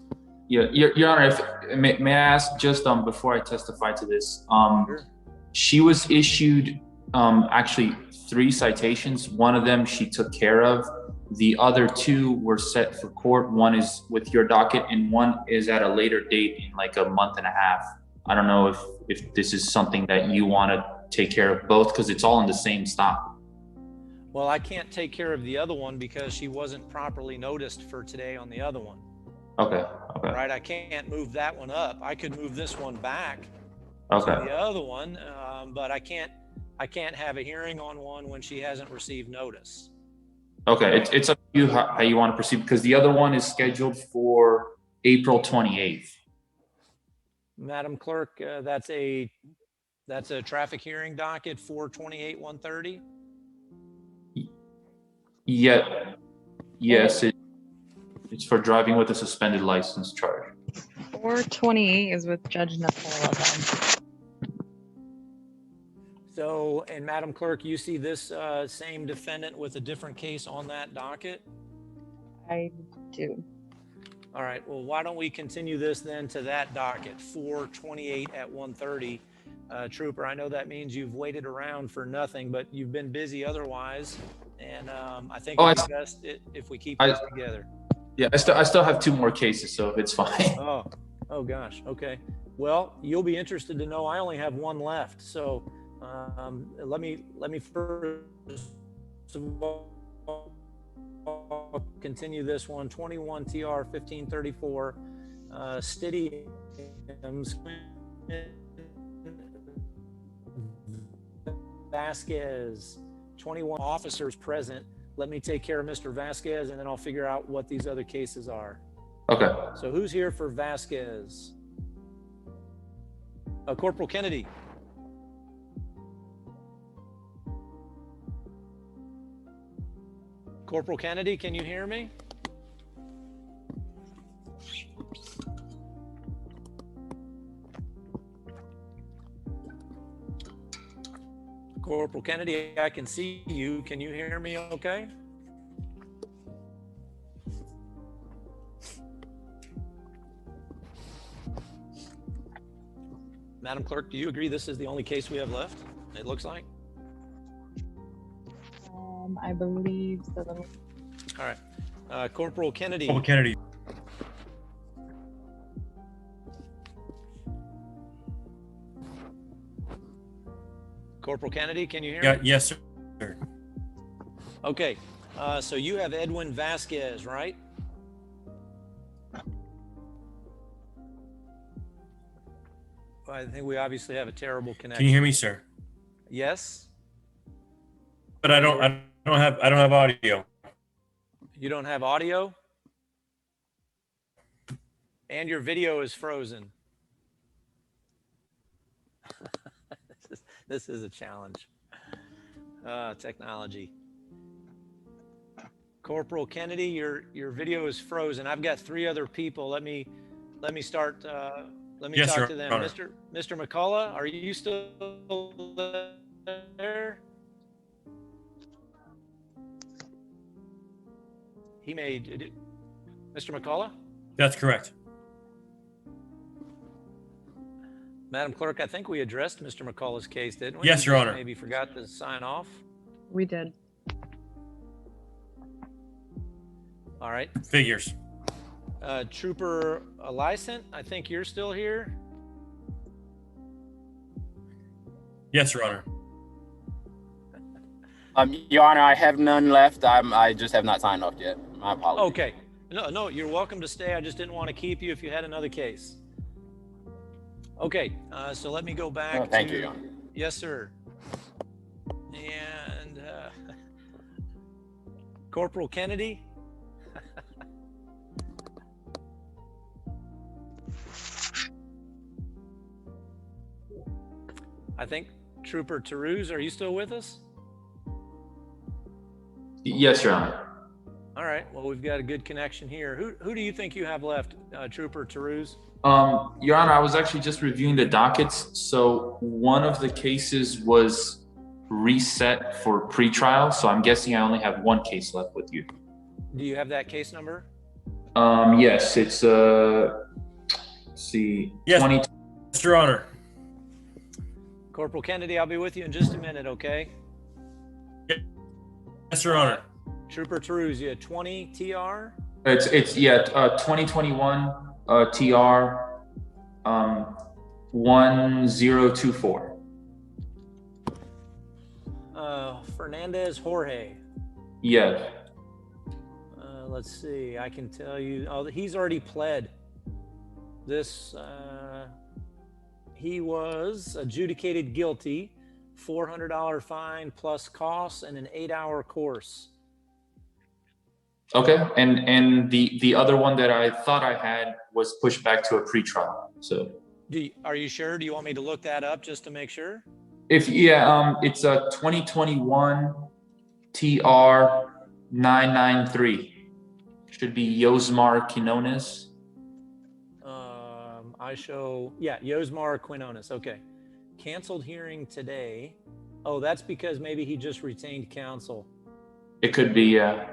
Yeah, Your Honor, may I ask just before I testify to this? Sure. She was issued actually 3 citations. One of them she took care of. The other 2 were set for court. One is with your docket, and one is at a later date in like a month and a half. I don't know if this is something that you want to take care of both, because it's all in the same stop. Well, I can't take care of the other one because she wasn't properly noticed for today on the other one. Okay. Right, I can't move that one up. I could move this one back Okay. to the other one, but I can't have a hearing on one when she hasn't received notice. Okay, it's up to you how you want to proceed, because the other one is scheduled for April 28th. Madam Clerk, that's a traffic hearing docket 428-130. Yeah, yes, it's for driving with a suspended license charge. 428 is with Judge Nicola then. So, and Madam Clerk, you see this same defendant with a different case on that docket? I do. All right, well, why don't we continue this then to that docket, 428 at 1:30. Trooper, I know that means you've waited around for nothing, but you've been busy otherwise. And I think it's best if we keep this together. Yeah, I still have 2 more cases, so it's fine. Oh gosh, okay. Well, you'll be interested to know I only have 1 left. So let me first of all continue this one. 21 TR 1534 Stittiams Vasquez. 21 officers present. Let me take care of Mr. Vasquez, and then I'll figure out what these other cases are. Okay. So who's here for Vasquez? Corporal Kennedy. Corporal Kennedy, can you hear me? Corporal Kennedy, I can see you. Can you hear me okay? Madam Clerk, do you agree this is the only case we have left? It looks like. I believe so. All right. Corporal Kennedy. Corporal Kennedy. Corporal Kennedy, can you hear Yeah, me? yes, sir. Okay, so you have Edwin Vasquez, right? Well, I think we obviously have a terrible connection. Can you hear me, sir? Yes? But I don't have audio. You don't have audio? And your video is frozen. This is a challenge. Technology. Corporal Kennedy, your video is frozen. I've got 3 other people. Let me start. Let me Yes, talk Your to them. Honor. Mr. McCullough, are you still there? He made Mr. McCullough? That's correct. Madam Clerk, I think we addressed Mr. McCullough's case, didn't we? Yes, He Your just Honor. Maybe forgot to sign off. We did. All right. Figures. Trooper Lysant, I think you're still here. Yes, Your Honor. Your Honor, I have none left. I just have not signed off yet. My apologies. Okay. No, you're welcome to stay. I just didn't want to keep you if you had another case. Okay, so let me go back. Oh, thank you, Your Honor. Yes, sir. And Corporal Kennedy. I think Trooper Taruse, are you still with us? Yes, Your Honor. All right. Well, we've got a good connection here. Who do you think you have left, Trooper Taruse? Your Honor, I was actually just reviewing the dockets. So one of the cases was reset for pretrial. So I'm guessing I only have 1 case left with you. Do you have that case number? Yes, it's let's see. Yes, 20. Your Honor. Corporal Kennedy, I'll be with you in just a minute, okay? Yes, Your Honor. Trooper Taruse, you had 20 TR? It's 2021 TR 1024. Fernandez Jorge. Yeah. Let's see, I can tell you, he's already pled. This, he was adjudicated guilty, $400 fine plus costs and an 8-hour course. Okay, and the other one that I thought I had was pushed back to a pretrial. So Are you sure? Do you want me to look that up just to make sure? it's a 2021 TR 993. Should be Yosmar Quinones. I show, Yosmar Quinones. Okay. Canceled hearing today. Oh, that's because maybe he just retained counsel. It could be, yeah.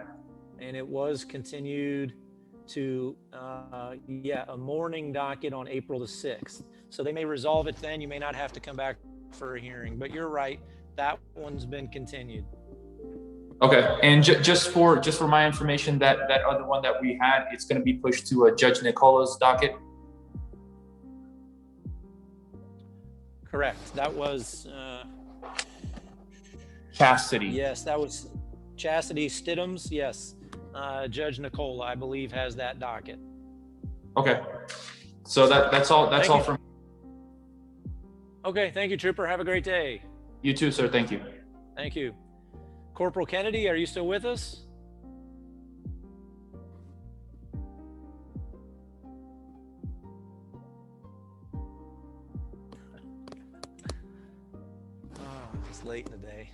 And it was continued to, a morning docket on April the 6th. So they may resolve it then. You may not have to come back for a hearing, but you're right. That one's been continued. Okay, and just for my information, that other one that we had, it's going to be pushed to Judge Nicola's docket. Correct. That was Chastity. Yes, that was Chastity Stidhams. Yes, Judge Nicola, I believe, has that docket. Okay, so that's all. That's all from. Okay, thank you, Trooper. Have a great day. You too, sir. Thank you. Thank you. Corporal Kennedy, are you still with us? It's late in the day.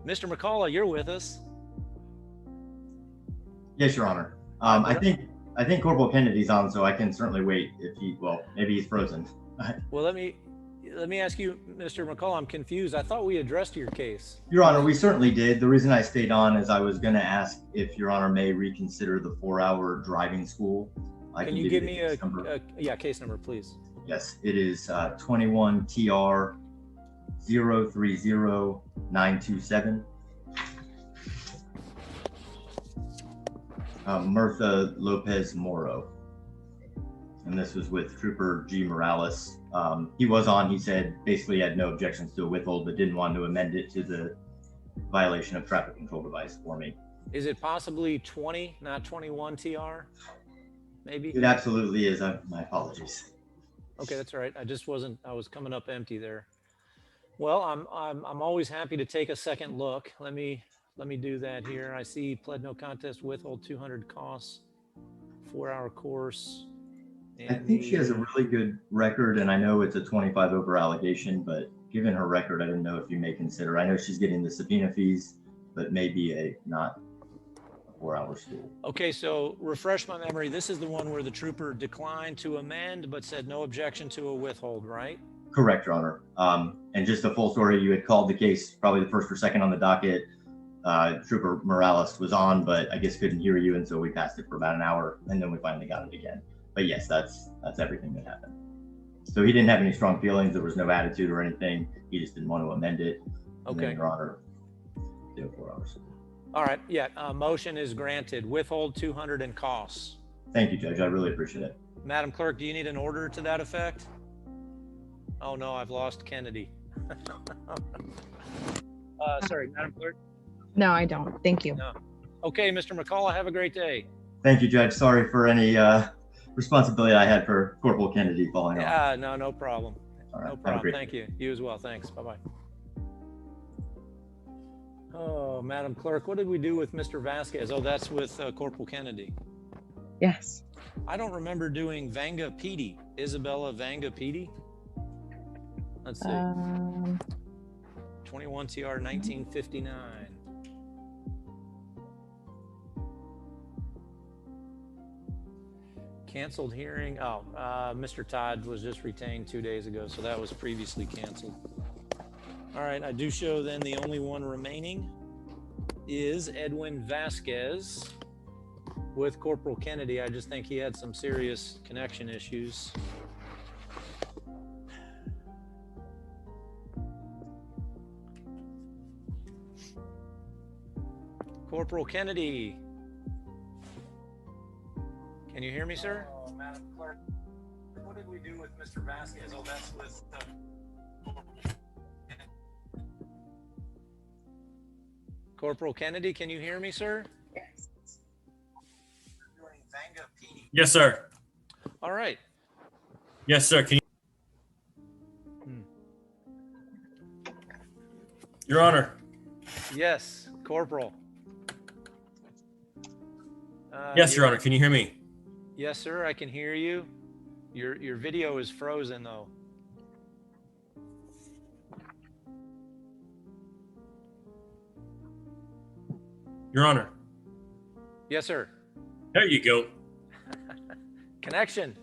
Mr. McCullough, you're with us. Yes, Your Honor. I think Corporal Kennedy's on, so I can certainly wait if maybe he's frozen. Well, let me ask you, Mr. McCullough, I'm confused. I thought we addressed your case. Your Honor, we certainly did. The reason I stayed on is I was going to ask if Your Honor may reconsider the 4-hour driving school. Can you give me a case number, please? Yes, it is 21 TR 030927. Mirtha Lopez Moro. and this was with Trooper G. Morales. He was on, he said basically had no objections to a withhold, but didn't want to amend it to the violation of traffic control device for me. Is it possibly 20, not 21 TR? Maybe? It absolutely is. My apologies. Okay, that's all right. I was coming up empty there. Well, I'm always happy to take a second look. Let me do that here. I see pled no contest, withhold 200 costs, 4-hour course. I think she has a really good record, and I know it's a 25 over allegation, but given her record, I didn't know if you may consider. I know she's getting the subpoena fees, but maybe not a 4-hour school. Okay, so refresh my memory. This is the one where the trooper declined to amend, but said no objection to a withhold, right? Correct, Your Honor. And just a full story, you had called the case probably the first or second on the docket. Trooper Morales was on, but I guess couldn't hear you, and so we passed it for about an hour, and then we finally got it again. But yes, that's everything that happened. So he didn't have any strong feelings. There was no attitude or anything. He just didn't want to amend it. And Okay. then, Your Honor, did 4 hours. All right, yeah, motion is granted. Withhold 200 and costs. Thank you, Judge. I really appreciate it. Madam Clerk, do you need an order to that effect? Oh no, I've lost Kennedy. Sorry, Madam Clerk. No, I don't. Thank you. No. Okay, Mr. McCullough, have a great day. Thank you, Judge. Sorry for any responsibility I had for Corporal Kennedy falling off. Yeah, no problem. All right, No have a problem. great Thank you. You as well. Thanks. Bye-bye. Oh, Madam Clerk, what did we do with Mr. Vasquez? Oh, that's with Corporal Kennedy. Yes. I don't remember doing Vanga Petey. Isabella Vanga Petey. Let's see. 21 TR 1959. Canceled hearing. Oh, Mr. Todd was just retained 2 days ago, so that was previously canceled. All right, I do show then the only one remaining is Edwin Vasquez with Corporal Kennedy. I just think he had some serious connection issues. Corporal Kennedy. Can you hear me, sir? Madam Clerk, what did we do with Mr. Vasquez? Oh, that's with Corporal Kennedy. Can you hear me, sir? Yes. Yes, sir. All right. Yes, sir. Can you? Your Honor. Yes, Corporal. Yes, Your Honor. Can you hear me? Yes, sir. I can hear you. Your video is frozen, though. Your Honor. Yes, sir. There you go. Connection.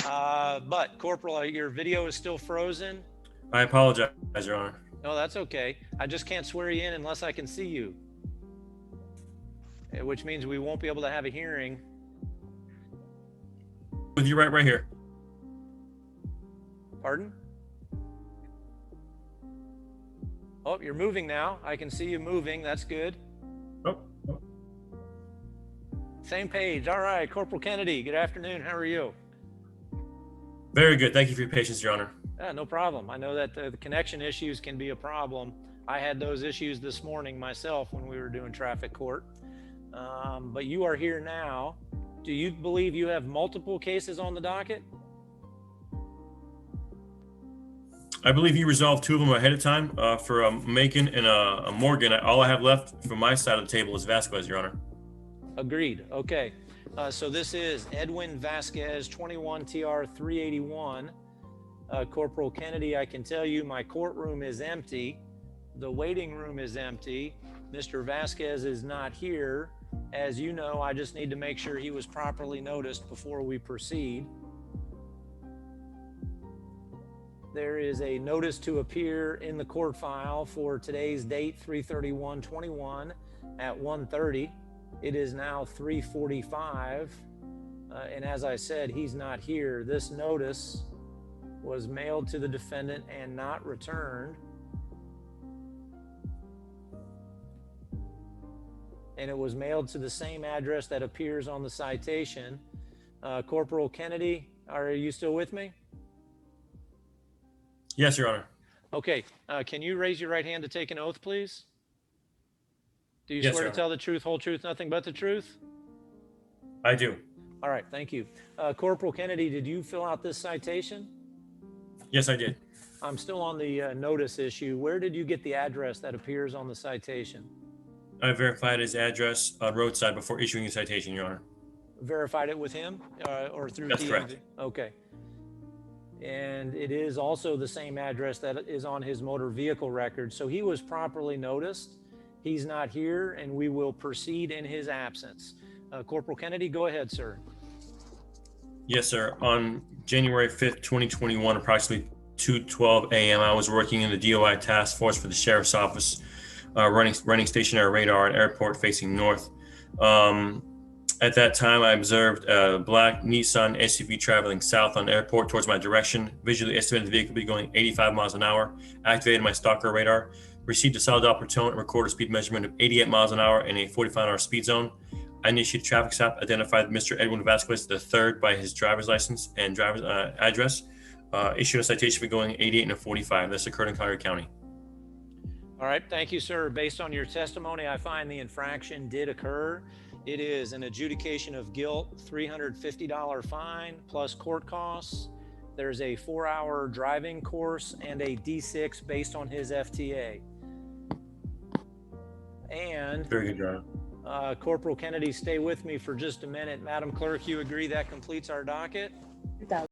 But Corporal, your video is still frozen. I apologize, Your Honor. No, that's okay. I just can't swear you in unless I can see you, which means we won't be able to have a hearing. With you right here. Pardon? Oh, you're moving now. I can see you moving. That's good. Oh. Same page. All right, Corporal Kennedy. Good afternoon. How are you? Very good. Thank you for your patience, Your Honor. No problem. I know that the connection issues can be a problem. I had those issues this morning myself when we were doing traffic court. But you are here now. Do you believe you have multiple cases on the docket? I believe you resolved 2 of them ahead of time for Macon and Morgan. All I have left from my side of the table is Vasquez, Your Honor. Agreed. Okay. So this is Edwin Vasquez, 21 TR 381. Corporal Kennedy, I can tell you my courtroom is empty. The waiting room is empty. Mr. Vasquez is not here. As you know, I just need to make sure he was properly noticed before we proceed. There is a notice to appear in the court file for today's date, 3/31/21 at 1:30. It is now 3:45. And as I said, he's not here. This notice was mailed to the defendant and not returned. and it was mailed to the same address that appears on the citation. Corporal Kennedy, are you still with me? Yes, Your Honor. Okay, can you raise your right hand to take an oath, please? Do you Yes, swear Your to tell the truth, whole truth, nothing but the truth? I do. All right, thank you. Corporal Kennedy, did you fill out this citation? Yes, I did. I'm still on the notice issue. Where did you get the address that appears on the citation? I verified his address on roadside before issuing the citation, Your Honor. Verified it with him or through That's DMV? correct. Okay. And it is also the same address that is on his motor vehicle record. So he was properly noticed. He's not here, and we will proceed in his absence. Corporal Kennedy, go ahead, sir. Yes, sir. On January 5th, 2021, approximately 2:12 a.m., I was working in the DOI task force for the sheriff's office, running stationary radar at airport facing north. At that time, I observed a black Nissan SUV traveling south on airport towards my direction. Visually estimated the vehicle to be going 85 miles an hour. Activated my stalker radar. Received a solid Doppler tone and recorded a speed measurement of 88 miles an hour in a 45-hour speed zone. I initiated traffic stop, identified Mr. Edwin Vasquez III by his driver's license and driver's address. Issued a citation for going 88 and a 45. This occurred in Collier County. All right, thank you, sir. Based on your testimony, I find the infraction did occur. It is an adjudication of guilt, $350 fine plus court costs. There's a 4-hour driving course and a D6 based on his FTA. And Very good, Your Honor. Corporal Kennedy, stay with me for just a minute. Madam Clerk, you agree that completes our docket?